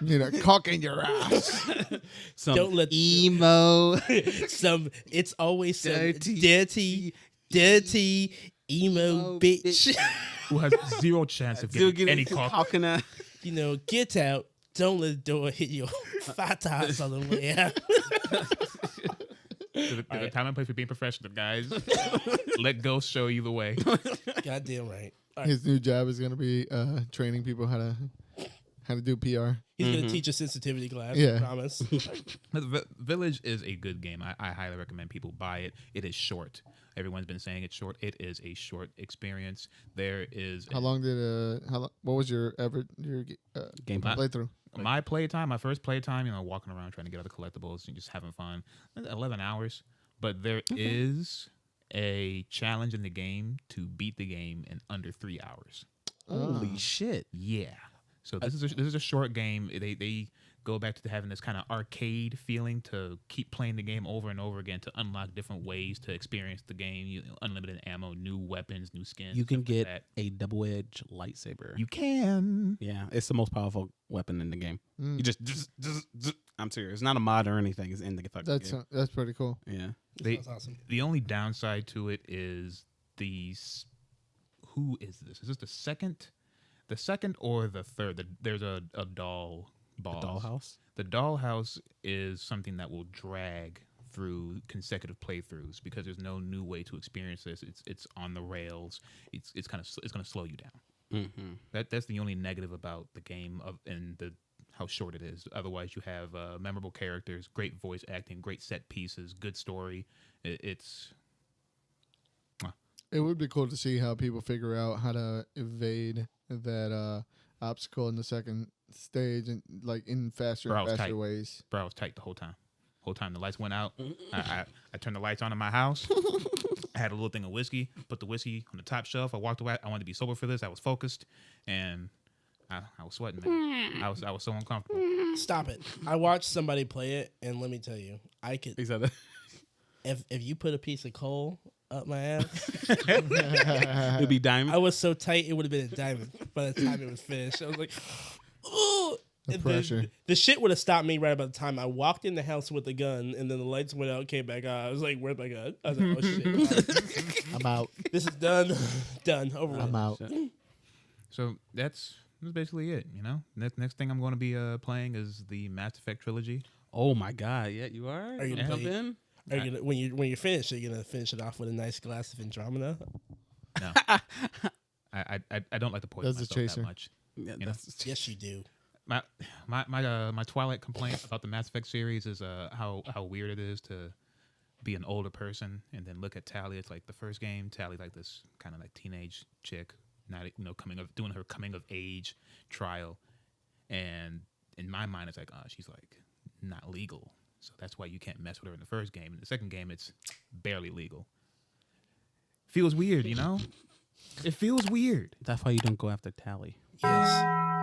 [SPEAKER 3] Need a cock in your ass.
[SPEAKER 4] Some
[SPEAKER 2] Don't let
[SPEAKER 4] emo.
[SPEAKER 2] It's always some
[SPEAKER 4] Dirty.
[SPEAKER 2] dirty emo bitch.
[SPEAKER 5] who has zero chance of getting any cock.
[SPEAKER 4] coconut.
[SPEAKER 2] You know, get out. Don't let the door hit your fat ass on the way out.
[SPEAKER 5] The time and place for being professional, guys. Let Ghost show you the way.
[SPEAKER 2] Goddamn right. All right.
[SPEAKER 3] His new job is gonna be training people how to do PR.
[SPEAKER 2] He's gonna teach a sensitivity class.
[SPEAKER 3] Yeah.
[SPEAKER 2] I promise.
[SPEAKER 5] Village is a good game. I highly recommend people buy it. It is short. Everyone's been saying it's short. It is a short experience. There is
[SPEAKER 3] How long did what was your
[SPEAKER 4] Gameplay.
[SPEAKER 3] playthrough?
[SPEAKER 5] my playtime, my first playtime, walking around trying to get other collectibles and just having fun. 11 hours. But there is a challenge in the game to beat the game in under 3 hours.
[SPEAKER 4] Holy shit!
[SPEAKER 5] Yeah. So this is a short game. They go back to having this kind of arcade feeling to keep playing the game over and over again to unlock different ways to experience the game. Unlimited ammo, new weapons, new skins.
[SPEAKER 4] You can
[SPEAKER 5] stuff like
[SPEAKER 4] get
[SPEAKER 5] that.
[SPEAKER 4] a double-edged lightsaber.
[SPEAKER 5] You can.
[SPEAKER 4] Yeah, it's the most powerful weapon in the game.
[SPEAKER 3] Mm.
[SPEAKER 4] You just I'm serious. It's not a mod or anything. It's in the fucking game.
[SPEAKER 3] That's pretty cool.
[SPEAKER 4] Yeah.
[SPEAKER 2] That's awesome.
[SPEAKER 5] The only downside to it is who is this? Is this the second or the third? There's a doll boss.
[SPEAKER 4] The dollhouse.
[SPEAKER 5] The dollhouse is something that will drag through consecutive playthroughs because there's no new way to experience this. It's on the rails. It's going to slow you down.
[SPEAKER 4] Mm-hmm.
[SPEAKER 5] That's the only negative about the game and how short it is. Otherwise, you have memorable characters, great voice acting, great set pieces, good story.
[SPEAKER 3] It would be cool to see how people figure out how to evade that obstacle in the second stage and like in faster
[SPEAKER 5] Bro, I
[SPEAKER 3] and
[SPEAKER 5] was
[SPEAKER 3] faster
[SPEAKER 5] tight.
[SPEAKER 3] ways.
[SPEAKER 5] Bro, I was tight the whole time. The lights went out. I turned the lights on in my house. I had a little thing of whiskey. Put the whiskey on the top shelf. I walked away. I wanted to be sober for this. I was focused, and I was sweating, man. I was so uncomfortable.
[SPEAKER 2] Stop it. I watched somebody play it, and let me tell you, I could.
[SPEAKER 4] Exactly.
[SPEAKER 2] If you put a piece of coal up my ass,
[SPEAKER 4] It'd be diamond.
[SPEAKER 2] I was so tight it would have been a diamond by the time it was finished. I was like, Ooh.
[SPEAKER 3] The
[SPEAKER 2] And
[SPEAKER 3] pressure.
[SPEAKER 2] the shit would have stopped me right about the time I walked in the house with the gun, and then the lights went out, came back on. I was like, "Where's my gun?" I was like, "Oh shit,
[SPEAKER 3] I'm out.
[SPEAKER 2] this is done, done, over with."
[SPEAKER 3] I'm out.
[SPEAKER 5] So that's basically it. You know, next thing I'm going to be playing is the Mass Effect trilogy.
[SPEAKER 4] Oh my god, yeah, you are.
[SPEAKER 2] Are you
[SPEAKER 4] Jump
[SPEAKER 2] gonna play-
[SPEAKER 4] in?
[SPEAKER 2] Are you gonna, when you're finished, are you gonna finish it off with a nice glass of Andromeda?
[SPEAKER 5] No, I don't like to poison
[SPEAKER 3] That's a
[SPEAKER 5] myself
[SPEAKER 3] chaser.
[SPEAKER 5] that much.
[SPEAKER 4] Yeah,
[SPEAKER 5] You know?
[SPEAKER 4] that's
[SPEAKER 2] Yes, you do.
[SPEAKER 5] My Twilight complaint about the Mass Effect series is how weird it is to be an older person and then look at Tali. It's like the first game, Tali like this kind of like teenage chick, not doing her coming of age trial, and in my mind it's like she's like not legal, so that's why you can't mess with her in the first game. In the second game, it's barely legal. Feels weird, you know. It feels weird.
[SPEAKER 4] that's why you don't go after Tally.
[SPEAKER 2] Yes,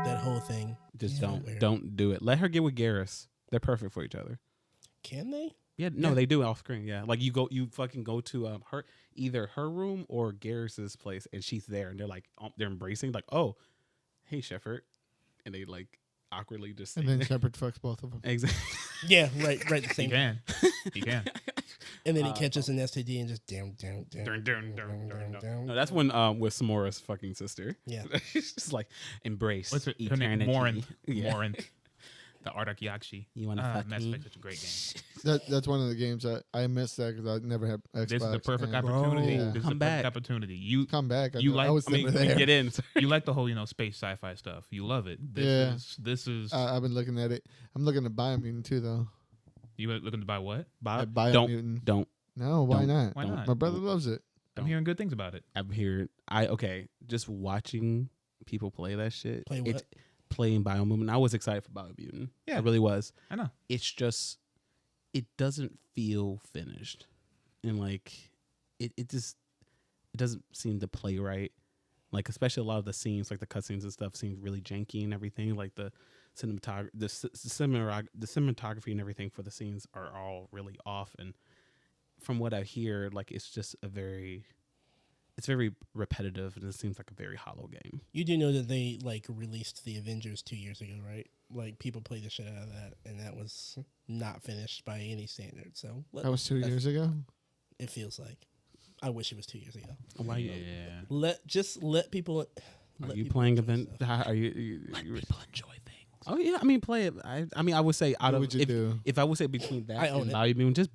[SPEAKER 2] that whole thing.
[SPEAKER 4] Just
[SPEAKER 2] Yeah, weird.
[SPEAKER 4] don't do it. Let her get with Garrus. They're perfect for each other.
[SPEAKER 2] Can they?
[SPEAKER 4] Yeah, no, they do it off screen. Yeah, like you fucking go to her either her room or Garrus's place, and she's there, and they're like they're embracing, like, oh, hey Shepard, and they like awkwardly just
[SPEAKER 3] And
[SPEAKER 4] say
[SPEAKER 3] then
[SPEAKER 4] that.
[SPEAKER 3] Shepard fucks both of them.
[SPEAKER 4] Exactly.
[SPEAKER 2] Yeah, right. The
[SPEAKER 5] You
[SPEAKER 2] same.
[SPEAKER 5] can, you can.
[SPEAKER 2] And then he catches an STD and just down.
[SPEAKER 4] No, that's when with Samora's fucking sister.
[SPEAKER 2] Yeah.
[SPEAKER 4] She's just like embrace
[SPEAKER 5] What's her name?
[SPEAKER 4] eternity.
[SPEAKER 5] Morin.
[SPEAKER 4] Yeah.
[SPEAKER 5] Morin. The Ardak Yakshi.
[SPEAKER 4] You wanna fuck
[SPEAKER 5] Mass
[SPEAKER 4] me?
[SPEAKER 5] Effect's such a great game.
[SPEAKER 3] That's one of the games that I missed that because I never had Xbox.
[SPEAKER 5] This is the perfect
[SPEAKER 3] and-
[SPEAKER 5] opportunity.
[SPEAKER 3] Bro,
[SPEAKER 5] This is
[SPEAKER 4] come
[SPEAKER 5] the perfect
[SPEAKER 4] back.
[SPEAKER 5] opportunity. You
[SPEAKER 3] Come back.
[SPEAKER 5] You
[SPEAKER 3] I
[SPEAKER 5] like-
[SPEAKER 3] was
[SPEAKER 5] I mean,
[SPEAKER 3] never there.
[SPEAKER 4] Get in.
[SPEAKER 5] you like the whole space sci-fi stuff. You love it. This is
[SPEAKER 3] I've been looking at it. I'm looking to buy a mutant too, though.
[SPEAKER 5] you were looking to buy what?
[SPEAKER 3] I buy a
[SPEAKER 4] don't
[SPEAKER 3] mutant.
[SPEAKER 4] don't.
[SPEAKER 3] No, why
[SPEAKER 4] Don't.
[SPEAKER 3] not?
[SPEAKER 5] Why not?
[SPEAKER 3] My brother loves it.
[SPEAKER 5] I'm hearing good things about it.
[SPEAKER 4] I'm here. Just watching people play that shit.
[SPEAKER 2] Play what?
[SPEAKER 4] Playing Biomutant. I was excited for Biomutant.
[SPEAKER 5] Yeah.
[SPEAKER 4] I really was.
[SPEAKER 5] I know.
[SPEAKER 4] It's just it doesn't feel finished. And like it doesn't seem to play right. Like especially a lot of the scenes, like the cutscenes and stuff, seem really janky and everything. Like the cinematography and everything for the scenes are all really off. And from what I hear, like it's very repetitive and it seems like a very hollow game.
[SPEAKER 2] You do know that they like released the Avengers 2 years ago, right? Like people played the shit out of that, and that was not finished by any standard. So
[SPEAKER 3] That was 2 years ago.
[SPEAKER 2] It feels like. I wish it was 2 years ago.
[SPEAKER 4] Why
[SPEAKER 5] Yeah.
[SPEAKER 2] Let people.
[SPEAKER 4] Are
[SPEAKER 2] let
[SPEAKER 4] you
[SPEAKER 2] people
[SPEAKER 4] playing
[SPEAKER 2] enjoy
[SPEAKER 4] event?
[SPEAKER 2] stuff.
[SPEAKER 4] Are you
[SPEAKER 5] People enjoy things.
[SPEAKER 4] Oh yeah, I mean play it. I mean I would say out
[SPEAKER 3] What
[SPEAKER 4] of
[SPEAKER 3] would you do?
[SPEAKER 4] if I would say between that
[SPEAKER 2] I own
[SPEAKER 4] and
[SPEAKER 2] it.
[SPEAKER 4] Biomutant, just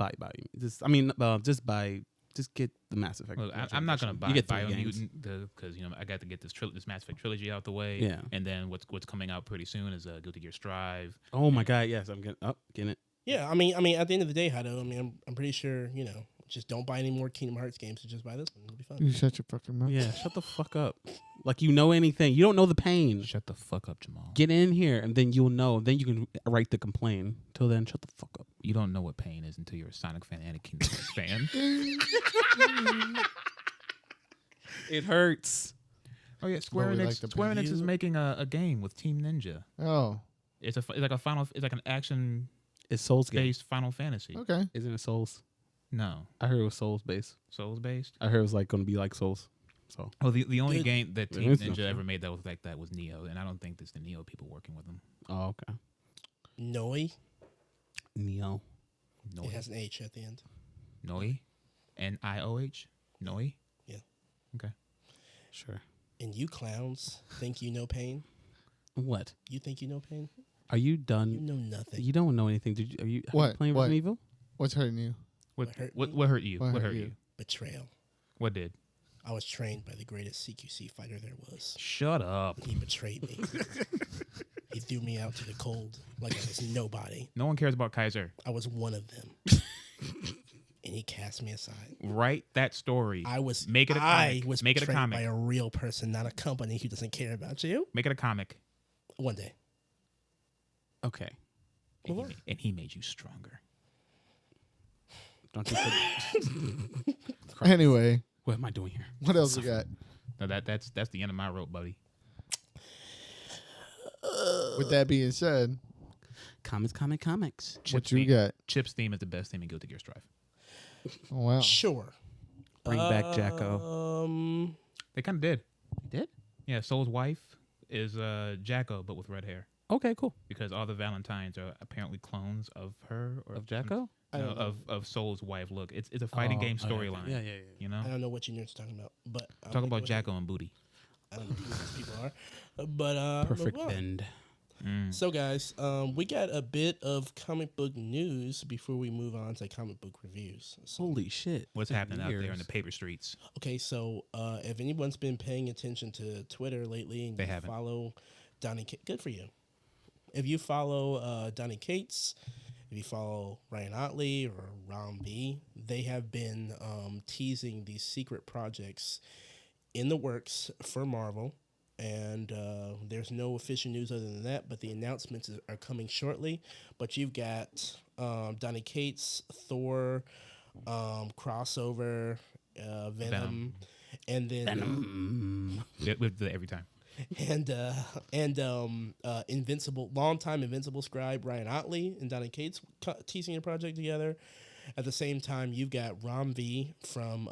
[SPEAKER 4] buy. Just get the Mass Effect.
[SPEAKER 5] Well, I'm not gonna buy
[SPEAKER 4] You get 3 games.
[SPEAKER 5] Biomutant because I got to get this Mass Effect trilogy out the way.
[SPEAKER 4] Yeah.
[SPEAKER 5] And then what's coming out pretty soon is Guilty Gear Strive.
[SPEAKER 4] Oh my god, yes, I'm getting it.
[SPEAKER 2] Yeah, I mean, at the end of the day, Hado, I mean, I'm pretty sure, just don't buy any more Kingdom Hearts games. Just buy this one. It'll be fun.
[SPEAKER 3] You shut your fucking mouth.
[SPEAKER 4] Yeah, shut the fuck up. Like you know anything? You don't know the pain.
[SPEAKER 5] Shut the fuck up, Jamal.
[SPEAKER 4] Get in here, and then you'll know. Then you can write the complaint. Till then, shut the fuck up.
[SPEAKER 5] You don't know what pain is until you're a Sonic fan and a Kingdom Hearts fan.
[SPEAKER 4] It hurts.
[SPEAKER 5] Oh yeah, Square
[SPEAKER 3] Well, we
[SPEAKER 5] Enix.
[SPEAKER 3] like the
[SPEAKER 5] Square
[SPEAKER 3] pain.
[SPEAKER 5] Enix is making a game with Team Ninja.
[SPEAKER 3] Oh,
[SPEAKER 5] It's like an action
[SPEAKER 4] It's Souls game.
[SPEAKER 5] based Final Fantasy.
[SPEAKER 3] okay.
[SPEAKER 4] Isn't it Souls?
[SPEAKER 5] No,
[SPEAKER 4] I heard it was Souls based.
[SPEAKER 5] Souls based.
[SPEAKER 4] I heard it was like going to be like Souls. So
[SPEAKER 5] Oh, the only
[SPEAKER 2] Good.
[SPEAKER 5] game that
[SPEAKER 4] There
[SPEAKER 5] Team
[SPEAKER 4] is no
[SPEAKER 5] Ninja
[SPEAKER 4] show.
[SPEAKER 5] ever made that was like that was Neo, and I don't think it's the Neo people working with them.
[SPEAKER 4] oh okay.
[SPEAKER 2] Noi.
[SPEAKER 4] Neo.
[SPEAKER 5] Noi,
[SPEAKER 2] It has an H at the end.
[SPEAKER 5] Noi, Nioh, Noi.
[SPEAKER 2] Yeah.
[SPEAKER 5] Okay.
[SPEAKER 4] Sure.
[SPEAKER 2] And you clowns think you know pain?
[SPEAKER 4] What?
[SPEAKER 2] You think you know pain?
[SPEAKER 4] Are you
[SPEAKER 2] You
[SPEAKER 4] done?
[SPEAKER 2] know nothing.
[SPEAKER 4] You don't know anything. Are you
[SPEAKER 3] What?
[SPEAKER 4] playing
[SPEAKER 3] What?
[SPEAKER 4] Resident Evil?
[SPEAKER 3] What's hurting you?
[SPEAKER 5] What
[SPEAKER 2] hurt
[SPEAKER 5] what,
[SPEAKER 2] me?
[SPEAKER 5] what hurt you?
[SPEAKER 3] What
[SPEAKER 5] What
[SPEAKER 3] hurt
[SPEAKER 5] hurt
[SPEAKER 3] you?
[SPEAKER 5] you?
[SPEAKER 2] Betrayal.
[SPEAKER 5] What did?
[SPEAKER 2] I was trained by the greatest CQC fighter there was.
[SPEAKER 5] Shut up.
[SPEAKER 2] He betrayed me. He threw me out to the cold like I was nobody.
[SPEAKER 5] No one cares about Kaiser.
[SPEAKER 2] I was one of them. And he cast me aside.
[SPEAKER 5] Write that story.
[SPEAKER 2] I was
[SPEAKER 5] Make it a
[SPEAKER 2] I
[SPEAKER 5] comic.
[SPEAKER 2] was
[SPEAKER 5] Make it a
[SPEAKER 2] betrayed
[SPEAKER 5] comic.
[SPEAKER 2] by a real person, not a company who doesn't care about you.
[SPEAKER 5] Make it a comic.
[SPEAKER 2] One day.
[SPEAKER 4] Okay.
[SPEAKER 5] And he made you stronger.
[SPEAKER 4] Don't you think?
[SPEAKER 3] Anyway,
[SPEAKER 4] What am I doing here?
[SPEAKER 3] what else we got?
[SPEAKER 5] No, that's the end of my rope, buddy.
[SPEAKER 3] With that being said,
[SPEAKER 4] Comics.
[SPEAKER 3] what you got?
[SPEAKER 5] Chip's theme is the best theme in Guilty Gear Strive.
[SPEAKER 3] Oh, wow.
[SPEAKER 2] Sure.
[SPEAKER 4] Bring back Jacko.
[SPEAKER 5] They kind of did.
[SPEAKER 4] Did?
[SPEAKER 5] Yeah, Soul's wife is Jacko, but with red hair.
[SPEAKER 4] Okay, cool.
[SPEAKER 5] because all the Valentines are apparently clones of her or
[SPEAKER 4] Of Jacko?
[SPEAKER 2] I don't know.
[SPEAKER 5] of Soul's wife. Look, it's a fighting game storyline.
[SPEAKER 4] Yeah.
[SPEAKER 5] You know,
[SPEAKER 2] I don't know what you nerds are talking about, but I'm
[SPEAKER 5] talking
[SPEAKER 2] gonna
[SPEAKER 5] about
[SPEAKER 2] go ahead.
[SPEAKER 5] Jacko and Booty.
[SPEAKER 2] I don't know who these people are, but
[SPEAKER 4] Perfect
[SPEAKER 2] move on.
[SPEAKER 4] bend.
[SPEAKER 2] So, guys, we got a bit of comic book news before we move on to comic book reviews. So,
[SPEAKER 4] Holy shit.
[SPEAKER 5] What's happening out there in
[SPEAKER 4] Years.
[SPEAKER 5] the paper streets?
[SPEAKER 2] okay, so if anyone's been paying attention to Twitter lately and
[SPEAKER 5] They
[SPEAKER 2] you
[SPEAKER 5] haven't.
[SPEAKER 2] follow Donnie, good for you. If you follow Donnie Cates, if you follow Ryan Otley or Ron V, they have been teasing these secret projects in the works for Marvel. And there's no official news other than that, but the announcements are coming shortly. But you've got Donnie Cates, Thor, crossover, Venom, and then
[SPEAKER 5] With the every time.
[SPEAKER 2] and Invincible, longtime Invincible scribe Ryan Otley and Donnie Cates teasing a project together. At the same time, you've got Rom V from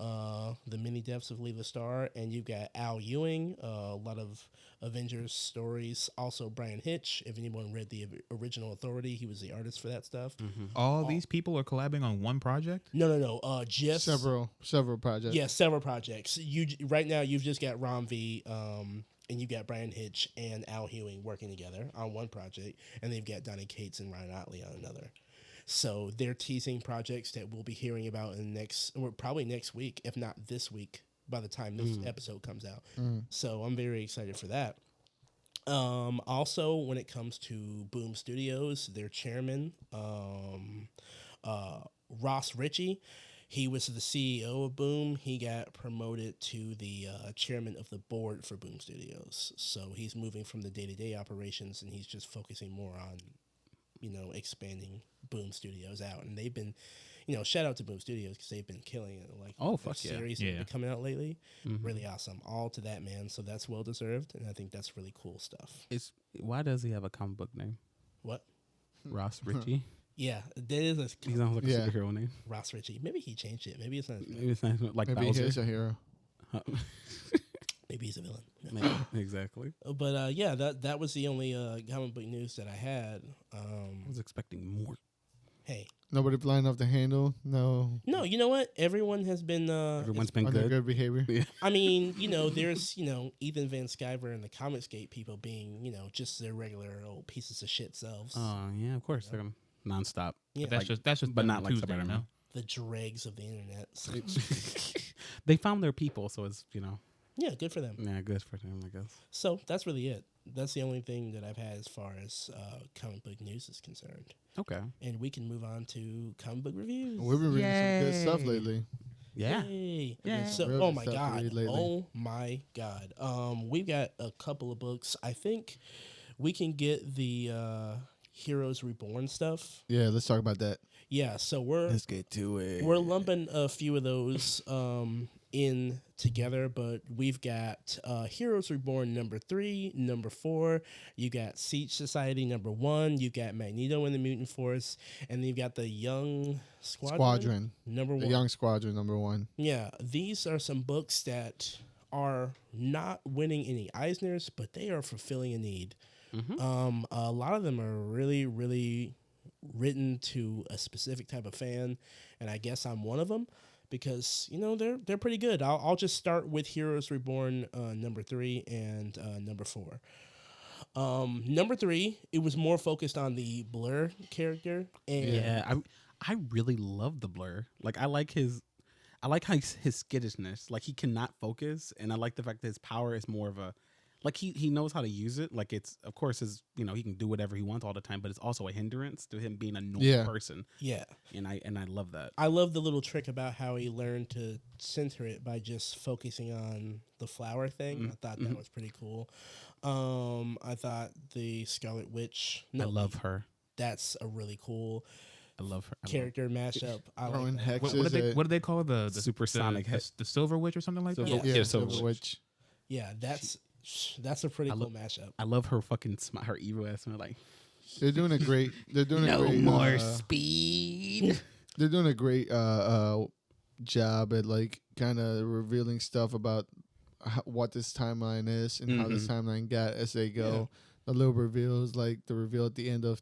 [SPEAKER 2] the Many Deaths of Leela Starr, and you've got Al Ewing, a lot of Avengers stories. Also, Brian Hitch. If anyone read the original Authority, he was the artist for that stuff.
[SPEAKER 5] All these people are collabing on one project.
[SPEAKER 2] No. Just
[SPEAKER 3] Several projects.
[SPEAKER 2] yeah, several projects. Right now you've just got Ron V, and you got Brian Hitch and Al Ewing working together on one project, and they've got Donnie Cates and Ryan Otley on another. So they're teasing projects that we'll be hearing about probably next week, if not this week, by the time this episode comes out. So I'm very excited for that. Also, when it comes to Boom Studios, their chairman, Ross Ritchie, he was the CEO of Boom. He got promoted to the chairman of the board for Boom Studios. So he's moving from the day-to-day operations, and he's just focusing more on, expanding Boom Studios out. And they've been, shout out to Boom Studios because they've been killing it. Like,
[SPEAKER 4] Oh,
[SPEAKER 2] the
[SPEAKER 4] fuck yeah.
[SPEAKER 2] series that have been coming out lately,
[SPEAKER 4] Mm-hmm.
[SPEAKER 2] really awesome. All to that man. So that's well deserved, and I think that's really cool stuff.
[SPEAKER 4] Why does he have a comic book name?
[SPEAKER 2] What?
[SPEAKER 4] Ross Ritchie?
[SPEAKER 2] Yeah, there is a
[SPEAKER 4] He sounds like a
[SPEAKER 3] Yeah.
[SPEAKER 4] superhero name.
[SPEAKER 2] Ross Ritchie. Maybe he changed it. Maybe it's not.
[SPEAKER 4] Maybe it's not like
[SPEAKER 3] Maybe
[SPEAKER 4] Bowser.
[SPEAKER 3] he's a hero.
[SPEAKER 2] Maybe he's a villain.
[SPEAKER 4] Maybe, exactly.
[SPEAKER 2] But yeah, that was the only comic book news that I had.
[SPEAKER 4] I was expecting more.
[SPEAKER 2] Hey,
[SPEAKER 3] Nobody blind enough to handle. No.
[SPEAKER 2] no, you know what? Everyone has been.
[SPEAKER 4] Everyone's been
[SPEAKER 3] Under
[SPEAKER 4] good.
[SPEAKER 3] good behavior.
[SPEAKER 4] Yeah.
[SPEAKER 2] I mean, there's Ethan Van Sciver and the Comicsgate people being just their regular old pieces of shit selves.
[SPEAKER 4] Oh yeah, of course they're gonna nonstop.
[SPEAKER 2] Yeah.
[SPEAKER 5] That's just
[SPEAKER 4] but
[SPEAKER 5] them
[SPEAKER 4] not like
[SPEAKER 5] Tuesday,
[SPEAKER 4] Spider-Man.
[SPEAKER 2] The dregs of the internet. So,
[SPEAKER 4] They found their people, so it's
[SPEAKER 2] yeah, good for them.
[SPEAKER 4] yeah, good for them, I guess.
[SPEAKER 2] So that's really it. That's the only thing that I've had as far as comic book news is concerned.
[SPEAKER 4] Okay.
[SPEAKER 2] And we can move on to comic book reviews.
[SPEAKER 3] We've been reading some good stuff
[SPEAKER 4] Yay.
[SPEAKER 3] lately.
[SPEAKER 4] Yeah.
[SPEAKER 2] Yay.
[SPEAKER 4] Yeah.
[SPEAKER 2] So,
[SPEAKER 3] Real
[SPEAKER 2] oh
[SPEAKER 3] good
[SPEAKER 2] my
[SPEAKER 3] stuff to
[SPEAKER 2] god.
[SPEAKER 3] read lately.
[SPEAKER 2] Oh my god. We've got a couple of books. I think we can get the Heroes Reborn stuff.
[SPEAKER 3] Yeah, let's talk about that.
[SPEAKER 2] Yeah, so we're
[SPEAKER 4] get to it.
[SPEAKER 2] we're lumping a few of those in together, but we've got Heroes Reborn number 3, number 4. You got Siege Society number 1. You got Magneto and the Mutant Force, and then you've got the Young Squadron number 1.
[SPEAKER 3] The Young Squadron number 1.
[SPEAKER 2] Yeah, these are some books that are not winning any Eisners, but they are fulfilling a need. A lot of them are really, really written to a specific type of fan, and I guess I'm one of them because they're pretty good. I'll just start with Heroes Reborn number 3 and number 4. Number 3, it was more focused on the Blur character, and
[SPEAKER 4] Yeah, I really love the Blur. Like I like how his skittishness. Like he cannot focus, and I like the fact that his power is more of a like he knows how to use it. Like it's of course he can do whatever he wants all the time, but it's also a hindrance to him being a normal person.
[SPEAKER 2] yeah.
[SPEAKER 4] And I love that.
[SPEAKER 2] I love the little trick about how he learned to center it by just focusing on the flower thing. I thought that was pretty cool. I thought the Scarlet Witch.
[SPEAKER 4] I love her.
[SPEAKER 2] That's a really cool
[SPEAKER 4] I love her.
[SPEAKER 2] character mashup. I
[SPEAKER 3] Throwing
[SPEAKER 2] like that.
[SPEAKER 3] hexes
[SPEAKER 5] What do they call the
[SPEAKER 4] Supersonic
[SPEAKER 5] the Silver Witch or something like that?
[SPEAKER 4] Silver-
[SPEAKER 2] Yeah.
[SPEAKER 3] Yeah,
[SPEAKER 4] Silver
[SPEAKER 3] Silver Witch.
[SPEAKER 2] Yeah, that's a pretty cool mashup.
[SPEAKER 4] I love her fucking her evil ass. And like
[SPEAKER 3] They're doing a great. They're doing a great.
[SPEAKER 4] speed.
[SPEAKER 3] They're doing a great job at like kind of revealing stuff about what this timeline is and how this timeline got as they go. a little reveals, like the reveal at the end of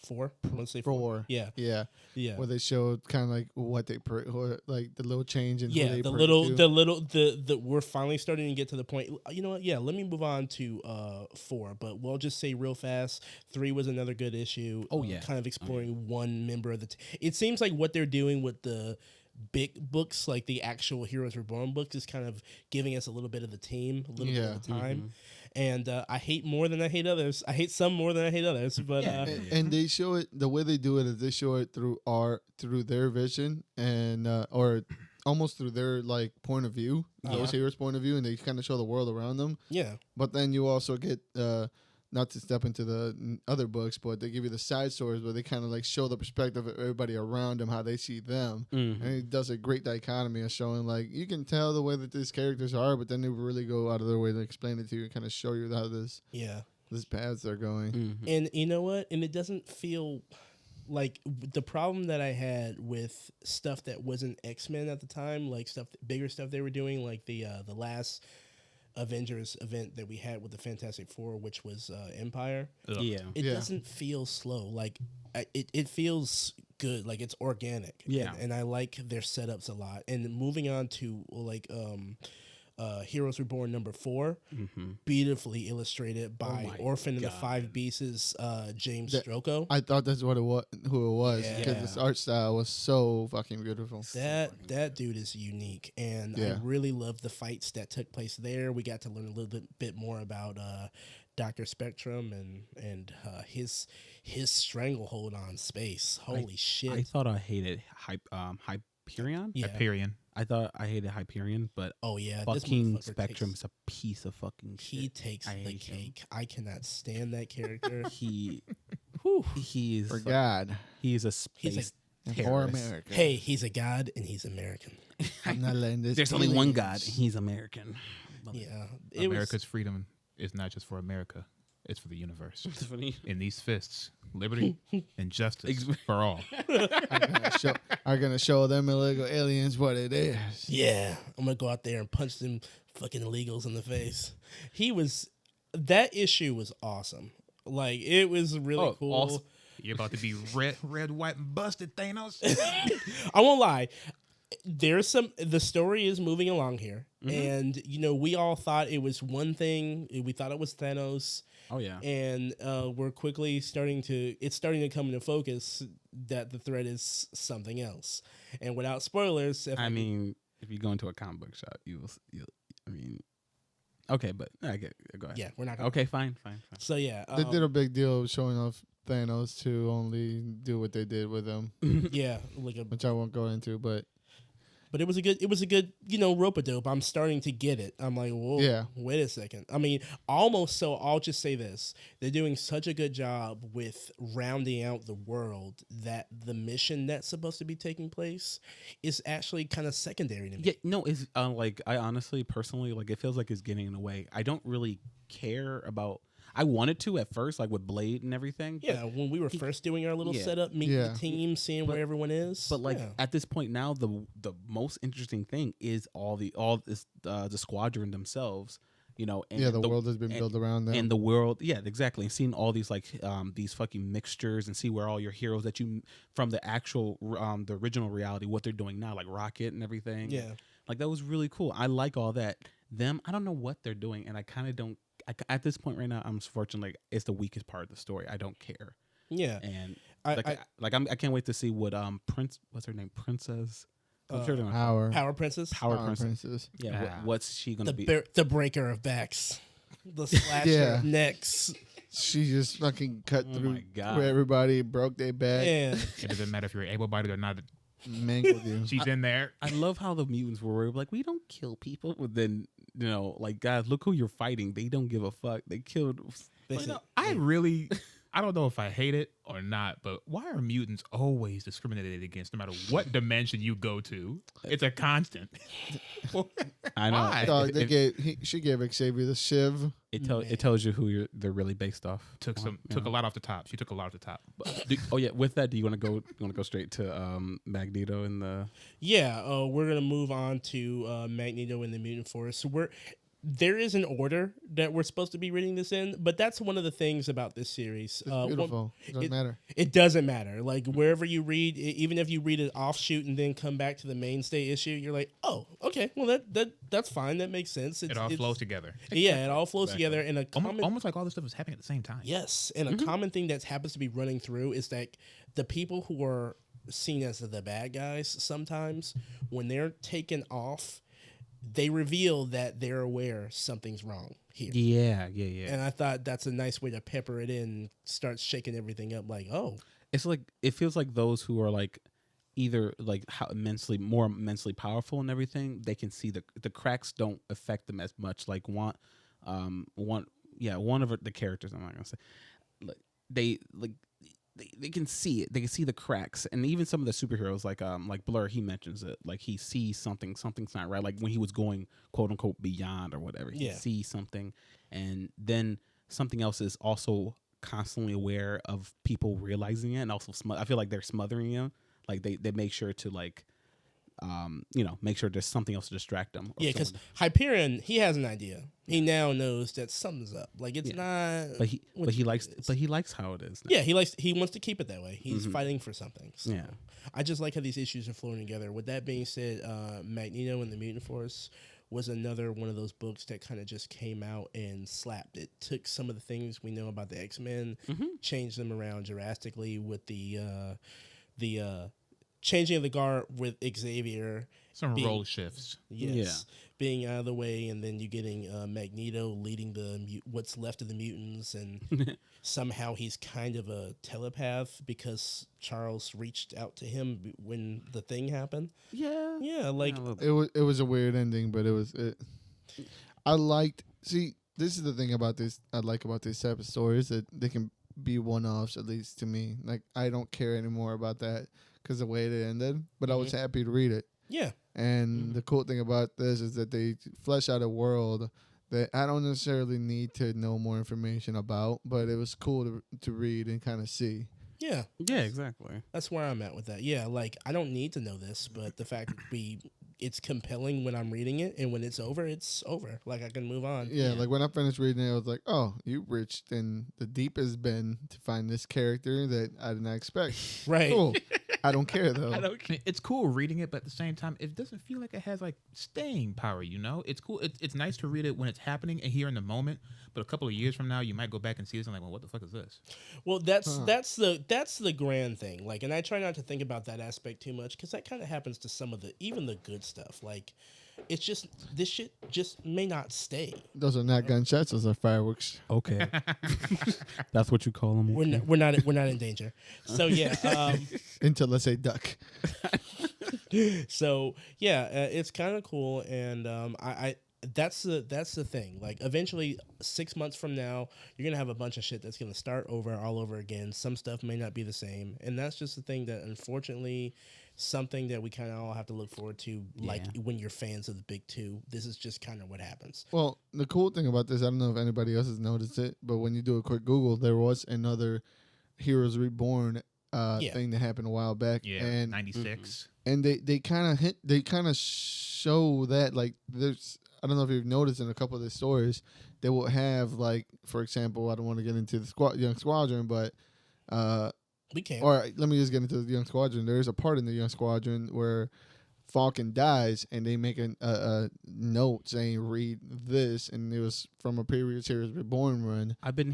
[SPEAKER 2] 4. Let's say
[SPEAKER 3] 4.
[SPEAKER 2] Yeah.
[SPEAKER 3] Yeah.
[SPEAKER 2] Yeah.
[SPEAKER 3] Where they showed kind of like what they or like the little change in who
[SPEAKER 2] Yeah,
[SPEAKER 3] they
[SPEAKER 2] the
[SPEAKER 3] pray
[SPEAKER 2] little,
[SPEAKER 3] to.
[SPEAKER 2] the we're finally starting to get to the point. You know what? Yeah, let me move on to 4, but we'll just say real fast. 3 was another good issue.
[SPEAKER 4] Oh, yeah.
[SPEAKER 2] Kind of exploring one member of the. It seems like what they're doing with the big books, like the actual Heroes Reborn books, is kind of giving us a little bit of the team, a little bit of the time. And I hate more than I hate others. I hate some more than I hate others. But
[SPEAKER 3] and they show it, the way they do it is they show it through their vision and or almost through their like point of view, those heroes' point of view, and they kind of show the world around them.
[SPEAKER 2] yeah,
[SPEAKER 3] But then you also get not to step into the other books, but they give you the side stories where they kind of like show the perspective of everybody around them, how they see them. And it does a great dichotomy of showing like you can tell the way that these characters are, but then they really go out of their way to explain it to you and kind of show you how this paths they're going.
[SPEAKER 2] And you know what? And it doesn't feel like the problem that I had with stuff that wasn't X-Men at the time, like bigger stuff they were doing, like the last Avengers event that we had with the Fantastic Four, which was Empire.
[SPEAKER 4] Yeah.
[SPEAKER 2] It doesn't feel slow. Like it feels good. Like it's organic.
[SPEAKER 4] Yeah.
[SPEAKER 2] And I like their setups a lot. And moving on to like Heroes Reborn number 4, beautifully illustrated by Orphan and the Five Beasts, James Stroko.
[SPEAKER 3] I thought that's what it was, who it was, because
[SPEAKER 2] Yeah.
[SPEAKER 3] this art style was so fucking beautiful.
[SPEAKER 2] That dude is unique, and I really love the fights that took place there. We got to learn a little bit more about Dr. Spectrum and his stranglehold on space. Holy shit!
[SPEAKER 4] I thought I hated Hyperion.
[SPEAKER 2] Yeah.
[SPEAKER 5] Hyperion.
[SPEAKER 4] I thought I hated Hyperion, but
[SPEAKER 2] Oh yeah,
[SPEAKER 4] fucking
[SPEAKER 2] this motherfucker
[SPEAKER 4] Spectrum
[SPEAKER 2] takes-
[SPEAKER 4] is a piece of fucking shit.
[SPEAKER 2] He takes
[SPEAKER 4] I
[SPEAKER 2] the
[SPEAKER 4] hate him.
[SPEAKER 2] cake. I cannot stand that character.
[SPEAKER 4] He is
[SPEAKER 3] For God.
[SPEAKER 4] He's a space
[SPEAKER 2] like-
[SPEAKER 3] And for
[SPEAKER 4] terrorist.
[SPEAKER 3] America.
[SPEAKER 2] Hey, he's a god and he's American.
[SPEAKER 3] I'm not letting this.
[SPEAKER 4] There's only one
[SPEAKER 3] aliens-
[SPEAKER 4] God. He's American.
[SPEAKER 2] Yeah, it
[SPEAKER 5] America's freedom is not just for America; it's for the universe.
[SPEAKER 4] It's funny.
[SPEAKER 5] In these fists, liberty and justice
[SPEAKER 4] Ex-
[SPEAKER 5] for all.
[SPEAKER 3] Are gonna show them illegal aliens what it is.
[SPEAKER 2] Yeah, I'm gonna go out there and punch them fucking illegals in the face. That issue was awesome. Like it was really cool.
[SPEAKER 4] awesome.
[SPEAKER 5] You're about to be red, white, and busted, Thanos.
[SPEAKER 2] I won't lie. The story is moving along here, and we all thought it was one thing. We thought it was Thanos.
[SPEAKER 4] Oh yeah.
[SPEAKER 2] And we're quickly starting to come into focus that the threat is something else. And without spoilers,
[SPEAKER 4] I mean, if you go into a comic book shop, you'll I mean, okay, but go ahead.
[SPEAKER 2] yeah, we're not gonna.
[SPEAKER 4] Okay, fine.
[SPEAKER 2] So yeah,
[SPEAKER 3] They did a big deal of showing off Thanos to only do what they did with him,
[SPEAKER 2] yeah, like
[SPEAKER 3] which I won't go into. But
[SPEAKER 2] but it was a good rope-a-dope. I'm starting to get it. I'm like, whoa,
[SPEAKER 3] Yeah.
[SPEAKER 2] wait a second. I mean, almost. So I'll just say this: they're doing such a good job with rounding out the world that the mission that's supposed to be taking place is actually kind of secondary to me.
[SPEAKER 4] Yeah, no, it's like I honestly, personally, like it feels like it's getting in the way. I don't really care about. I wanted to at first, like with Blade and everything.
[SPEAKER 2] Yeah, when we were first doing our little
[SPEAKER 4] Yeah.
[SPEAKER 2] setup, meeting
[SPEAKER 3] Yeah.
[SPEAKER 2] the team, seeing where everyone is.
[SPEAKER 4] But like
[SPEAKER 2] yeah.
[SPEAKER 4] at this point now, the most interesting thing is the squadron themselves. And
[SPEAKER 3] yeah, the world has been built around them.
[SPEAKER 4] and the world, yeah, exactly. And seeing all these these fucking mixtures and see where all your heroes that you from the actual the original reality, what they're doing now, like Rocket and everything.
[SPEAKER 2] Yeah.
[SPEAKER 4] Like that was really cool. I like all that. I don't know what they're doing, and I kind of don't. At this point right now, I'm fortunate. Like it's the weakest part of the story. I don't care.
[SPEAKER 2] Yeah.
[SPEAKER 4] And
[SPEAKER 2] I
[SPEAKER 4] I can't wait to see what what's her name, Princess. I'm sure they're gonna
[SPEAKER 2] Power Princess.
[SPEAKER 4] Power
[SPEAKER 3] Power
[SPEAKER 4] Princess.
[SPEAKER 3] Princess.
[SPEAKER 4] Yeah, what's she gonna be?
[SPEAKER 2] The breaker of backs. The slasher
[SPEAKER 3] Yeah.
[SPEAKER 2] of necks.
[SPEAKER 3] She just fucking cut
[SPEAKER 4] Oh
[SPEAKER 3] through
[SPEAKER 4] my God.
[SPEAKER 3] where everybody broke their back,
[SPEAKER 2] And
[SPEAKER 5] It doesn't matter if you're able-bodied or not.
[SPEAKER 3] mangled you.
[SPEAKER 5] She's in there.
[SPEAKER 4] I love how the mutants were like, we don't kill people, but then like guys, look who you're fighting. They don't give a fuck. They killed.
[SPEAKER 2] they
[SPEAKER 5] You
[SPEAKER 2] said,
[SPEAKER 5] know, I don't know if I hate it or not, but why are mutants always discriminated against no matter what dimension you go to? It's a constant.
[SPEAKER 4] I know.
[SPEAKER 5] Why?
[SPEAKER 3] Dog, she gave Xavier the shiv.
[SPEAKER 4] It tells you who they're really based off.
[SPEAKER 5] Took a lot off the top. She took a lot off the top.
[SPEAKER 4] Oh yeah. With that, do you want to go straight to Magneto and the?
[SPEAKER 2] yeah, we're gonna move on to Magneto and the Mutant Force. So there is an order that we're supposed to be reading this in, but that's one of the things about this series.
[SPEAKER 3] It's beautiful. It doesn't matter.
[SPEAKER 2] It doesn't matter. Like wherever you read, even if you read an offshoot and then come back to the mainstay issue, you're like, oh, okay, well that's fine. That makes sense.
[SPEAKER 5] It all flows together.
[SPEAKER 2] Yeah, it all flows together in a common.
[SPEAKER 5] Almost like all this stuff is happening at the same time.
[SPEAKER 2] Yes, and a common thing that happens to be running through is that the people who are seen as the bad guys sometimes, when they're taken off, they reveal that they're aware something's wrong here.
[SPEAKER 4] Yeah.
[SPEAKER 2] And I thought that's a nice way to pepper it in, start shaking everything up like, oh.
[SPEAKER 4] It's like, it feels like those who are like either like more immensely powerful and everything, they can see the cracks don't affect them as much. Like one of the characters, I'm not gonna say, like they can see it. They can see the cracks, and even some of the superheroes, like Blur, he mentions it. Like he sees something's not right. Like when he was going quote unquote beyond or whatever, he sees something, and then something else is also constantly aware of people realizing it, and also I feel like they're smothering him. Like they make sure to like, make sure there's something else to distract them.
[SPEAKER 2] Yeah, because Hyperion, he has an idea. He now knows that something's up. Like it's not.
[SPEAKER 4] But he likes how it is. Now.
[SPEAKER 2] Yeah, he wants to keep it that way. He's fighting for something. So
[SPEAKER 4] Yeah,
[SPEAKER 2] I just like how these issues are flowing together. With that being said, Magneto and the Mutant Force was another one of those books that kind of just came out and slapped. It took some of the things we know about the X-Men, changed them around drastically with the changing of the guard with Xavier.
[SPEAKER 5] Some role shifts.
[SPEAKER 2] Yes. Being out of the way, and then you getting Magneto leading what's left of the mutants, and somehow he's kind of a telepath because Charles reached out to him when the thing happened. Yeah, like
[SPEAKER 3] it was a weird ending, but I liked. See, this is the thing about this. I like about this type of stories that they can be one-offs, at least to me. Like I don't care anymore about that because the way it ended, but I was happy to read it.
[SPEAKER 2] Yeah.
[SPEAKER 3] And the cool thing about this is that they flesh out a world that I don't necessarily need to know more information about, but it was cool to read and kind of see.
[SPEAKER 2] Yeah.
[SPEAKER 4] Yeah, exactly.
[SPEAKER 2] That's where I'm at with that. Yeah, like I don't need to know this, but the fact that it's compelling when I'm reading it, and when it's over, it's over. Like I can move on.
[SPEAKER 3] Yeah, like when I finished reading it, I was like, oh, you reached in the deep has been to find this character that I did not expect.
[SPEAKER 2] Right.
[SPEAKER 3] Cool. I don't care though.
[SPEAKER 5] It's cool reading it, but at the same time, it doesn't feel like it has like staying power. It's cool. It's nice to read it when it's happening and here in the moment. But a couple of years from now, you might go back and see this and like, well, what the fuck is this?
[SPEAKER 2] Well, that's the grand thing. Like, and I try not to think about that aspect too much because that kind of happens to some of even the good stuff. Like, it's just this shit just may not stay.
[SPEAKER 3] Those are not gunshots. Those are fireworks.
[SPEAKER 4] Okay, that's what you call them. Okay.
[SPEAKER 2] We're not in danger. So yeah.
[SPEAKER 3] Until let's say duck.
[SPEAKER 2] So yeah, it's kind of cool, and I that's the thing. Like eventually, 6 months from now, you're gonna have a bunch of shit that's gonna start all over again. Some stuff may not be the same, and that's just the thing that unfortunately, something that we kind of all have to look forward to. Like when you're fans of the big two, this is just kind of what happens.
[SPEAKER 3] Well, the cool thing about this, I don't know if anybody else has noticed it, but when you do a quick Google, there was another Heroes Reborn thing that happened a while back.
[SPEAKER 5] Yeah,
[SPEAKER 3] and
[SPEAKER 5] 96.
[SPEAKER 3] And they kind of show that like there's. I don't know if you've noticed in a couple of the stories, they will have like, for example, I don't want to get into the Young Squadron, but
[SPEAKER 2] we can.
[SPEAKER 3] Or let me just get into the Young Squadron. There is a part in the Young Squadron where Falcon dies, and they make a note saying "read this," and it was from a previous Heroes Reborn run.
[SPEAKER 4] I've been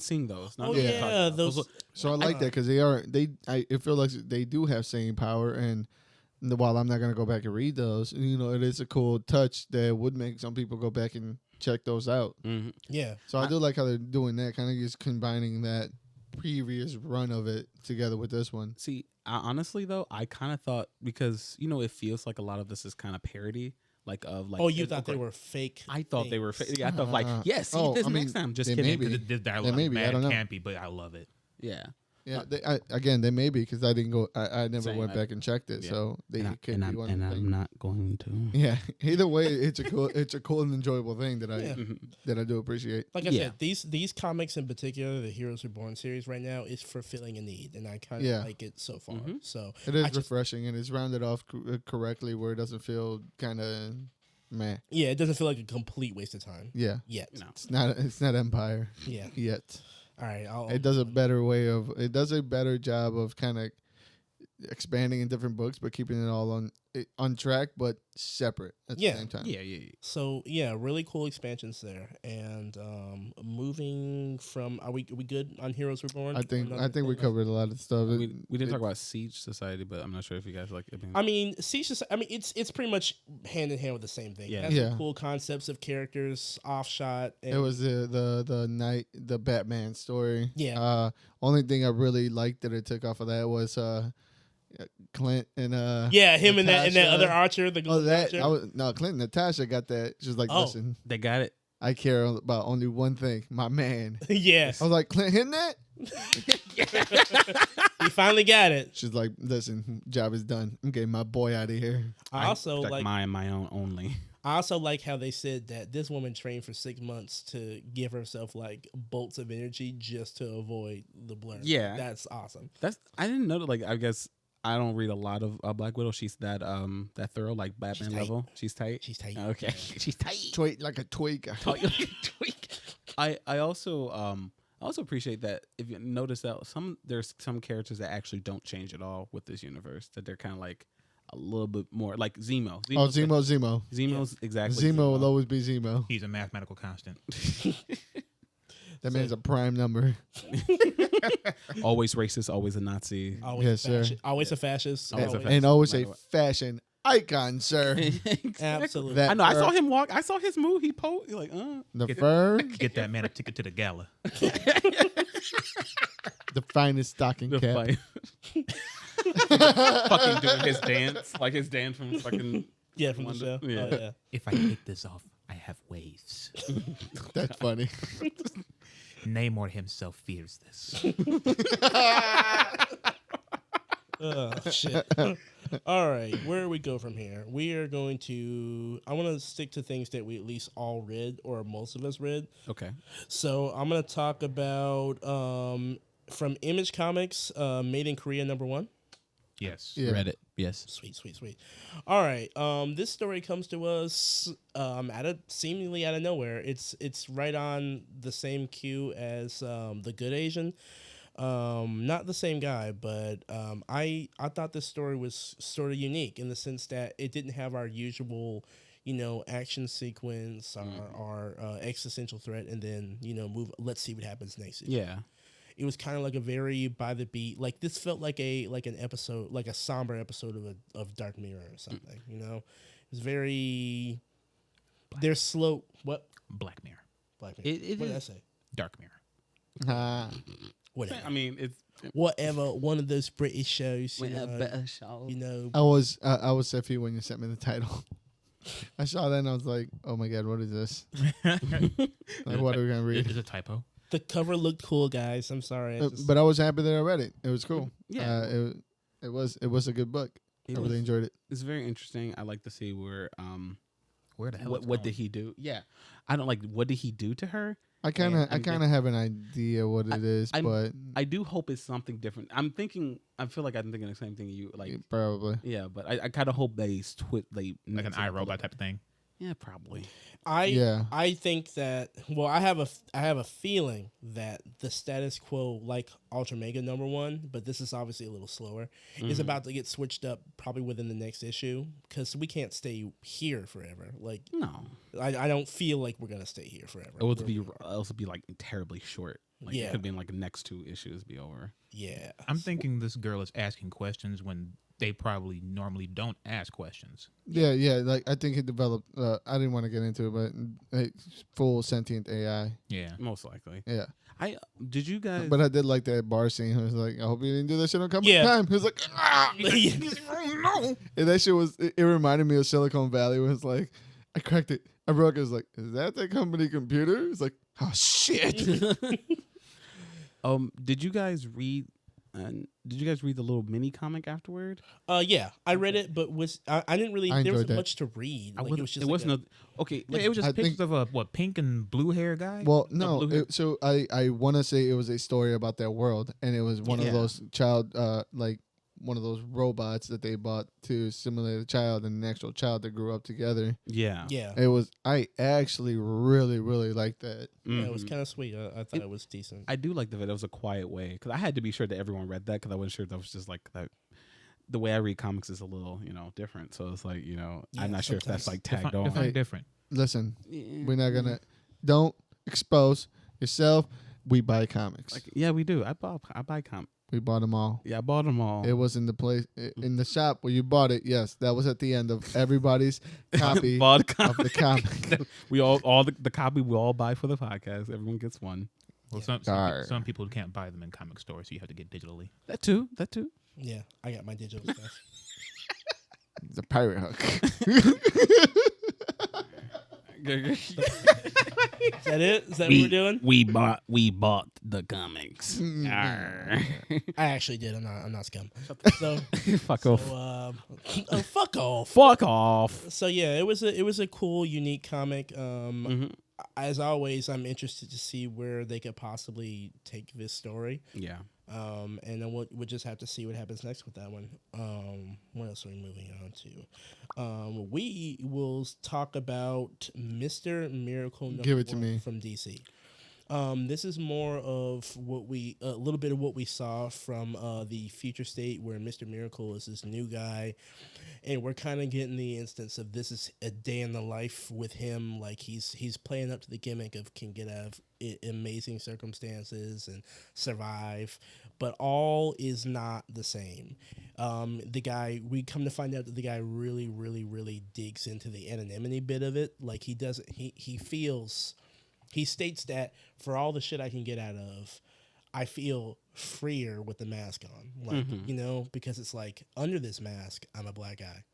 [SPEAKER 4] seeing those.
[SPEAKER 2] Oh yeah, those.
[SPEAKER 3] So I like that because it feels like they do have staying power, and while I'm not gonna go back and read those, it is a cool touch that would make some people go back and check those out.
[SPEAKER 4] Mm-hmm.
[SPEAKER 2] Yeah.
[SPEAKER 3] So I do like how they're doing that, kind of just combining that previous run of it together with this one.
[SPEAKER 4] See, honestly though, I kind of thought because it feels like a lot of this is kind of parody. Oh,
[SPEAKER 2] you thought they were fake?
[SPEAKER 4] I thought they were fake. I thought this next time. Just kidding.
[SPEAKER 3] Maybe.
[SPEAKER 5] The dialogue is mad campy, but I love it.
[SPEAKER 4] Yeah.
[SPEAKER 3] Yeah, they may be because I didn't go. I never went back and checked it,
[SPEAKER 4] yeah.
[SPEAKER 3] so they could be one.
[SPEAKER 4] And I'm not going to.
[SPEAKER 3] Yeah, either way, it's a cool and enjoyable thing that I do appreciate.
[SPEAKER 2] Like I said, these comics in particular, the Heroes Reborn series right now, is fulfilling a need, and I kind of like it so far. So
[SPEAKER 3] it is refreshing and it's rounded off correctly where it doesn't feel kind of man.
[SPEAKER 2] Yeah, it doesn't feel like a complete waste of time.
[SPEAKER 3] Yeah,
[SPEAKER 2] Yet.
[SPEAKER 4] No.
[SPEAKER 3] it's not Empire
[SPEAKER 2] Yeah.
[SPEAKER 3] yet.
[SPEAKER 2] All right.
[SPEAKER 3] It does a better job of kind of expanding in different books, but keeping it all on track, but separate at the same time.
[SPEAKER 4] Yeah.
[SPEAKER 2] So yeah, really cool expansions there. And moving from, are we good on Heroes Reborn?
[SPEAKER 3] I think
[SPEAKER 2] Another
[SPEAKER 3] we
[SPEAKER 2] thing?
[SPEAKER 3] covered a lot of stuff.
[SPEAKER 4] We didn't talk about Siege Society, but I'm not sure if you guys like it.
[SPEAKER 2] I mean, it's pretty much hand in hand with the same thing.
[SPEAKER 4] Yeah.
[SPEAKER 2] It has some
[SPEAKER 3] Yeah.
[SPEAKER 2] cool concepts of characters, offshot. And
[SPEAKER 3] It was the Batman story.
[SPEAKER 2] Yeah.
[SPEAKER 3] Only thing I really liked that it took off of that was Clint and
[SPEAKER 2] yeah, him and that
[SPEAKER 3] Natasha.
[SPEAKER 2] other archer, the
[SPEAKER 3] Oh,
[SPEAKER 2] gold
[SPEAKER 3] that
[SPEAKER 2] archer.
[SPEAKER 3] Clint and Natasha got that. She was like,
[SPEAKER 2] Oh.
[SPEAKER 3] listen,
[SPEAKER 4] They got it.
[SPEAKER 3] I care about only one thing, my man.
[SPEAKER 2] Yes,
[SPEAKER 3] I was like, Clint hitting that?
[SPEAKER 2] he finally got it.
[SPEAKER 3] She's like, listen, job is done. I'm getting my boy out of here.
[SPEAKER 2] I also
[SPEAKER 4] protect
[SPEAKER 2] like.
[SPEAKER 4] my own only.
[SPEAKER 2] I also like how they said that this woman trained for 6 months to give herself like bolts of energy just to avoid the blur.
[SPEAKER 4] Yeah.
[SPEAKER 2] That's awesome.
[SPEAKER 4] I didn't know that. Like, I guess I don't read a lot of Black Widow. She's that thorough, like Batman
[SPEAKER 2] tight.
[SPEAKER 4] level. She's tight.
[SPEAKER 2] She's tight.
[SPEAKER 4] Okay, she's tight.
[SPEAKER 3] Tweak like a tweak.
[SPEAKER 4] Tweak. I also appreciate that if you notice that there's some characters that actually don't change at all with this universe, that they're kind of like a little bit more like Zemo.
[SPEAKER 3] Oh, Zemo.
[SPEAKER 4] Zemo's exactly
[SPEAKER 3] Zemo will always be Zemo.
[SPEAKER 5] He's a mathematical constant.
[SPEAKER 3] That man's a prime number.
[SPEAKER 4] Always racist, always a Nazi.
[SPEAKER 2] Always
[SPEAKER 3] Yes, sir.
[SPEAKER 2] Always a fascist.
[SPEAKER 4] Always a
[SPEAKER 2] always-
[SPEAKER 4] fascist.
[SPEAKER 3] And always a
[SPEAKER 4] Matter what.
[SPEAKER 3] fashion icon, sir.
[SPEAKER 2] Absolutely.
[SPEAKER 3] That
[SPEAKER 4] I know. I saw
[SPEAKER 3] fur-
[SPEAKER 4] him walk. I saw his move. He posed. Like,
[SPEAKER 3] The
[SPEAKER 5] Get-
[SPEAKER 3] fur,
[SPEAKER 5] Get that man a ticket to the gala.
[SPEAKER 3] the finest stocking
[SPEAKER 4] the
[SPEAKER 3] cap.
[SPEAKER 4] fight. Fucking doing his dance, like his dance from fucking.
[SPEAKER 2] Yeah, from the
[SPEAKER 4] Wonder-
[SPEAKER 2] show.
[SPEAKER 4] yeah.
[SPEAKER 2] Oh, yeah.
[SPEAKER 5] If I take this off, I have waves.
[SPEAKER 3] That's funny.
[SPEAKER 5] Namor himself fears this.
[SPEAKER 2] Oh, shit. All right, where do we go from here? We are going to. I want to stick to things that we at least all read, or most of us read.
[SPEAKER 4] Okay.
[SPEAKER 2] So I'm going to talk about from Image Comics, Made in Korea #1.
[SPEAKER 5] Yes.
[SPEAKER 3] Yeah.
[SPEAKER 4] Read it. Yes.
[SPEAKER 2] Sweet. All right. This story comes to us seemingly out of nowhere. It's right on the same queue as The Good Asian. Not the same guy, but I thought this story was sort of unique in the sense that it didn't have our usual, action sequence or existential threat, and then move. Let's see what happens next.
[SPEAKER 4] Yeah.
[SPEAKER 2] It was kind of like a very by the beat. Like this felt like an episode, like a somber episode of Dark Mirror or something. It was very. They're slow. What?
[SPEAKER 5] Black Mirror.
[SPEAKER 2] Black Mirror.
[SPEAKER 4] It
[SPEAKER 2] What did I
[SPEAKER 4] is-
[SPEAKER 2] say?
[SPEAKER 5] Dark Mirror.
[SPEAKER 2] Whatever.
[SPEAKER 4] I mean, it's
[SPEAKER 2] Whatever. One of those British shows.
[SPEAKER 4] show.
[SPEAKER 3] I was iffy when you sent me the title. I saw that and I was like, oh my god, what is this? Like, what are we gonna read?
[SPEAKER 5] It's a typo.
[SPEAKER 2] The cover looked cool, guys. I'm sorry.
[SPEAKER 3] But I was happy that I read it. It was cool.
[SPEAKER 4] Yeah.
[SPEAKER 3] It was a good book. I really enjoyed it.
[SPEAKER 4] It's very interesting. I like to see where
[SPEAKER 5] Where the hell?
[SPEAKER 4] what did he do? Yeah, I don't like. What did he do to her?
[SPEAKER 3] I kind
[SPEAKER 4] I'm
[SPEAKER 3] of have an idea what it is, but
[SPEAKER 4] I do hope it's something different. I feel like I'm thinking the same thing you like.
[SPEAKER 3] probably.
[SPEAKER 4] Yeah, but I kind of hope they
[SPEAKER 5] Like an
[SPEAKER 4] mix it up a
[SPEAKER 5] iRobot
[SPEAKER 4] little.
[SPEAKER 5] type of thing.
[SPEAKER 4] Yeah, probably.
[SPEAKER 2] I think that I have a feeling that the status quo, like Ultra Mega #1, but this is obviously a little slower, is about to get switched up probably within the next issue because we can't stay here forever. Like
[SPEAKER 4] No,
[SPEAKER 2] I don't feel like we're gonna stay here forever.
[SPEAKER 4] it would be like terribly short. Like
[SPEAKER 2] Yeah.
[SPEAKER 4] it could be in like the next 2 issues be over.
[SPEAKER 2] Yeah,
[SPEAKER 5] I'm thinking this girl is asking questions when they probably normally don't ask questions.
[SPEAKER 3] Yeah. Like I think it developed. I didn't want to get into it, but full sentient AI.
[SPEAKER 5] Yeah.
[SPEAKER 4] Most likely.
[SPEAKER 3] Yeah.
[SPEAKER 4] Did you guys?
[SPEAKER 3] But I did like that bar scene. I was like, I hope you didn't do that shit on Comic
[SPEAKER 2] Yeah.
[SPEAKER 3] Time. He was like, ah!
[SPEAKER 5] No.
[SPEAKER 3] And that shit was. It reminded me of Silicon Valley. Where it's like, I cracked it. I broke it. I was like, is that the company computer? It's like, oh shit.
[SPEAKER 4] Did you guys read? Did you guys read the little mini comic afterward?
[SPEAKER 2] yeah, I read it, but I didn't really.
[SPEAKER 3] I
[SPEAKER 2] There wasn't
[SPEAKER 3] enjoyed that.
[SPEAKER 2] much to read. Like, it was just.
[SPEAKER 5] Wait, it was just
[SPEAKER 3] I
[SPEAKER 5] pictures
[SPEAKER 3] think-
[SPEAKER 5] of a pink and blue hair guy.
[SPEAKER 3] Well, no.
[SPEAKER 4] blue hair.
[SPEAKER 3] So I want to say it was a story about that world, and it was one
[SPEAKER 4] Yeah.
[SPEAKER 3] of those child like one of those robots that they bought to simulate a child and an actual child that grew up together.
[SPEAKER 4] Yeah.
[SPEAKER 2] Yeah.
[SPEAKER 3] I actually really, really liked that.
[SPEAKER 2] Yeah, it was kind of sweet. I thought it was decent.
[SPEAKER 4] I do like that it was a quiet way because I had to be sure that everyone read that because I wasn't sure that was just like that. The way I read comics is a little, different. So it's like, I'm not sure if that's like tagged on.
[SPEAKER 5] Define different.
[SPEAKER 3] Listen, we're not gonna. Don't expose yourself. We buy comics.
[SPEAKER 4] Like, yeah, we do. I buy comics.
[SPEAKER 3] We bought them all.
[SPEAKER 4] Yeah, I bought them all.
[SPEAKER 3] It was in the place in the shop where you bought it. Yes, that was at the end of everybody's copy
[SPEAKER 4] Bought
[SPEAKER 3] of the comic.
[SPEAKER 4] we all the copy we all buy for the podcast. Everyone gets one.
[SPEAKER 5] Well, some people can't buy them in comic stores, so you have to get digitally.
[SPEAKER 4] That too.
[SPEAKER 2] Yeah, I got my digital stuff.
[SPEAKER 3] The pirate hook.
[SPEAKER 2] Is that it? Is that what we're doing?
[SPEAKER 4] We bought the comics.
[SPEAKER 2] I actually did. I'm not scum. So
[SPEAKER 4] Fuck off.
[SPEAKER 2] fuck off.
[SPEAKER 4] Fuck off.
[SPEAKER 2] So yeah, it was a cool, unique comic. As always, I'm interested to see where they could possibly take this story.
[SPEAKER 4] Yeah.
[SPEAKER 2] And then we'll just have to see what happens next with that one. What else are we moving on to? We will talk about Mr. Miracle number
[SPEAKER 3] Give it to
[SPEAKER 2] 1
[SPEAKER 3] me.
[SPEAKER 2] from DC. This is more of a little bit of what we saw from the future state where Mr. Miracle is this new guy, and we're kind of getting the instance of this is a day in the life with him. Like he's playing up to the gimmick of can get out of amazing circumstances and survive, but all is not the same. We come to find out that the guy really, really, really digs into the anonymity bit of it. Like he states that for all the shit I can get out of, I feel freer with the mask on. Like, because it's like under this mask, I'm a black guy.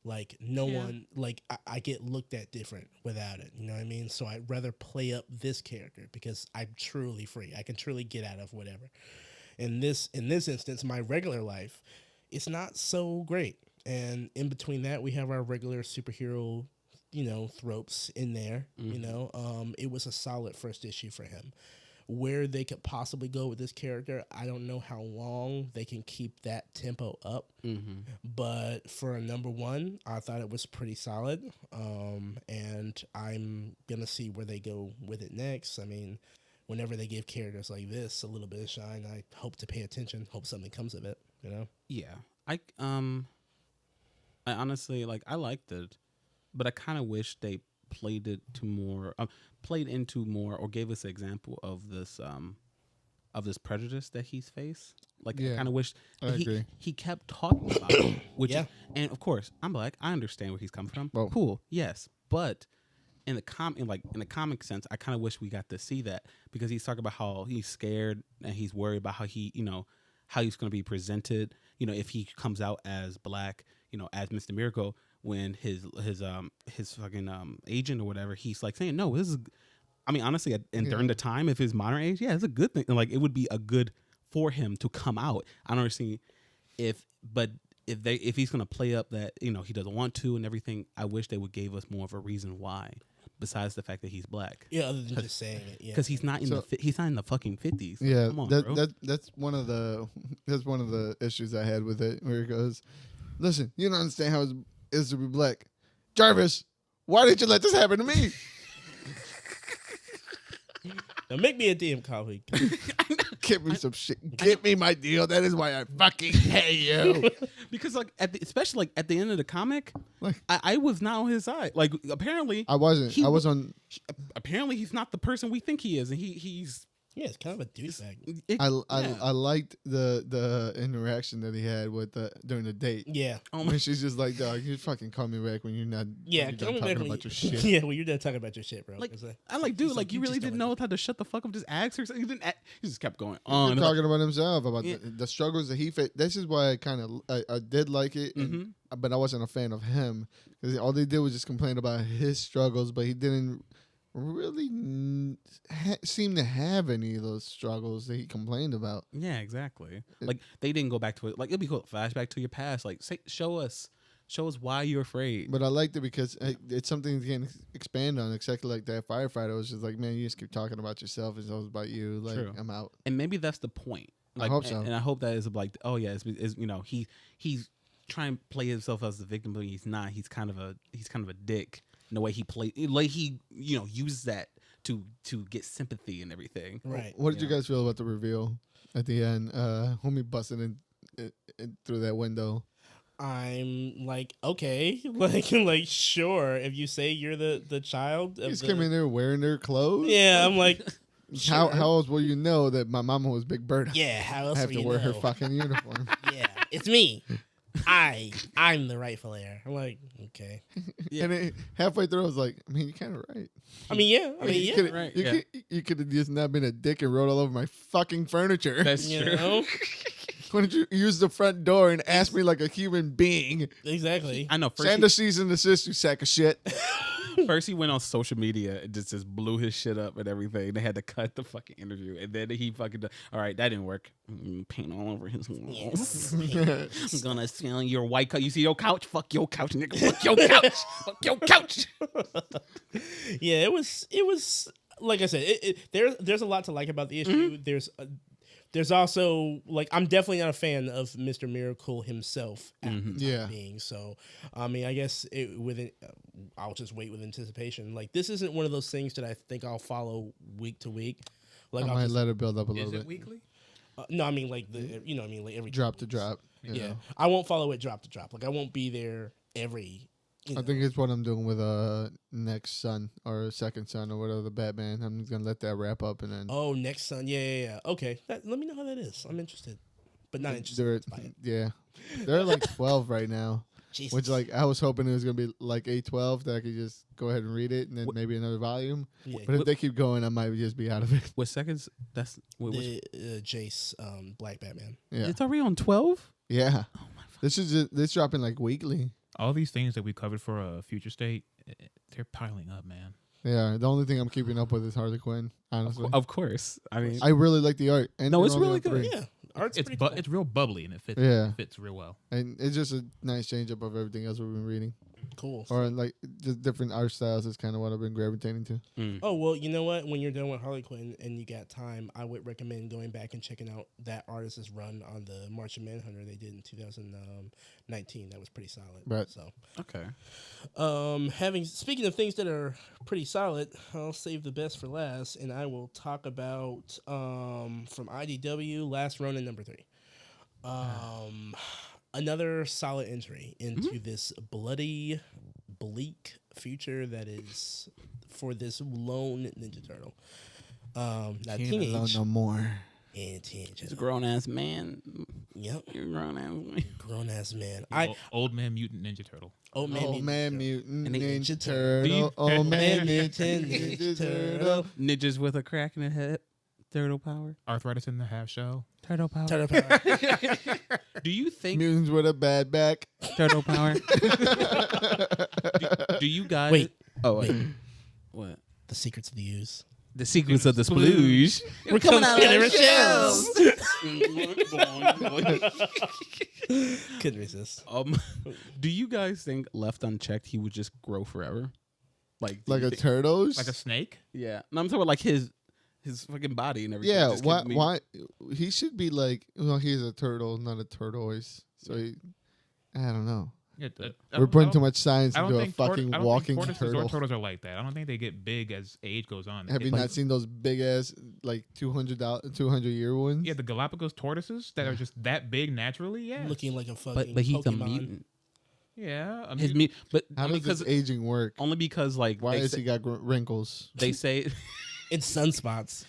[SPEAKER 2] Like no one, like I get looked at different without it. You know what I mean? So I'd rather play up this character because I'm truly free. I can truly get out of whatever. In this instance, my regular life, it's not so great. And in between that, we have our regular superhero, tropes in there. It was a solid first issue for him. Where they could possibly go with this character, I don't know how long they can keep that tempo up. But for a number 1, I thought it was pretty solid. And I'm gonna see where they go with it next. I mean, whenever they give characters like this a little bit of shine, I hope to pay attention, hope something comes of it.
[SPEAKER 4] Yeah. I honestly I liked it, but I kind of wish they played into more, or gave us an example of this prejudice that he's faced. Like, I kind of wish that he kept talking about it. Which, and of course, I'm black. I understand where he's coming from.
[SPEAKER 3] Well,
[SPEAKER 4] cool, yes, but in the comic sense, I kind of wish we got to see that, because he's talking about how he's scared and he's worried about how how he's going to be presented. If he comes out as black, as Mr. Miracle, when his fucking agent or whatever, he's like saying, no, this is, I mean, honestly, during the time of his modern age, it's a good thing. Like, it would be a good for him to come out. I don't understand if he's gonna play up that he doesn't want to and everything. I wish they would give us more of a reason why, besides the fact that he's black.
[SPEAKER 2] Yeah, other than just saying it. Yeah,
[SPEAKER 4] because he's not in the fucking 50s. Like,
[SPEAKER 3] yeah,
[SPEAKER 4] come on, bro.
[SPEAKER 3] that's one of the issues I had with it, where it goes, listen, you don't understand how it is to be black. Jarvis, why did you let this happen to me?
[SPEAKER 2] Now make me a DM colleague.
[SPEAKER 3] Give me some shit. Give me my deal. That is why I fucking hate you.
[SPEAKER 4] Because especially at the end of the comic, I was not on his side. Like, apparently
[SPEAKER 3] I wasn't. I was on.
[SPEAKER 4] Apparently he's not the person we think he is, and he's.
[SPEAKER 2] Yeah, it's kind of a douchebag.
[SPEAKER 3] I liked the interaction that he had with during the date.
[SPEAKER 2] Yeah.
[SPEAKER 3] When she's just like, dog, you fucking call me back when you're not.
[SPEAKER 2] Yeah,
[SPEAKER 3] when you're done talking about your shit.
[SPEAKER 2] Yeah, when you're done talking about your shit, bro.
[SPEAKER 4] I'm like, dude, like, you really didn't know how to shut the fuck up. Just ask her. He just kept going on.
[SPEAKER 3] Talking about himself, about the struggles that he faced. This is why I did like it, but I wasn't a fan of him, because all they did was just complain about his struggles, but he didn't really seem to have any of those struggles that he complained about.
[SPEAKER 4] Yeah, exactly. Like, they didn't go back to it. Like, it'd be cool. Flashback to your past. Like, show us why you're afraid.
[SPEAKER 3] But I liked it because it's something you can expand on. Exactly like that firefighter was just like, man, you just keep talking about yourself. It's always about you. Like,
[SPEAKER 4] True.
[SPEAKER 3] I'm out.
[SPEAKER 4] And maybe that's the point. Like,
[SPEAKER 3] hope so.
[SPEAKER 4] And I hope that is like, oh yeah, it's you know, he's trying to play himself as the victim, but he's not. He's kind of a dick in the way he uses that to get sympathy and everything.
[SPEAKER 2] Right.
[SPEAKER 3] What did you guys feel about the reveal at the end? Homie busting in through that window.
[SPEAKER 2] I'm like, okay, like sure. If you say you're the child,
[SPEAKER 3] You
[SPEAKER 2] of
[SPEAKER 3] just
[SPEAKER 2] the,
[SPEAKER 3] came in there wearing their clothes.
[SPEAKER 2] yeah, I'm like,
[SPEAKER 3] How
[SPEAKER 2] sure.
[SPEAKER 3] else will you know that my mama was Big Bird?
[SPEAKER 2] Yeah, how
[SPEAKER 3] I
[SPEAKER 2] else
[SPEAKER 3] have
[SPEAKER 2] will
[SPEAKER 3] to
[SPEAKER 2] you
[SPEAKER 3] wear
[SPEAKER 2] know?
[SPEAKER 3] her fucking uniform.
[SPEAKER 2] Yeah, it's me. I'm the rightful heir. I'm like, okay.
[SPEAKER 3] And then halfway through, I was like, I mean, you're kind of right.
[SPEAKER 2] I mean, yeah.
[SPEAKER 4] Right,
[SPEAKER 3] You could have just not been a dick and wrote all over my fucking furniture.
[SPEAKER 4] That's
[SPEAKER 2] You
[SPEAKER 4] true.
[SPEAKER 2] know?
[SPEAKER 3] Why don't you use the front door and ask me like a human being?
[SPEAKER 2] Exactly.
[SPEAKER 4] I know.
[SPEAKER 3] Send a cease and desist, you sack of shit.
[SPEAKER 4] First, he went on social media and just blew his shit up and everything. They had to cut the fucking interview, and then he fucking. All right, that didn't work. Paint all over his walls. I'm gonna steal your white couch. You see your couch? Fuck your couch, nigga. Fuck your couch. Fuck your couch.
[SPEAKER 2] Yeah, it was like I said. There's a lot to like about the issue. There's also like I'm definitely not a fan of Mr. Miracle himself at the time
[SPEAKER 3] Yeah.
[SPEAKER 2] being. So I mean, I guess I'll just wait with anticipation. Like this isn't one of those things that I think I'll follow week to week. Like
[SPEAKER 3] I
[SPEAKER 2] I'll
[SPEAKER 3] might
[SPEAKER 2] just,
[SPEAKER 3] let it build up a
[SPEAKER 5] Is
[SPEAKER 3] little
[SPEAKER 5] it
[SPEAKER 3] bit.
[SPEAKER 5] weekly?
[SPEAKER 2] no, I mean like like every
[SPEAKER 3] Drop
[SPEAKER 2] 2
[SPEAKER 3] to
[SPEAKER 2] weeks.
[SPEAKER 3] drop. you
[SPEAKER 2] Yeah,
[SPEAKER 3] know.
[SPEAKER 2] I won't follow it drop to drop. Like I won't be there every.
[SPEAKER 3] I think it's what I'm doing with next son or second son or whatever the Batman. I'm just gonna let that wrap up and then
[SPEAKER 2] Oh, next son. Yeah. Okay, let me know how that is. I'm interested, but not interested.
[SPEAKER 3] they're
[SPEAKER 2] By it.
[SPEAKER 3] yeah, they're like 12 right now.
[SPEAKER 2] Jesus.
[SPEAKER 3] Which like I was hoping it was gonna be like 8-12 that I could just go ahead and read it and then maybe another volume.
[SPEAKER 2] Yeah.
[SPEAKER 3] But if they keep going, I might just be out of it.
[SPEAKER 4] With seconds, that's
[SPEAKER 2] The Jace Black Batman.
[SPEAKER 3] Yeah,
[SPEAKER 4] it's already on 12.
[SPEAKER 3] yeah. This dropping like weekly.
[SPEAKER 5] All these things that we covered for a future state, they're piling up, man.
[SPEAKER 3] Yeah, the only thing I'm keeping up with is Harley Quinn. Honestly,
[SPEAKER 4] Of course. I mean,
[SPEAKER 3] I really like the art. And
[SPEAKER 4] No,
[SPEAKER 3] they're
[SPEAKER 4] it's
[SPEAKER 3] only
[SPEAKER 4] really
[SPEAKER 3] on
[SPEAKER 4] good.
[SPEAKER 3] 3.
[SPEAKER 2] Yeah, art's
[SPEAKER 5] It's
[SPEAKER 2] pretty cool.
[SPEAKER 5] it's real bubbly and it fits.
[SPEAKER 3] Yeah.
[SPEAKER 5] It fits real well.
[SPEAKER 3] And it's just a nice change up of everything else we've been reading.
[SPEAKER 2] Cool.
[SPEAKER 3] Or like just different art styles is kind of what I've been gravitating to.
[SPEAKER 2] Oh, well, you know what? When you're done with Harley Quinn and you got time, I would recommend going back and checking out that artist's run on the Martian Manhunter they did in 2019. That was pretty solid.
[SPEAKER 3] Right.
[SPEAKER 2] So,
[SPEAKER 4] okay.
[SPEAKER 2] speaking of things that are pretty solid, I'll save the best for last, and I will talk about from IDW Last Ronin #3. Another solid entry into this bloody, bleak future that is for this lone Ninja Turtle. Not
[SPEAKER 3] Can't alone
[SPEAKER 2] teenage.
[SPEAKER 3] no more.
[SPEAKER 2] And teenage.
[SPEAKER 4] He's a grown ass man.
[SPEAKER 2] Yep.
[SPEAKER 4] You're a grown ass man.
[SPEAKER 2] Grown ass man.
[SPEAKER 5] Old man mutant ninja turtle.
[SPEAKER 2] Old man.
[SPEAKER 3] Old man mutant
[SPEAKER 2] And
[SPEAKER 3] ninja
[SPEAKER 2] Ninja
[SPEAKER 3] turtle. Old man mutant
[SPEAKER 2] Ninja
[SPEAKER 3] ninja
[SPEAKER 2] Turtle.
[SPEAKER 3] turtle.
[SPEAKER 4] Ninjas with a crack in the head. Turtle power.
[SPEAKER 5] Arthritis in the half shell.
[SPEAKER 4] Turtle power.
[SPEAKER 2] Turtle power.
[SPEAKER 4] Do you think
[SPEAKER 3] Mutants with a bad back.
[SPEAKER 4] turtle power? do you guys?
[SPEAKER 2] Wait.
[SPEAKER 4] Oh wait. What?
[SPEAKER 2] The secrets of the ooze.
[SPEAKER 4] The secrets of the splooge.
[SPEAKER 2] We're coming out of our shells. Couldn't resist.
[SPEAKER 4] Do you guys think left unchecked he would just grow forever? Like do
[SPEAKER 3] Like
[SPEAKER 4] you
[SPEAKER 3] a
[SPEAKER 4] think-
[SPEAKER 3] turtles?
[SPEAKER 5] Like a snake.
[SPEAKER 4] Yeah. No, I'm talking about like his fucking body and everything.
[SPEAKER 3] Yeah,
[SPEAKER 4] Just
[SPEAKER 3] why?
[SPEAKER 4] give me-
[SPEAKER 3] Why? He should be like. Well, he's a turtle, not a tortoise. So I don't know.
[SPEAKER 5] Yeah,
[SPEAKER 3] We're putting too much science
[SPEAKER 5] I don't
[SPEAKER 3] into a
[SPEAKER 5] think
[SPEAKER 3] fucking walking
[SPEAKER 5] tortoises
[SPEAKER 3] turtle.
[SPEAKER 5] or turtles are like that. I don't think they get big as age goes on.
[SPEAKER 3] Have you
[SPEAKER 5] Like-
[SPEAKER 3] not seen those big ass like 200-year ones?
[SPEAKER 5] Yeah, the Galapagos tortoises that are just that big naturally. Yeah,
[SPEAKER 2] Looking like a fucking
[SPEAKER 4] but he's
[SPEAKER 2] Pokemon.
[SPEAKER 4] a mutant.
[SPEAKER 5] yeah. I
[SPEAKER 4] His
[SPEAKER 5] mean,
[SPEAKER 4] but
[SPEAKER 3] How
[SPEAKER 4] only
[SPEAKER 3] does this
[SPEAKER 4] because
[SPEAKER 3] aging work?
[SPEAKER 4] only because like
[SPEAKER 3] Why
[SPEAKER 4] they
[SPEAKER 3] has
[SPEAKER 4] say,
[SPEAKER 3] he got wrinkles?
[SPEAKER 4] they say
[SPEAKER 2] It's sunspots.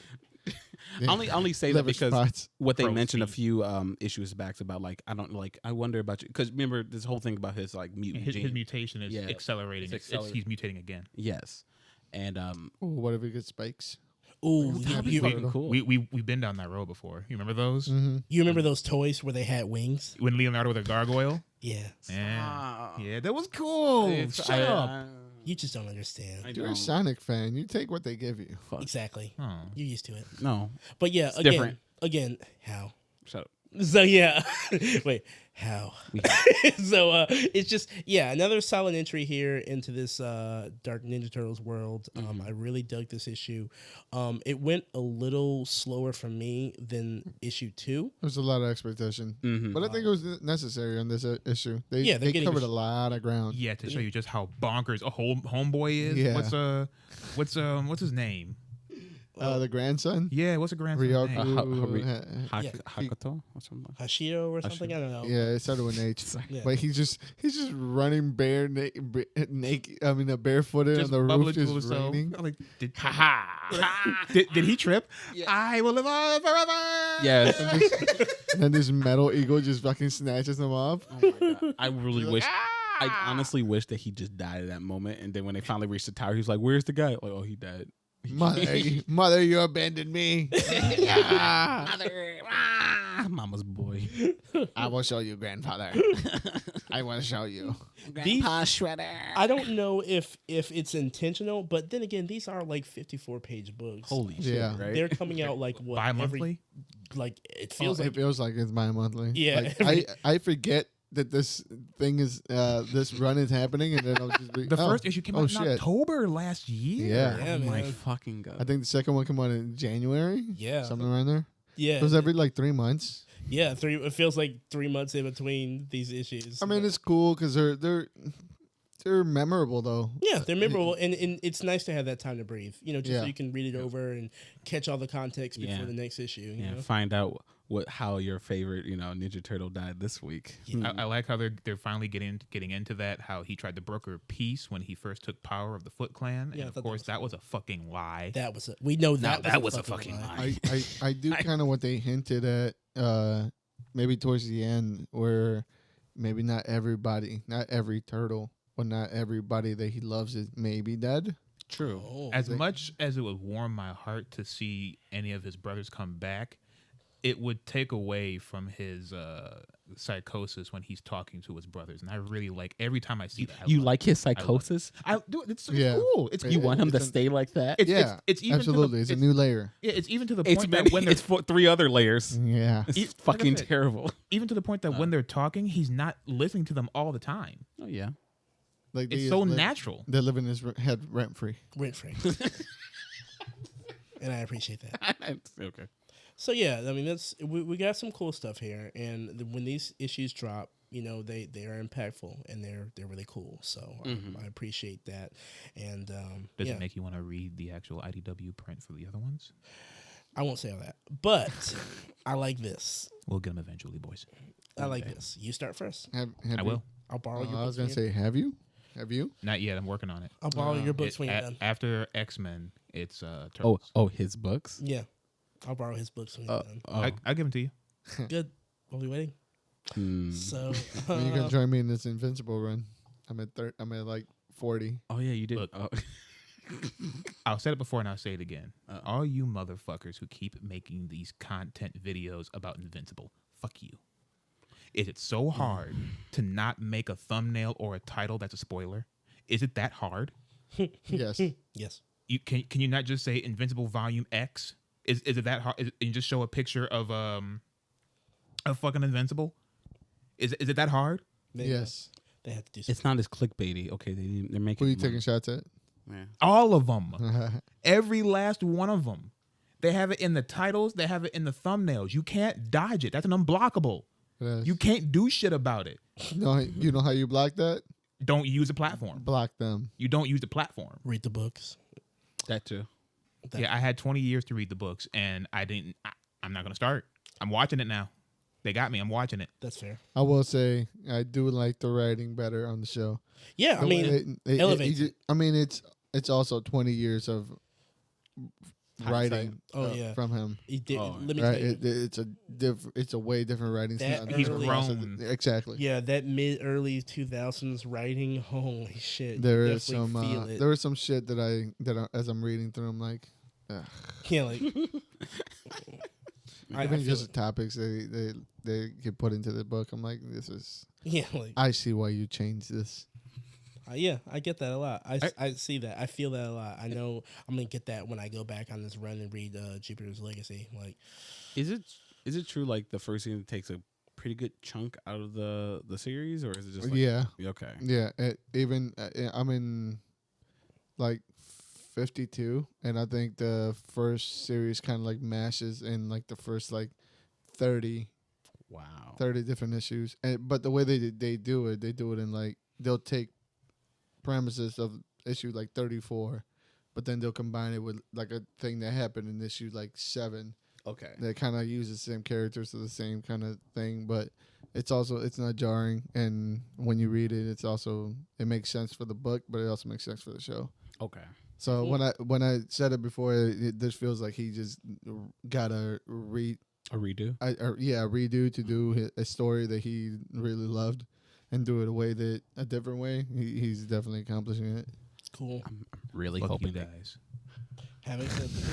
[SPEAKER 4] I only say that
[SPEAKER 3] Liver
[SPEAKER 4] because
[SPEAKER 3] spots.
[SPEAKER 4] what they
[SPEAKER 5] Pro
[SPEAKER 4] mentioned a
[SPEAKER 5] speed.
[SPEAKER 4] few issues back about like I wonder about you because remember this whole thing about his like mutant
[SPEAKER 5] his
[SPEAKER 4] gene.
[SPEAKER 5] mutation is
[SPEAKER 4] Yeah,
[SPEAKER 5] accelerating.
[SPEAKER 4] it's accelerating.
[SPEAKER 5] He's mutating again.
[SPEAKER 4] Yes, and
[SPEAKER 3] Ooh, what if he gets spikes?
[SPEAKER 2] Ooh,
[SPEAKER 3] That'd be
[SPEAKER 2] you
[SPEAKER 3] fucking
[SPEAKER 4] cool.
[SPEAKER 5] We've been down that road before. You remember those?
[SPEAKER 3] Mm-hmm.
[SPEAKER 2] remember those toys where they had wings?
[SPEAKER 5] When Leonardo with a gargoyle.
[SPEAKER 2] Yeah.
[SPEAKER 5] Yeah, yeah, that was cool.
[SPEAKER 4] It's-
[SPEAKER 5] Shut up.
[SPEAKER 2] You just don't understand.
[SPEAKER 3] You're a Sonic fan. You take what they give you.
[SPEAKER 2] Exactly.
[SPEAKER 5] Oh.
[SPEAKER 2] You're used to it.
[SPEAKER 4] No,
[SPEAKER 2] But yeah,
[SPEAKER 4] It's different.
[SPEAKER 2] again, how?
[SPEAKER 4] shut up.
[SPEAKER 2] So yeah, wait, how? So it's just another solid entry here into this Dark Ninja Turtles world. I really dug this issue. It went a little slower for me than issue 2.
[SPEAKER 3] There's a lot of expectation, but I think it was necessary on this issue. They covered a lot of ground.
[SPEAKER 5] Yeah, to show you just how bonkers a whole homeboy is.
[SPEAKER 3] Yeah.
[SPEAKER 5] What's his name?
[SPEAKER 3] The grandson,
[SPEAKER 5] Yeah, what's the grandson's name?
[SPEAKER 4] Hakuto or something.
[SPEAKER 2] Hashio or something. I don't know.
[SPEAKER 3] yeah, it started with an H.
[SPEAKER 2] Yeah.
[SPEAKER 3] But he's just running naked. I mean, barefooted
[SPEAKER 5] Just
[SPEAKER 3] on the
[SPEAKER 5] bubbling
[SPEAKER 3] roof,
[SPEAKER 5] to
[SPEAKER 3] just
[SPEAKER 5] himself.
[SPEAKER 3] raining.
[SPEAKER 5] I'm like, did he trip? I will live on forever.
[SPEAKER 4] Yes.
[SPEAKER 3] And then this metal eagle just fucking snatches him off.
[SPEAKER 4] Oh my God. I really wish. I honestly wish that he just died at that moment, and then when they finally reached the tower, he was like, "Where's the guy?" Like, "Oh, he died."
[SPEAKER 3] Mother, you abandoned me.
[SPEAKER 4] Mother, mama's boy.
[SPEAKER 3] I will show you, grandfather. I want to show you.
[SPEAKER 4] Grandpa Shredder.
[SPEAKER 2] I don't know if it's intentional, but then again, these are like 54-page books.
[SPEAKER 4] Holy shit!
[SPEAKER 3] Yeah.
[SPEAKER 4] Right?
[SPEAKER 2] They're coming out like what?
[SPEAKER 5] Bi-monthly?
[SPEAKER 2] Like it feels
[SPEAKER 3] It
[SPEAKER 2] like
[SPEAKER 3] feels like it's bi-monthly.
[SPEAKER 2] Yeah,
[SPEAKER 3] Like, I forget that this thing is this run is happening, and then I'll just be
[SPEAKER 5] The first issue came out in
[SPEAKER 3] shit.
[SPEAKER 5] October last year.
[SPEAKER 3] Yeah.
[SPEAKER 2] Yeah,
[SPEAKER 4] Oh my
[SPEAKER 2] man.
[SPEAKER 4] fucking God.
[SPEAKER 3] I think the second one came out in January.
[SPEAKER 2] Yeah.
[SPEAKER 3] Something around there.
[SPEAKER 2] yeah,
[SPEAKER 3] It was every like 3 months.
[SPEAKER 2] yeah. It feels like 3 months in between these issues.
[SPEAKER 3] I mean, it's cool because they're memorable though.
[SPEAKER 2] Yeah, they're memorable, and it's nice to have that time to breathe. You know, just so
[SPEAKER 3] Yeah.
[SPEAKER 2] you can read it over and catch all the context before
[SPEAKER 4] Yeah.
[SPEAKER 2] the next issue. You
[SPEAKER 4] Yeah,
[SPEAKER 2] know?
[SPEAKER 4] find out how your favorite Ninja Turtle died this week.
[SPEAKER 5] I like how they're finally getting into that. How he tried to broker peace when he first took power of the Foot Clan,
[SPEAKER 2] Yeah, I
[SPEAKER 5] and of
[SPEAKER 2] thought
[SPEAKER 5] course that was a fucking lie.
[SPEAKER 2] That was we know that
[SPEAKER 4] that
[SPEAKER 2] was
[SPEAKER 4] was a fucking
[SPEAKER 2] lie.
[SPEAKER 4] lie.
[SPEAKER 3] I do kind of what they hinted at maybe towards the end, where maybe not every turtle, but not everybody that he loves is maybe dead.
[SPEAKER 4] True.
[SPEAKER 2] Oh,
[SPEAKER 5] As much as it would warm my heart to see any of his brothers come back, it would take away from his psychosis when he's talking to his brothers. And I really like every time I see that.
[SPEAKER 4] You like his psychosis?
[SPEAKER 5] I do. It's
[SPEAKER 3] Yeah.
[SPEAKER 5] cool. It's
[SPEAKER 4] You want him to
[SPEAKER 3] It's
[SPEAKER 4] stay like that?
[SPEAKER 3] Yeah,
[SPEAKER 5] it's even
[SPEAKER 3] absolutely. It's a new layer.
[SPEAKER 5] it's even to the
[SPEAKER 4] It's
[SPEAKER 5] point that when they're
[SPEAKER 4] it's for 3 other layers.
[SPEAKER 3] Yeah.
[SPEAKER 4] It's
[SPEAKER 5] Like I
[SPEAKER 4] fucking
[SPEAKER 5] said,
[SPEAKER 4] terrible.
[SPEAKER 5] even to the point that when they're talking, he's not listening to them all the time.
[SPEAKER 4] Oh yeah.
[SPEAKER 3] Like
[SPEAKER 5] It's so natural.
[SPEAKER 3] They're living in his head rent free.
[SPEAKER 2] rent free, and I appreciate that.
[SPEAKER 4] Okay.
[SPEAKER 2] So yeah, I mean we got some cool stuff here, and when these issues drop, they are impactful and they're really cool. So I appreciate that, and
[SPEAKER 5] Does it make you want to read the actual IDW print for the other ones?
[SPEAKER 2] I won't say all that, but I like this.
[SPEAKER 5] We'll get them eventually, boys.
[SPEAKER 2] I like this. You start first.
[SPEAKER 3] Have
[SPEAKER 5] I
[SPEAKER 3] you-
[SPEAKER 5] will.
[SPEAKER 2] I'll borrow your books.
[SPEAKER 3] I was gonna
[SPEAKER 2] when you're-
[SPEAKER 3] say, have you? Have you?
[SPEAKER 5] Not yet. I'm working on it.
[SPEAKER 2] I'll borrow your books when you're done.
[SPEAKER 5] After X-Men, it's
[SPEAKER 4] Oh,
[SPEAKER 5] Turtles.
[SPEAKER 4] his books.
[SPEAKER 2] Yeah, I'll borrow his books when you're done.
[SPEAKER 5] I'll give them to you.
[SPEAKER 2] Good. I'll be waiting. So
[SPEAKER 3] When you can join me in this Invincible run? I'm at like 40.
[SPEAKER 4] Oh yeah, you did.
[SPEAKER 5] Look.
[SPEAKER 4] Oh.
[SPEAKER 5] I'll say it before and I'll say it again. All you motherfuckers who keep making these content videos about Invincible, fuck you. Is it so hard to not make a thumbnail or a title that's a spoiler? Is it that hard?
[SPEAKER 3] Yes.
[SPEAKER 2] yes.
[SPEAKER 5] You can you not just say Invincible Volume X? Is it that hard? And you just show a picture of fucking Invincible? Is it that hard?
[SPEAKER 3] Yes.
[SPEAKER 2] They have to do something.
[SPEAKER 4] It's not as clickbaity. Okay, they're making.
[SPEAKER 3] Who are you
[SPEAKER 4] money.
[SPEAKER 3] taking shots at?
[SPEAKER 4] Yeah.
[SPEAKER 5] All of them. Every last one of them. They have it in the titles. They have it in the thumbnails. You can't dodge it. That's an unblockable.
[SPEAKER 3] Yes.
[SPEAKER 5] You can't do shit about it.
[SPEAKER 3] You know how you block that?
[SPEAKER 5] Don't use a platform.
[SPEAKER 3] Block them.
[SPEAKER 5] You don't use the platform.
[SPEAKER 2] Read the books.
[SPEAKER 4] That too.
[SPEAKER 5] Yeah, I had 20 years to read the books, and I'm not gonna start. I'm watching it now. They got me. I'm watching it.
[SPEAKER 2] That's fair.
[SPEAKER 3] I will say I do like the writing better on the show.
[SPEAKER 2] Yeah, I
[SPEAKER 3] The
[SPEAKER 2] mean,
[SPEAKER 3] way
[SPEAKER 2] elevates
[SPEAKER 3] it's also 20 years of writing.
[SPEAKER 2] Oh, yeah.
[SPEAKER 3] from him.
[SPEAKER 2] he did.
[SPEAKER 4] Oh,
[SPEAKER 2] let me
[SPEAKER 3] Right,
[SPEAKER 2] tell you.
[SPEAKER 3] it's a way different writing
[SPEAKER 2] That
[SPEAKER 3] style.
[SPEAKER 2] He's
[SPEAKER 5] grown.
[SPEAKER 3] Exactly.
[SPEAKER 2] Yeah, that early 2000s writing. Holy shit!
[SPEAKER 3] There
[SPEAKER 2] you
[SPEAKER 3] is
[SPEAKER 2] definitely
[SPEAKER 3] some
[SPEAKER 2] feel it.
[SPEAKER 3] there is some shit that as I'm reading through, I'm like,
[SPEAKER 2] Yeah, like I
[SPEAKER 3] even
[SPEAKER 2] feel
[SPEAKER 3] just
[SPEAKER 2] it.
[SPEAKER 3] the topics they get put into the book. I'm like, this is.
[SPEAKER 2] Yeah, like
[SPEAKER 3] I see why you changed this.
[SPEAKER 2] yeah, I get that a lot. I see that. I feel that a lot. I know I'm gonna get that when I go back on this run and read Jupiter's Legacy. Like,
[SPEAKER 4] Is it Is it true like the first season takes a pretty good chunk out of the series, or is it just like,
[SPEAKER 3] Yeah.
[SPEAKER 4] okay?
[SPEAKER 3] Yeah, I'm in like 52, and I think the first series kind of like mashes in like the first like 30
[SPEAKER 4] Wow.
[SPEAKER 3] 30 different issues. But the way they do it in like they'll take premises of issue like 34, but then they'll combine it with like a thing that happened in issue like 7.
[SPEAKER 4] Okay.
[SPEAKER 3] That kind of uses the same characters to the same kind of thing, but it's not jarring. And when you read it, it makes sense for the book, but it also makes sense for the show.
[SPEAKER 4] Okay.
[SPEAKER 3] So when I said it before, this feels like he just got a redo.
[SPEAKER 4] A redo.
[SPEAKER 3] Redo to do a story that he really loved, and do it a different way. He's definitely accomplishing it.
[SPEAKER 2] Cool.
[SPEAKER 4] I'm really
[SPEAKER 5] Fuck
[SPEAKER 4] hoping
[SPEAKER 5] you
[SPEAKER 4] that.
[SPEAKER 5] guys.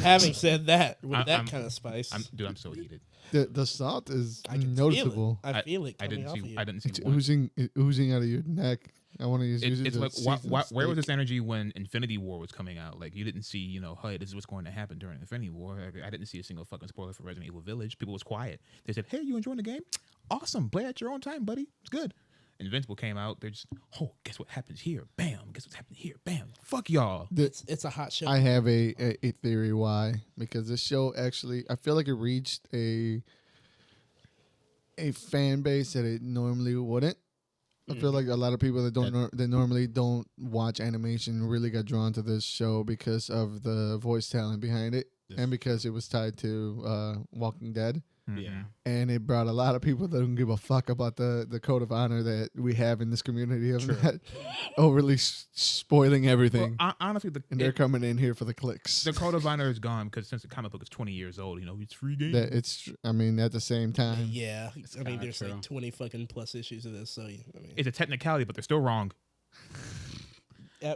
[SPEAKER 2] Having said that, with
[SPEAKER 5] I'm-
[SPEAKER 2] kind of spice,
[SPEAKER 5] I'm so heated.
[SPEAKER 3] The salt is
[SPEAKER 2] I can
[SPEAKER 3] noticeable.
[SPEAKER 2] Feel it. I feel it.
[SPEAKER 5] I
[SPEAKER 2] Coming
[SPEAKER 5] didn't
[SPEAKER 2] off
[SPEAKER 5] see.
[SPEAKER 2] of you.
[SPEAKER 5] I didn't see.
[SPEAKER 3] It's
[SPEAKER 5] one.
[SPEAKER 3] oozing out of your neck. I want to use it.
[SPEAKER 5] It's
[SPEAKER 3] to
[SPEAKER 5] like
[SPEAKER 3] season
[SPEAKER 5] where was
[SPEAKER 3] steak.
[SPEAKER 5] this energy when Infinity War was coming out? Like you didn't see, hey, this is what's going to happen during Infinity War. I didn't see a single fucking spoiler for Resident Evil Village. People was quiet. They said, "Hey, you enjoying the game? Awesome. Play at your own time, buddy. It's good." Invincible came out. They're just, oh, guess what happens here? Bam. Guess what's happening here? Bam. Fuck y'all.
[SPEAKER 2] It's a hot show.
[SPEAKER 3] I have a theory why, because this show actually, I feel like it reached a fan base that it normally wouldn't. I feel like a lot of people that normally don't watch animation really got drawn to this show because of the voice talent behind it, and because it was tied to Walking Dead.
[SPEAKER 4] Yeah.
[SPEAKER 3] And it brought a lot of people that don't give a fuck about the code of honor that we have in this community of not overly spoiling everything.
[SPEAKER 5] Well, honestly,
[SPEAKER 3] and they're coming in here for the clicks.
[SPEAKER 5] the Code of Honor is gone because since the comic book is 20 years old, it's free game.
[SPEAKER 3] At the same time.
[SPEAKER 2] Yeah, I mean,
[SPEAKER 4] kinda
[SPEAKER 2] there's
[SPEAKER 4] true.
[SPEAKER 2] like 20 fucking plus issues of this. So I mean,
[SPEAKER 5] It's a technicality, but they're still wrong.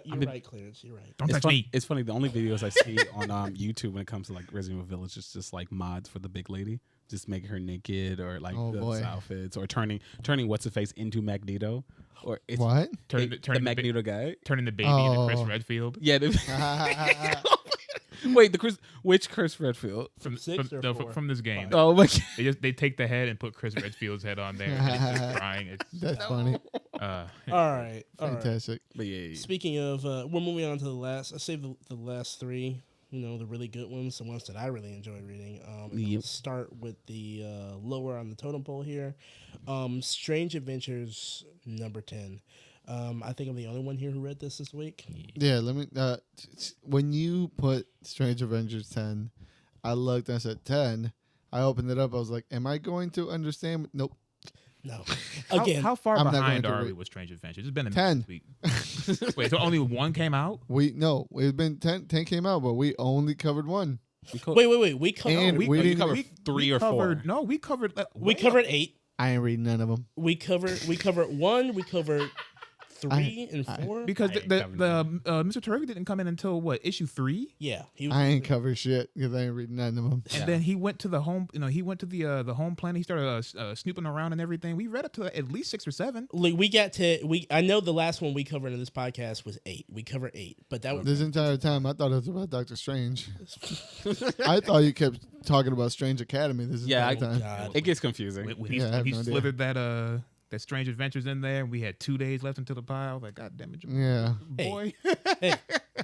[SPEAKER 2] you're right, Clarence. You're right.
[SPEAKER 5] Don't touch
[SPEAKER 4] fun-
[SPEAKER 5] me.
[SPEAKER 4] It's funny. The only videos I see on YouTube when it comes to like Resident Evil Village is just like mods for the big lady, just making her naked or like those outfits, or turning what's his face into Magneto, or it's
[SPEAKER 3] What?
[SPEAKER 5] Turning
[SPEAKER 4] the Magneto guy.
[SPEAKER 5] Turning the baby into Chris
[SPEAKER 3] Oh.
[SPEAKER 5] Redfield
[SPEAKER 4] Yeah. Wait, which Chris Redfield?
[SPEAKER 5] from
[SPEAKER 2] Six or four?
[SPEAKER 5] from this game.
[SPEAKER 4] Oh my God.
[SPEAKER 5] They take the head and put Chris Redfield's head on there. And it's just crying. It's,
[SPEAKER 3] That's funny.
[SPEAKER 2] All right.
[SPEAKER 3] Fantastic.
[SPEAKER 4] But yeah.
[SPEAKER 2] Speaking of, we're moving on to the last. I saved the last three. The really good ones, the ones that I really enjoyed reading.
[SPEAKER 4] Yep.
[SPEAKER 2] Let's start with the lower on the totem pole here. Strange Adventures number 10. I think I'm the only one here who read this week.
[SPEAKER 3] Yeah, let me. When you put Strange Avengers 10, I looked and I said 10. I opened it up. I was like, "Am I going to understand?" Nope.
[SPEAKER 2] No. Again,
[SPEAKER 5] how far
[SPEAKER 3] I'm not
[SPEAKER 5] behind
[SPEAKER 3] going to
[SPEAKER 5] are we
[SPEAKER 3] read-
[SPEAKER 5] with Strange Adventures? It's been a
[SPEAKER 3] 10.
[SPEAKER 5] week. Wait, so only one came out?
[SPEAKER 3] It's been 10. 10 came out, but we only covered one.
[SPEAKER 2] wait. We covered.
[SPEAKER 3] And we didn't
[SPEAKER 4] covered three or four.
[SPEAKER 5] No, we covered.
[SPEAKER 2] We covered 8.
[SPEAKER 3] I ain't reading none of them.
[SPEAKER 2] We covered 1. We covered 3 and 4.
[SPEAKER 5] because
[SPEAKER 4] I ain't
[SPEAKER 5] the
[SPEAKER 4] covered
[SPEAKER 5] Mr. Turvey didn't come in until what, issue 3?
[SPEAKER 2] Yeah, he was.
[SPEAKER 3] I ain't covered shit because I ain't reading none of them.
[SPEAKER 5] And then he went to the home. He went to the home planet. He started snooping around and everything. We read up to at least 6 or 7.
[SPEAKER 2] Like, we got to. I know the last one we covered in this podcast was 8. We covered 8, but that was.
[SPEAKER 3] This entire time, I thought it was about Doctor Strange. I thought you kept talking about Strange Academy. This is
[SPEAKER 4] Yeah,
[SPEAKER 3] time.
[SPEAKER 2] God.
[SPEAKER 4] It gets confusing.
[SPEAKER 5] When
[SPEAKER 3] Yeah, I have
[SPEAKER 5] he
[SPEAKER 3] no idea.
[SPEAKER 5] slithered that Strange Adventures in there. We had 2 days left until the pile. I was like, God damn it, Jamal,
[SPEAKER 3] Yeah.
[SPEAKER 5] boy.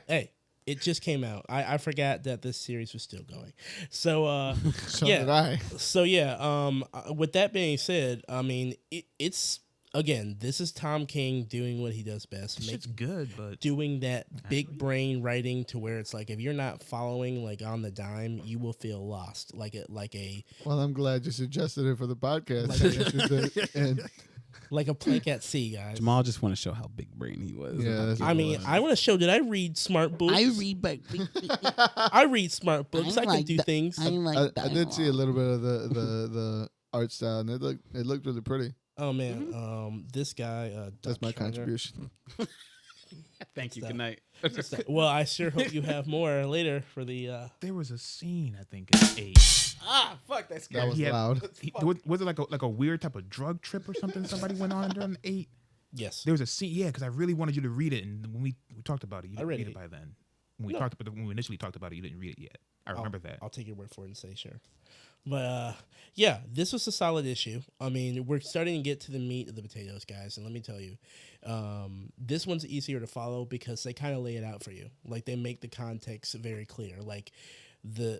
[SPEAKER 2] hey, it just came out. I forgot that this series was still going. So
[SPEAKER 3] So
[SPEAKER 2] yeah.
[SPEAKER 3] did I.
[SPEAKER 2] So yeah, with that being said, I mean it's again, this is Tom King doing what he does best.
[SPEAKER 5] Shit's good, but
[SPEAKER 2] Doing that big brain writing to where it's like if you're not following like on the dime, you will feel lost. Like a
[SPEAKER 3] Well, I'm glad you suggested it for the podcast. and
[SPEAKER 2] like a plank at sea, guys.
[SPEAKER 4] Jamal just want to show how big brain he was.
[SPEAKER 3] Yeah, that's
[SPEAKER 2] I mean, I want to show that I read smart books. I read smart books. I can do things.
[SPEAKER 3] I did see a little bit of the art style, and it looked really pretty.
[SPEAKER 2] Oh man, this guy.
[SPEAKER 3] That's
[SPEAKER 2] Doc
[SPEAKER 3] my
[SPEAKER 2] Schreiner.
[SPEAKER 3] contribution.
[SPEAKER 4] Thank you.
[SPEAKER 2] So-
[SPEAKER 4] Good night.
[SPEAKER 2] Well, I sure hope you have more later for the.
[SPEAKER 5] there was a scene I think in 8.
[SPEAKER 4] Fuck, that's
[SPEAKER 3] That was
[SPEAKER 5] He had-
[SPEAKER 3] loud.
[SPEAKER 5] Was it like a weird type of drug trip or something somebody went on during 8?
[SPEAKER 2] Yes.
[SPEAKER 5] There was a scene, yeah, because I really wanted you to read it, and when we talked about it, you
[SPEAKER 2] I
[SPEAKER 5] didn't
[SPEAKER 2] read
[SPEAKER 5] read
[SPEAKER 2] it.
[SPEAKER 5] it by then. when we initially talked about it, you didn't read it yet. I remember that.
[SPEAKER 2] I'll take your word for it and say sure. But yeah, this was a solid issue. I mean, we're starting to get to the meat of the potatoes, guys. And let me tell you, this one's easier to follow because they kind of lay it out for you. Like they make the context very clear. Like the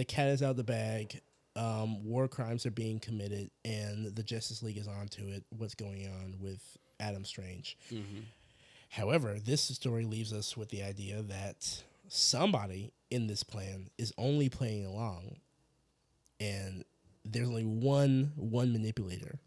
[SPEAKER 2] cat is out of the bag. War crimes are being committed, and the Justice League is onto it. What's going on with Adam Strange? Mm-hmm. However, this story leaves us with the idea that somebody in this plan is only playing along. And there's only one manipulator.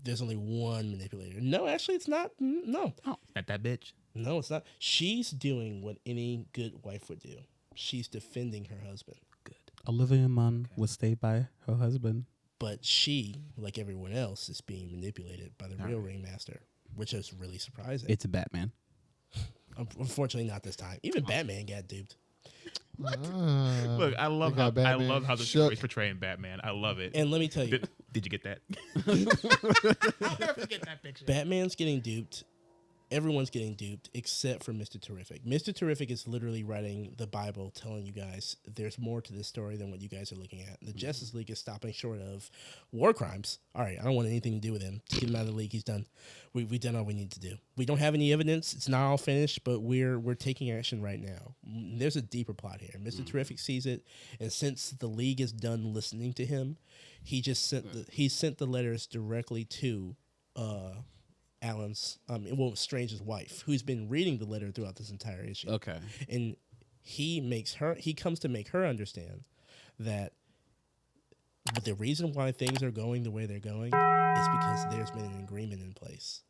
[SPEAKER 2] There's only one manipulator. No, actually, it's not. No.
[SPEAKER 5] Oh, not that bitch.
[SPEAKER 2] No, it's not. She's doing what any good wife would do. She's defending her husband.
[SPEAKER 5] Good.
[SPEAKER 4] Olivia Munn would stay by her husband.
[SPEAKER 2] But she, like everyone else, is being manipulated by the real ringmaster, which is really surprising.
[SPEAKER 4] It's a Batman.
[SPEAKER 2] Unfortunately, not this time. Even Batman got duped.
[SPEAKER 5] Look, I love how the story's portraying Batman. I love it.
[SPEAKER 2] And let me tell you,
[SPEAKER 5] did you get that? I'll never forget that picture.
[SPEAKER 2] Batman's getting duped. Everyone's getting duped except for Mr. Terrific. Mr. Terrific is literally writing the Bible, telling you guys there's more to this story than what you guys are looking at. The Justice League is stopping short of war crimes. All right, I don't want anything to do with him. Get him out of the league. He's done. We've done all we need to do. We don't have any evidence. It's not all finished, but we're taking action right now. There's a deeper plot here. Mr. Terrific sees it, and since the league is done listening to him, he sent the letters directly to Strange's wife, who's been reading the letter throughout this entire issue.
[SPEAKER 4] Okay.
[SPEAKER 2] And he comes to make her understand that the reason why things are going the way they're going is because there's been an agreement in place.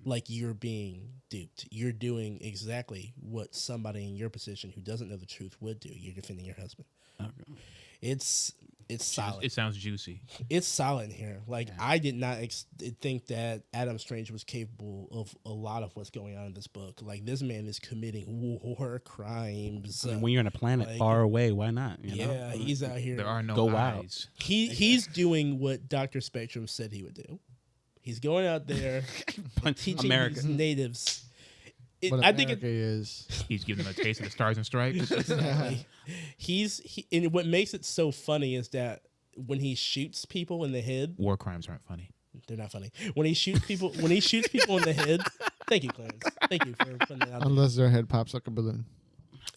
[SPEAKER 2] Like you're being duped. You're doing exactly what somebody in your position who doesn't know the truth would do. You're defending your husband. Okay. It's solid.
[SPEAKER 5] It sounds juicy.
[SPEAKER 2] It's solid in here. Like I did not think that Adam Strange was capable of a lot of what's going on in this book. Like this man is committing war crimes.
[SPEAKER 4] When you're on a planet far away, why not? You know?
[SPEAKER 2] He's out here.
[SPEAKER 5] There are no
[SPEAKER 4] Go
[SPEAKER 5] eyes.
[SPEAKER 2] He's doing what Dr. Spectrum said he would do. He's going out there teaching these natives.
[SPEAKER 3] I think is.
[SPEAKER 5] He's giving them a taste of the Stars and Stripes.
[SPEAKER 2] Exactly. And what makes it so funny is that when he shoots people in the head,
[SPEAKER 5] war crimes aren't funny.
[SPEAKER 2] They're not funny. When he shoots people, in the head. Thank you, Clarence. Thank you for putting that out.
[SPEAKER 3] Unless their head pops like a balloon.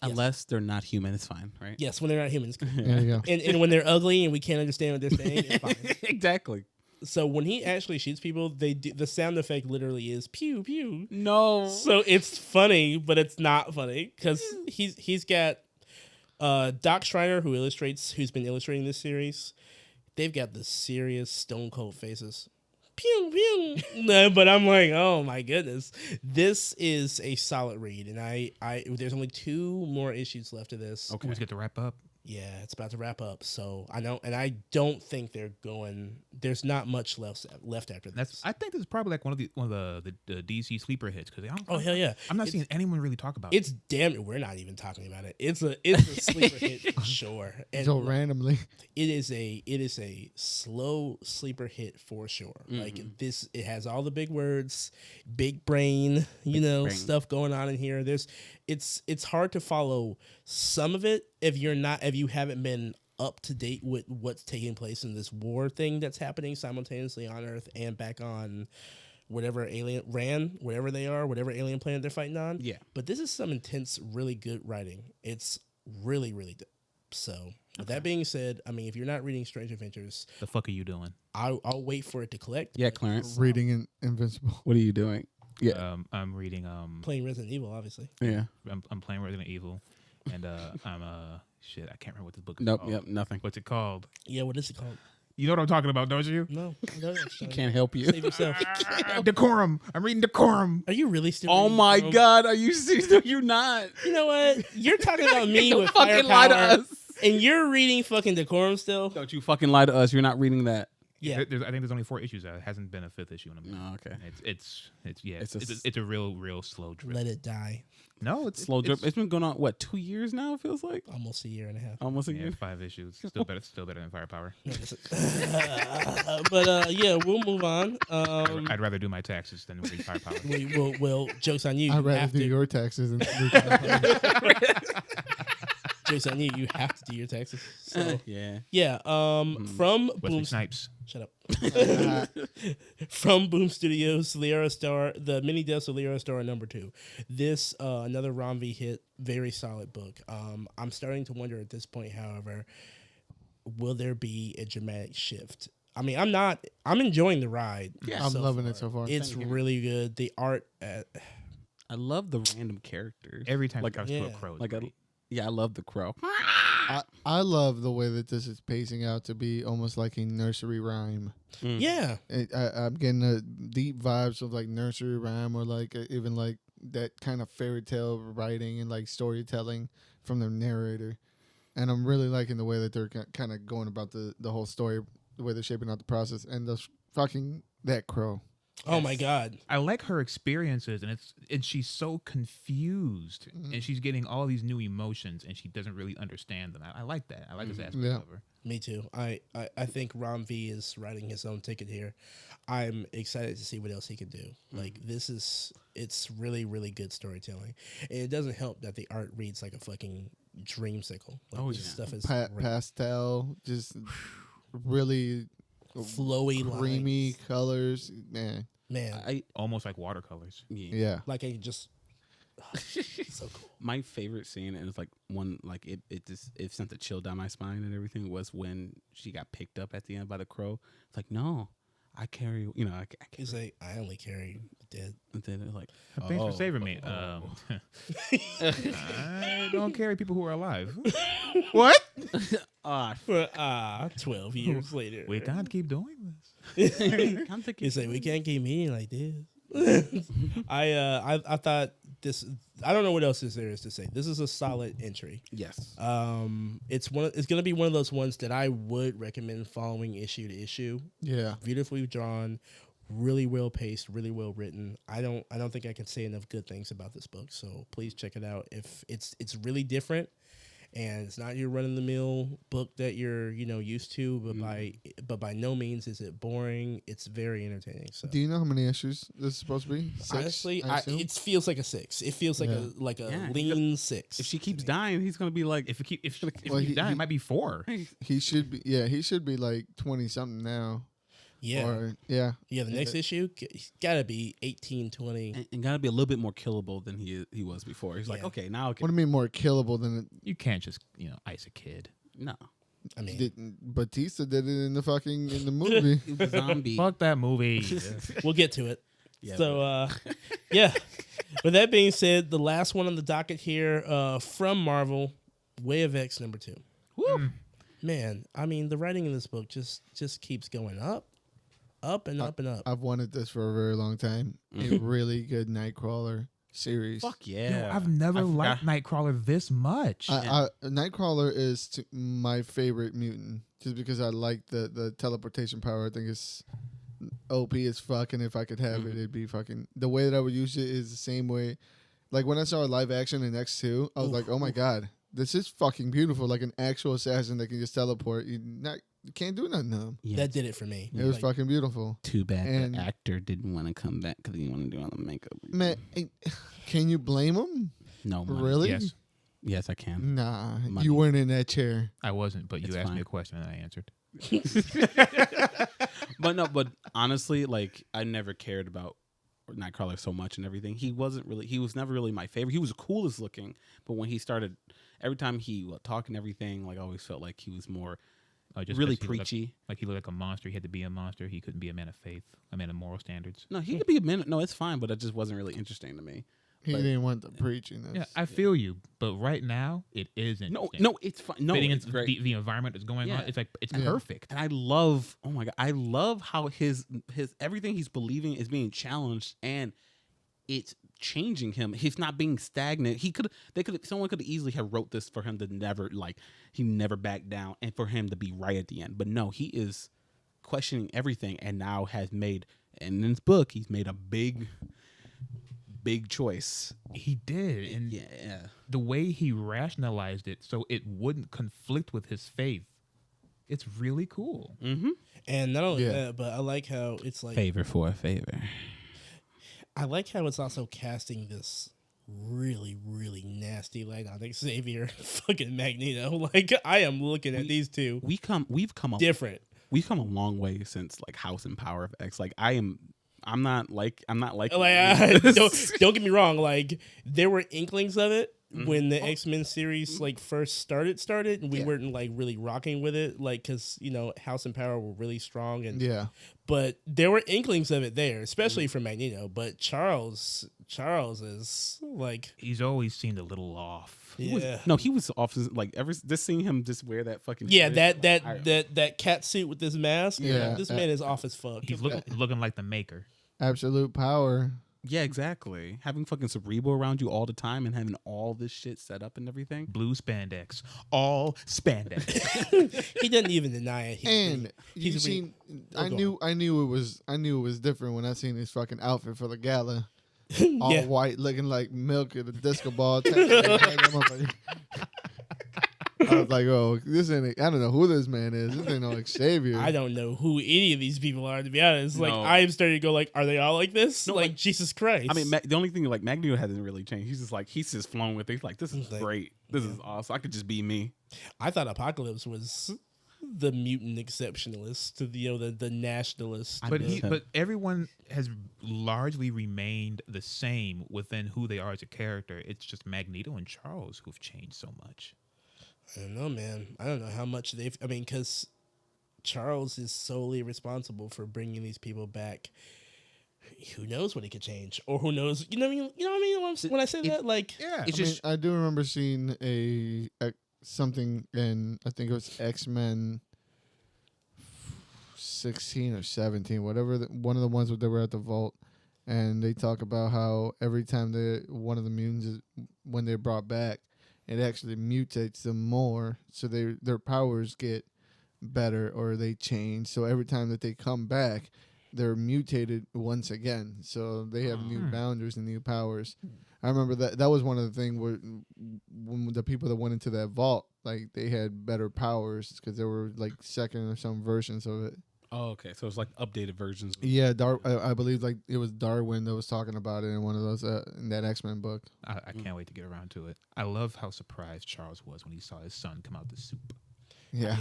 [SPEAKER 4] Unless they're not human, it's fine, right?
[SPEAKER 2] Yes, when they're not humans.
[SPEAKER 3] There you go.
[SPEAKER 2] And when they're ugly and we can't understand what they're saying, it's fine.
[SPEAKER 4] Exactly.
[SPEAKER 2] So when he actually shoots people, the sound effect literally is pew pew.
[SPEAKER 4] No.
[SPEAKER 2] So it's funny, but it's not funny because he's got Doc Schreiner who's been illustrating this series. They've got the serious stone cold faces. Pew pew. No, but I'm like, oh my goodness, this is a solid read, and I there's only 2 more issues left of this.
[SPEAKER 5] Okay, let's get to wrap up.
[SPEAKER 2] Yeah, it's about to wrap up. So I know, and I don't think they're going. There's not much left after this.
[SPEAKER 5] I think this is probably like one of the DC sleeper hits because
[SPEAKER 2] oh hell yeah,
[SPEAKER 5] I'm not seeing anyone really talk about it.
[SPEAKER 2] It's damn. We're not even talking about it. It's a sleeper hit for sure. And
[SPEAKER 3] so randomly,
[SPEAKER 2] it is a slow sleeper hit for sure. Mm-hmm. Like this, it has all the big words, big brain, stuff going on in here. It's hard to follow some of it if you haven't been up to date with what's taking place in this war thing that's happening simultaneously on Earth and back on whatever alien alien planet they're fighting on.
[SPEAKER 4] Yeah.
[SPEAKER 2] But this is some intense, really good writing. It's really, really good. So with that being said, I mean, if you're not reading Strange Adventures,
[SPEAKER 5] the fuck are you doing?
[SPEAKER 2] I'll wait for it to collect.
[SPEAKER 4] Yeah, Clarence.
[SPEAKER 3] Reading Invincible.
[SPEAKER 4] What are you doing?
[SPEAKER 5] Yeah. I'm reading
[SPEAKER 2] playing Resident Evil, obviously.
[SPEAKER 4] Yeah.
[SPEAKER 5] I'm playing Resident Evil. And I'm shit, I can't remember what this book is called.
[SPEAKER 4] Yep, nothing.
[SPEAKER 5] What's it called?
[SPEAKER 2] Yeah, what is it called?
[SPEAKER 5] You know what I'm talking about, don't you?
[SPEAKER 2] No.
[SPEAKER 4] Can't help you.
[SPEAKER 2] Save yourself.
[SPEAKER 5] Decorum. I'm reading Decorum.
[SPEAKER 2] Are you really still
[SPEAKER 4] Oh
[SPEAKER 2] reading
[SPEAKER 4] my
[SPEAKER 2] Decorum?
[SPEAKER 4] God, are you serious? No, you're not.
[SPEAKER 2] You know what? You're talking about me
[SPEAKER 4] Don't
[SPEAKER 2] with
[SPEAKER 4] fucking lie to
[SPEAKER 2] firepower,
[SPEAKER 4] us.
[SPEAKER 2] and you're reading fucking Decorum still?
[SPEAKER 4] Don't you fucking lie to us. You're not reading that.
[SPEAKER 2] Yeah.
[SPEAKER 5] I think there's only 4 issues out. It hasn't been a 5th issue in a minute.
[SPEAKER 4] Oh, okay.
[SPEAKER 5] It's a real slow drip.
[SPEAKER 2] Let it die.
[SPEAKER 5] No, it's
[SPEAKER 4] Slow drip. It's been going on, what, 2 years now, it feels like?
[SPEAKER 2] Almost a year and a half.
[SPEAKER 4] Almost a
[SPEAKER 5] Yeah,
[SPEAKER 4] year.
[SPEAKER 5] 5 issues. Still better than Firepower.
[SPEAKER 2] But yeah, we'll move on.
[SPEAKER 5] I'd rather do my taxes than read Firepower.
[SPEAKER 2] Well, joke's on you.
[SPEAKER 3] I'd
[SPEAKER 2] You
[SPEAKER 3] rather
[SPEAKER 2] have
[SPEAKER 3] do
[SPEAKER 2] to.
[SPEAKER 3] your taxes than
[SPEAKER 2] Joke's on you. You have to do your taxes. So
[SPEAKER 4] Yeah.
[SPEAKER 2] yeah. From
[SPEAKER 5] Wesley
[SPEAKER 2] Boom.
[SPEAKER 5] Snipes.
[SPEAKER 2] Shut up. From Boom Studios, Sierra Star, the mini deaths of Sierra Star #2. This another Ron V hit, very solid book. I'm starting to wonder at this point, however, will there be a dramatic shift? I mean, I'm enjoying the ride.
[SPEAKER 4] Yeah,
[SPEAKER 3] I'm loving it so far.
[SPEAKER 2] It's really good. The art,
[SPEAKER 4] I love the random characters.
[SPEAKER 5] Every time
[SPEAKER 4] Like,
[SPEAKER 5] it comes to a crow.
[SPEAKER 4] Like, I love the crow.
[SPEAKER 3] I love the way that this is pacing out to be almost like a nursery rhyme.
[SPEAKER 2] yeah.
[SPEAKER 3] I'm getting the deep vibes of like nursery rhyme or like even like that kind of fairy tale writing and like storytelling from the narrator. And I'm really liking the way that they're kind of going about the whole story, the way they're shaping out the process, and the fucking that crow.
[SPEAKER 2] Oh my God.
[SPEAKER 5] I like her experiences, and she's so confused, and she's getting all these new emotions, and she doesn't really understand them. I like that. I like this aspect
[SPEAKER 3] Yeah.
[SPEAKER 5] of her.
[SPEAKER 2] Me too. I think Ron V is writing his own ticket here. I'm excited to see what else he can do. Like it's really, really good storytelling. And it doesn't help that the art reads like a fucking dreamsicle. Like this stuff is great.
[SPEAKER 3] Pastel, just really
[SPEAKER 2] flowy,
[SPEAKER 3] creamy
[SPEAKER 2] lines.
[SPEAKER 3] colors, man.
[SPEAKER 2] Man,
[SPEAKER 5] Almost like watercolors.
[SPEAKER 3] Yeah.
[SPEAKER 2] like I just so cool.
[SPEAKER 4] My favorite scene, and it's like one, like it sent a chill down my spine and everything, was when she got picked up at the end by the crow. It's like, no, I carry, I carry.
[SPEAKER 2] He's like, I only carry the dead.
[SPEAKER 4] And then it's like,
[SPEAKER 5] Thanks for saving me. I don't carry people who are alive.
[SPEAKER 4] what?
[SPEAKER 2] 12 years later.
[SPEAKER 5] We can't keep doing this.
[SPEAKER 4] I'm thinking,
[SPEAKER 2] He's like, we can't keep meeting like this. I thought this. I don't know what else there is to say. This is a solid entry.
[SPEAKER 4] yes.
[SPEAKER 2] It's gonna be one of those ones that I would recommend following issue to issue.
[SPEAKER 3] Yeah.
[SPEAKER 2] Beautifully drawn, really well paced, really well written. I don't think I can say enough good things about this book. So please check it out. If it's really different. And it's not your run-of-the-mill book that you're, used to, but by no means is it boring. It's very entertaining. So
[SPEAKER 3] Do you know how many issues this is supposed to be? 6,
[SPEAKER 2] honestly,
[SPEAKER 3] I assume?
[SPEAKER 2] it feels like a 6. It feels like a
[SPEAKER 4] Yeah.
[SPEAKER 2] lean 6.
[SPEAKER 4] If she keeps dying, he's gonna be like,
[SPEAKER 5] If you
[SPEAKER 3] Well,
[SPEAKER 5] keep dying, it might be 4.
[SPEAKER 3] He should be. Yeah, he should be like 20 something now.
[SPEAKER 2] yeah,
[SPEAKER 3] Or yeah.
[SPEAKER 2] the next issue gotta be 18, 20.
[SPEAKER 4] and gotta be a little bit more killable than he was before. He's like,
[SPEAKER 2] Yeah.
[SPEAKER 4] okay, now
[SPEAKER 3] What do you mean more killable than
[SPEAKER 5] You can't just ice a kid.
[SPEAKER 4] no,
[SPEAKER 2] I mean,
[SPEAKER 3] Batista did it in the movie?
[SPEAKER 4] he was a zombie.
[SPEAKER 5] Fuck that movie.
[SPEAKER 2] we'll get to it.
[SPEAKER 4] Yeah,
[SPEAKER 2] So, yeah. With that being said, the last one on the docket here from Marvel, Way of X #2.
[SPEAKER 4] Woo.
[SPEAKER 2] Man, I mean, the writing in this book just keeps going up and up and up.
[SPEAKER 3] I've wanted this for a very long time. A really good Nightcrawler series.
[SPEAKER 4] Fuck yeah.
[SPEAKER 5] I've never
[SPEAKER 4] I
[SPEAKER 5] liked
[SPEAKER 4] forgot.
[SPEAKER 5] Nightcrawler this much.
[SPEAKER 3] Nightcrawler is my favorite mutant, just because I like the teleportation power. I think it's OP as fuck, and if I could have it, it'd be fucking. The way that I would use it is the same way. Like when I saw live action in X2, I was like, oh my god, this is fucking beautiful. Like an actual assassin that can just teleport. You can't do nothing to him.
[SPEAKER 4] Yeah.
[SPEAKER 2] That did it for me.
[SPEAKER 3] It was
[SPEAKER 2] Like,
[SPEAKER 3] fucking beautiful.
[SPEAKER 4] Too bad
[SPEAKER 3] And-
[SPEAKER 4] the actor didn't want to come back because he didn't want to do all the makeup.
[SPEAKER 3] Man, can you blame him?
[SPEAKER 4] No, money.
[SPEAKER 3] Really?
[SPEAKER 5] Yes,
[SPEAKER 4] Yes, I can.
[SPEAKER 3] Nah,
[SPEAKER 4] Money.
[SPEAKER 3] you weren't in that chair.
[SPEAKER 5] I wasn't, but you
[SPEAKER 4] It's
[SPEAKER 5] asked
[SPEAKER 4] fine.
[SPEAKER 5] me a question and I answered.
[SPEAKER 4] But honestly, like I never cared about Nightcrawler so much and everything. He was never really my favorite. He was the coolest looking, but when he started, every time he would talk and everything, like I always felt like he was more
[SPEAKER 5] Just
[SPEAKER 4] really
[SPEAKER 5] 'cause he looked
[SPEAKER 4] preachy.
[SPEAKER 5] like he looked like a monster. He had to be a monster. He couldn't be a man of faith, a man of moral standards.
[SPEAKER 4] No, he could be a minute. No, it's fine, but it just wasn't really interesting to me.
[SPEAKER 3] He
[SPEAKER 4] But-
[SPEAKER 3] didn't want the preaching.
[SPEAKER 5] Yeah, I feel you, but right now it is
[SPEAKER 4] No,
[SPEAKER 5] interesting.
[SPEAKER 4] no, it's fine. No,
[SPEAKER 5] fitting
[SPEAKER 4] it's
[SPEAKER 5] into
[SPEAKER 4] great.
[SPEAKER 5] the environment that's going
[SPEAKER 4] Yeah.
[SPEAKER 5] on. It's like it's
[SPEAKER 3] Yeah.
[SPEAKER 5] perfect.
[SPEAKER 4] And I love, oh my god, I love how his everything he's believing is being challenged and it's changing him. He's not being stagnant. Someone could easily have wrote this for him to never he never backed down and for him to be right at the end. But no, he is questioning everything, and now has made, and in his book, he's made a big choice.
[SPEAKER 5] He did, and
[SPEAKER 4] Yeah.
[SPEAKER 5] the way he rationalized it so it wouldn't conflict with his faith, it's really cool.
[SPEAKER 4] Mm-hmm.
[SPEAKER 2] And not only that, but I like how it's like
[SPEAKER 5] Favor for a favor.
[SPEAKER 2] I like how it's also casting this really, really nasty light on Xavier, fucking Magneto. Like I am looking at these two
[SPEAKER 4] We've come
[SPEAKER 2] different.
[SPEAKER 4] We've come a long way since like House and Power of X. Like I'm not like
[SPEAKER 2] Like
[SPEAKER 4] this.
[SPEAKER 2] don't get me wrong. Like there were inklings of it when the X-Men series like first started, and we weren't like really rocking with it, like because House and Power were really strong, and but there were inklings of it there, especially for Magneto. But Charles is like
[SPEAKER 5] He's always seemed a little off.
[SPEAKER 4] He was off like just seeing him just wear that fucking
[SPEAKER 2] that cat suit with this mask.
[SPEAKER 3] Yeah.
[SPEAKER 2] This man is off as fuck.
[SPEAKER 5] He's looking like the Maker.
[SPEAKER 3] Absolute power.
[SPEAKER 4] Yeah, exactly. Having fucking Cerebro around you all the time and having all this shit set up and everything.
[SPEAKER 5] Blue spandex. All spandex.
[SPEAKER 2] He doesn't even deny it.
[SPEAKER 3] I knew it was different when I seen his fucking outfit for the gala. All white, looking like milk at a disco ball. I was like, oh, this ain't. I don't know who this man is. This ain't no Xavier.
[SPEAKER 2] I don't know who any of these people are, to be honest. Like,
[SPEAKER 4] No.
[SPEAKER 2] I am starting to go, like, are they all like this?
[SPEAKER 4] No,
[SPEAKER 2] like, Jesus Christ.
[SPEAKER 4] I mean, the only thing like Magneto hasn't really changed. He's just flown with it. He's like, this is great. This is awesome. I could just be me.
[SPEAKER 2] I thought Apocalypse was the mutant exceptionalist, the nationalist.
[SPEAKER 5] But everyone has largely remained the same within who they are as a character. It's just Magneto and Charles who've changed so much.
[SPEAKER 2] I don't know, man. I don't know how much because Charles is solely responsible for bringing these people back. Who knows what he could change, or who knows? You know what I mean? When I say that, like,
[SPEAKER 3] I do remember seeing a something in, I think it was X-Men 16 or 17, whatever. One of the ones where they were at the vault, and they talk about how every time one of the mutants when they're brought back, it actually mutates them more, so their powers get better or they change. So every time that they come back, they're mutated once again. So they have new boundaries and new powers. I remember that was one of the things where when the people that went into that vault, like they had better powers because there were like second or some versions of it.
[SPEAKER 4] Oh, okay. So it's like updated versions.
[SPEAKER 3] Yeah, I believe like it was Darwin that was talking about it in one of those in that X-Men book.
[SPEAKER 5] I can't wait to get around to it. I love how surprised Charles was when he saw his son come out the soup.
[SPEAKER 3] Yeah.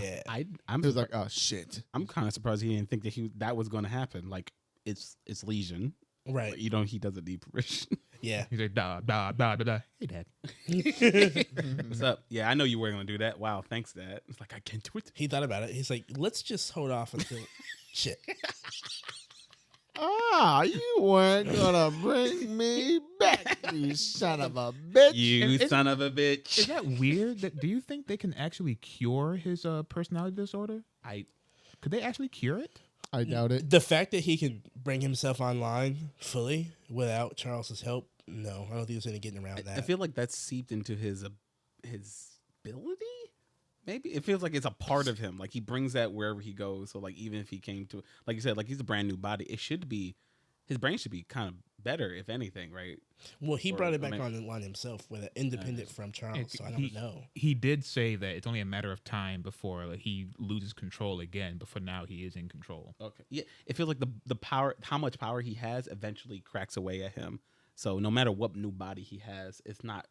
[SPEAKER 4] I'm
[SPEAKER 3] He was like, oh shit.
[SPEAKER 4] I'm kind of surprised he didn't think that was going to happen. Like it's Legion,
[SPEAKER 2] right?
[SPEAKER 4] He doesn't need permission.
[SPEAKER 2] Yeah.
[SPEAKER 5] He's like, da da da da da. Hey, Dad.
[SPEAKER 4] What's up? Yeah, I know you weren't going to do that. Wow, thanks, Dad. It's like I can't do it.
[SPEAKER 2] He thought about it. He's like, let's just hold off until shit.
[SPEAKER 3] You weren't gonna bring me back, you son of a bitch.
[SPEAKER 4] You son of a bitch.
[SPEAKER 5] Is that weird? Do you think they can actually cure his personality disorder? Could they actually cure it?
[SPEAKER 3] I doubt it.
[SPEAKER 2] The fact that he can bring himself online fully without Charles's help, no, I don't think there's any getting around that.
[SPEAKER 4] I feel like that's seeped into his ability. Maybe it feels like it's a part of him. Like he brings that wherever he goes. So like even if he came to, like you said, like he's a brand new body, his brain should be kind of better, if anything, right?
[SPEAKER 2] Well, he brought it back online himself with it, independent from Charles. So I don't know.
[SPEAKER 5] He did say that it's only a matter of time before he loses control again. But for now, he is in control.
[SPEAKER 4] Okay. Yeah, it feels like the power, how much power he has, eventually cracks away at him. So no matter what new body he has, it's not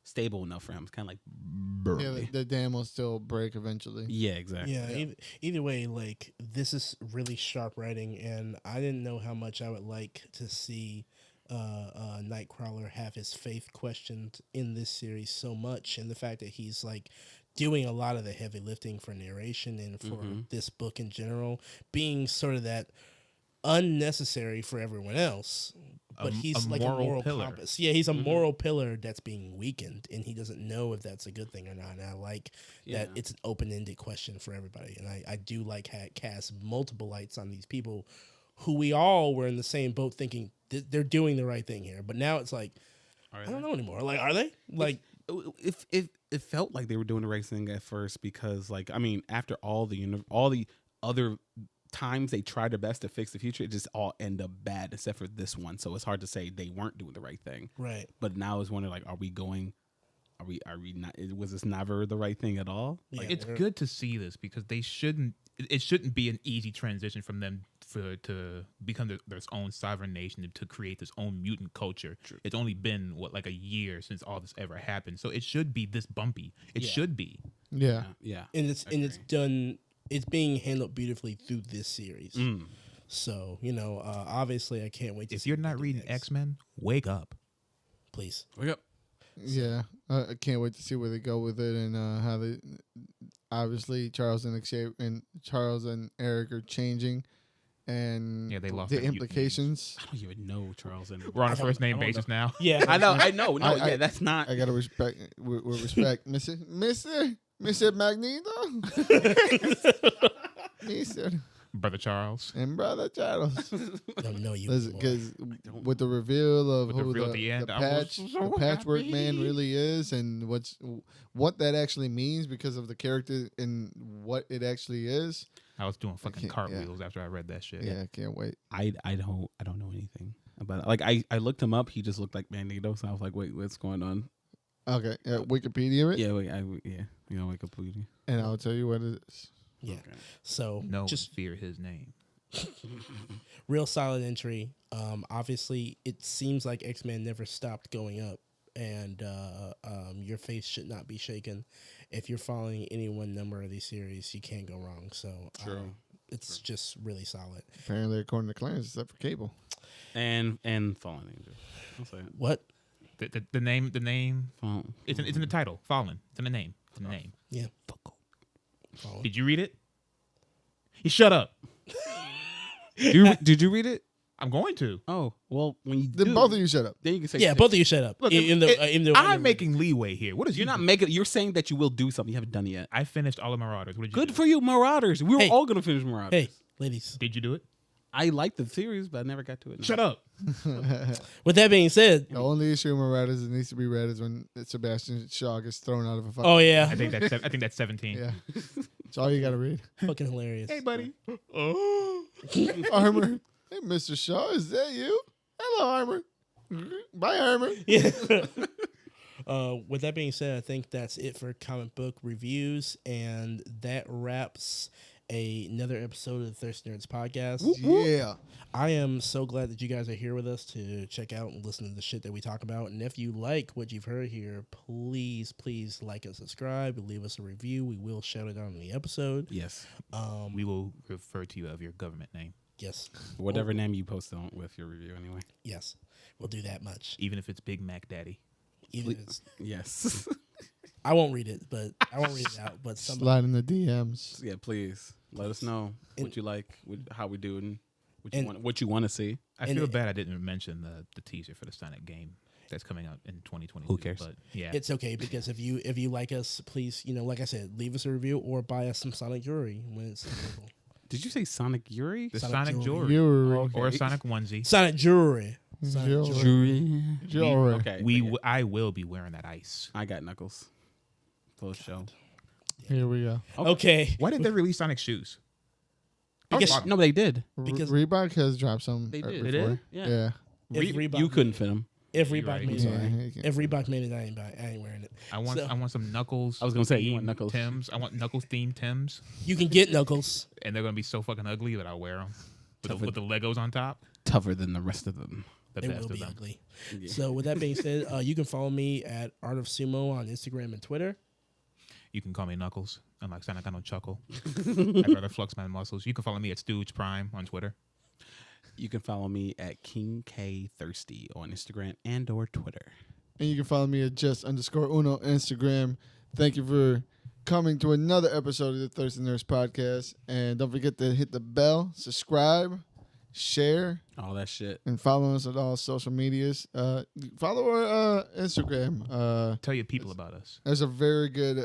[SPEAKER 4] stable enough for him. It's kind of like burly.
[SPEAKER 3] Yeah, the dam will still break eventually.
[SPEAKER 4] Yeah, exactly.
[SPEAKER 2] Yeah. Either way, like this is really sharp writing, and I didn't know how much I would like to see Nightcrawler have his faith questioned in this series so much, and the fact that he's like doing a lot of the heavy lifting for narration and for this book in general, being sort of that unnecessary for everyone else, but he's like a moral
[SPEAKER 5] pillar.
[SPEAKER 2] compass. Yeah, he's a moral pillar that's being weakened, and he doesn't know if that's a good thing or not. And I like that it's an open-ended question for everybody, and I do like how it casts multiple lights on these people who we all were in the same boat thinking they're doing the right thing here, but now it's like I don't know anymore. Like, are they? Like,
[SPEAKER 4] if it felt like they were doing the right thing at first, because like I mean, after all the other times they try their best to fix the future, it just all end up bad except for this one. So it's hard to say they weren't doing the right thing.
[SPEAKER 2] Right.
[SPEAKER 4] But now it's wondering, like, are we not? Was this never the right thing at all?
[SPEAKER 2] Yeah,
[SPEAKER 5] It's good to see this because it shouldn't be an easy transition from them to become their own sovereign nation to create this own mutant culture.
[SPEAKER 4] True.
[SPEAKER 5] It's only been like a year since all this ever happened, so it should be this bumpy. It
[SPEAKER 2] Yeah.
[SPEAKER 5] should be.
[SPEAKER 3] Yeah.
[SPEAKER 4] Yeah.
[SPEAKER 2] and it's done. It's being handled beautifully through this series. So obviously, I can't wait to.
[SPEAKER 5] If
[SPEAKER 2] see
[SPEAKER 5] you're
[SPEAKER 2] what
[SPEAKER 5] not
[SPEAKER 2] they do
[SPEAKER 5] reading
[SPEAKER 2] next.
[SPEAKER 5] X-Men, wake up.
[SPEAKER 2] Please.
[SPEAKER 4] Wake up.
[SPEAKER 3] Yeah, I can't wait to see where they go with it and how they. Obviously, Charles and Eric are changing, and
[SPEAKER 5] Yeah, they lost
[SPEAKER 3] the
[SPEAKER 5] their mute
[SPEAKER 3] implications.
[SPEAKER 4] I don't even know Charles. And
[SPEAKER 5] We're on a first name basis now.
[SPEAKER 2] Yeah,
[SPEAKER 4] I know. No,
[SPEAKER 3] I-
[SPEAKER 4] that's not.
[SPEAKER 3] I gotta respect with respect, Mister Magneto, Mister
[SPEAKER 5] Brother Charles.
[SPEAKER 3] and Brother Charles.
[SPEAKER 2] don't know you.
[SPEAKER 3] Because with the reveal of
[SPEAKER 5] With the
[SPEAKER 3] who
[SPEAKER 5] reveal at the end, I was so
[SPEAKER 3] the patchwork
[SPEAKER 5] happy.
[SPEAKER 3] man really is, and what that actually means because of the character and what it actually is.
[SPEAKER 5] I was doing fucking
[SPEAKER 3] can't-
[SPEAKER 5] cartwheels after I read that shit.
[SPEAKER 3] Yeah, I can't wait.
[SPEAKER 4] I don't know anything about it. Like I looked him up. He just looked like Magneto. So I was like, wait, what's going on?
[SPEAKER 3] Okay, Wikipedia it,
[SPEAKER 4] Yeah, you know, like a booty.
[SPEAKER 3] and I'll tell you what it is.
[SPEAKER 2] Yeah.
[SPEAKER 4] Okay.
[SPEAKER 2] So
[SPEAKER 5] No
[SPEAKER 2] just
[SPEAKER 5] one fear his name.
[SPEAKER 2] real solid entry. Obviously, it seems like X-Men never stopped going up, and your face should not be shaken. If you're following any one number of these series, you can't go wrong. So it's just really solid.
[SPEAKER 3] Apparently, according to Clarence, except for Cable.
[SPEAKER 4] And Fallen Angel. I'll say it.
[SPEAKER 2] What?
[SPEAKER 5] The name.
[SPEAKER 4] Fallen.
[SPEAKER 5] It's in the title. Fallen. It's in the name. It's in the name.
[SPEAKER 2] Yeah.
[SPEAKER 5] Did you read it? You shut up.
[SPEAKER 4] Did you read it?
[SPEAKER 5] I'm going to.
[SPEAKER 4] Oh well, when you
[SPEAKER 3] Then
[SPEAKER 4] do,
[SPEAKER 3] both of you shut up.
[SPEAKER 4] then you can say
[SPEAKER 2] Yeah, both of you shut up.
[SPEAKER 5] Look, I'm making leeway here. What is
[SPEAKER 4] You're not making. You're saying that you will do something. You haven't done it yet.
[SPEAKER 5] I finished all of Marauders. What did you
[SPEAKER 4] Good
[SPEAKER 5] do?
[SPEAKER 4] for you, Marauders. We were
[SPEAKER 2] Hey.
[SPEAKER 4] all gonna finish Marauders.
[SPEAKER 2] Hey, ladies.
[SPEAKER 5] Did you do it?
[SPEAKER 4] I liked the series, but I never got to it.
[SPEAKER 5] Shut up.
[SPEAKER 2] With that being said,
[SPEAKER 3] The only issue with Marauders that needs to be read is when Sebastian Shaw gets thrown out of a fucking.
[SPEAKER 2] oh yeah,
[SPEAKER 5] I think that's 17.
[SPEAKER 3] Yeah. That's all you gotta read.
[SPEAKER 2] fucking hilarious.
[SPEAKER 5] Hey, buddy.
[SPEAKER 3] Armor. Hey, Mr. Shaw, is that you? Hello, Armor. Bye, Armor.
[SPEAKER 2] Yeah. With that being said, I think that's it for comic book reviews, and that wraps another episode of the Thirst Nerds podcast.
[SPEAKER 3] Yeah.
[SPEAKER 2] I am so glad that you guys are here with us to check out and listen to the shit that we talk about. And if you like what you've heard here, please like and subscribe. Leave us a review. We will shout it out in the episode.
[SPEAKER 4] Yes.
[SPEAKER 5] We will refer to you of your government name,
[SPEAKER 2] Yes.
[SPEAKER 4] Whatever name you post on with your review, anyway.
[SPEAKER 2] Yes. We'll do that much.
[SPEAKER 5] even if it's Big Mac Daddy.
[SPEAKER 2] Even if it's,
[SPEAKER 4] Yes.
[SPEAKER 2] I won't read it, but I won't read it out. But somebody,
[SPEAKER 3] Slide in the DMs.
[SPEAKER 4] Yeah, please let us know what you like, how we doing,
[SPEAKER 2] And-
[SPEAKER 4] what you want to see.
[SPEAKER 5] I
[SPEAKER 2] And
[SPEAKER 5] feel
[SPEAKER 2] it-
[SPEAKER 5] bad I didn't mention the teaser for the Sonic game that's coming out in 2022.
[SPEAKER 4] Who cares?
[SPEAKER 5] But yeah,
[SPEAKER 2] it's okay because if you like us, please, like I said, leave us a review or buy us some Sonic jewelry when it's available.
[SPEAKER 4] Did you say Sonic Yuri?
[SPEAKER 5] the
[SPEAKER 2] Sonic
[SPEAKER 5] Sonic
[SPEAKER 2] jewelry.
[SPEAKER 5] jewelry
[SPEAKER 3] You're
[SPEAKER 5] or a Sonic onesie.
[SPEAKER 2] Sonic jewelry. Sonic
[SPEAKER 3] Jewelry. Jewelry.
[SPEAKER 4] Okay.
[SPEAKER 5] I will be wearing that ice.
[SPEAKER 4] I got Knuckles. Close show.
[SPEAKER 3] Here we go.
[SPEAKER 2] Okay.
[SPEAKER 5] Why didn't they release Sonic shoes?
[SPEAKER 2] Because
[SPEAKER 4] No, they did.
[SPEAKER 2] Because-
[SPEAKER 3] Reebok has dropped some.
[SPEAKER 4] They did.
[SPEAKER 3] Before.
[SPEAKER 5] They did?
[SPEAKER 4] Yeah.
[SPEAKER 2] if Reebok
[SPEAKER 4] You couldn't fit them.
[SPEAKER 2] If
[SPEAKER 5] You're
[SPEAKER 2] Reebok
[SPEAKER 5] right.
[SPEAKER 2] made
[SPEAKER 3] Yeah.
[SPEAKER 2] it,
[SPEAKER 3] Yeah.
[SPEAKER 2] if Reebok made it, I ain't wearing it.
[SPEAKER 5] I want some Knuckles.
[SPEAKER 4] I was gonna say, you want
[SPEAKER 5] themed
[SPEAKER 4] Knuckles.
[SPEAKER 5] Tims. I want Knuckles themed Tims,
[SPEAKER 2] You can get Knuckles.
[SPEAKER 5] and they're gonna be so fucking ugly that I'll wear them
[SPEAKER 4] Tougher.
[SPEAKER 5] with the Legos on top.
[SPEAKER 4] Tougher than the rest of them.
[SPEAKER 5] The
[SPEAKER 2] They
[SPEAKER 5] best
[SPEAKER 2] will
[SPEAKER 5] of
[SPEAKER 2] be
[SPEAKER 5] them.
[SPEAKER 2] ugly.
[SPEAKER 4] Yeah.
[SPEAKER 2] So with that being said, you can follow me at Art of Sumo on Instagram and Twitter.
[SPEAKER 5] You can call me Knuckles. Unlike Sonic, I don't chuckle. I'd rather flex my muscles. You can follow me at Stooge Prime on Twitter.
[SPEAKER 4] You can follow me at King K Thirsty on Instagram and/or Twitter.
[SPEAKER 3] And you can follow me at just_uno Instagram. Thank you for coming to another episode of the Thirsty Nurse Podcast. And don't forget to hit the bell, subscribe, share,
[SPEAKER 4] All that shit.
[SPEAKER 3] and follow us on all social medias. Follow our Instagram.
[SPEAKER 5] Tell your people about us.
[SPEAKER 3] There's a very good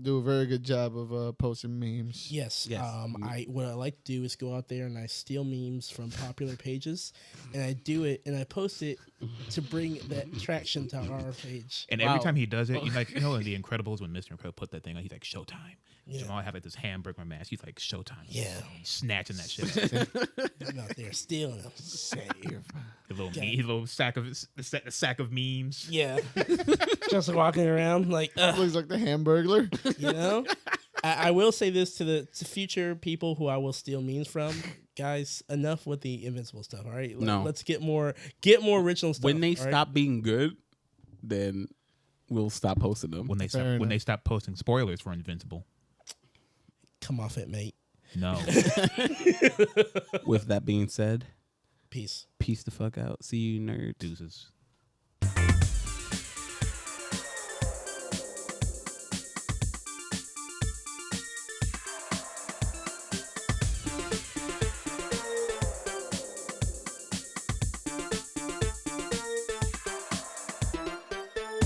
[SPEAKER 3] do a very good job of posting memes.
[SPEAKER 2] Yes.
[SPEAKER 4] Yes.
[SPEAKER 2] What I like to do is go out there and I steal memes from popular pages, and I do it and I post it to bring that traction to our page.
[SPEAKER 5] And every time he does it, he's like, in The Incredibles, when Mr. Incredible put that thing on, he's like, Showtime.
[SPEAKER 2] Yeah.
[SPEAKER 5] Jamal had like this hamburger mask. He's like, Showtime.
[SPEAKER 2] Yeah.
[SPEAKER 5] He's snatching that shit.
[SPEAKER 2] I'm out there stealing them.
[SPEAKER 5] His little sack of memes.
[SPEAKER 2] Yeah. Just walking around like,
[SPEAKER 3] Looks like the Hamburglar.
[SPEAKER 2] you know? I will say this to future people who I will steal memes from. Guys, enough with the Invincible stuff, all right?
[SPEAKER 4] No.
[SPEAKER 2] Let's get more original stuff.
[SPEAKER 4] When they
[SPEAKER 2] all right?
[SPEAKER 4] stop being good, then we'll stop posting them.
[SPEAKER 5] When they stop posting spoilers for Invincible.
[SPEAKER 2] Come off it, mate.
[SPEAKER 5] No.
[SPEAKER 4] With that being said,
[SPEAKER 2] Peace.
[SPEAKER 4] peace the fuck out. See you, nerds.
[SPEAKER 5] Deuces.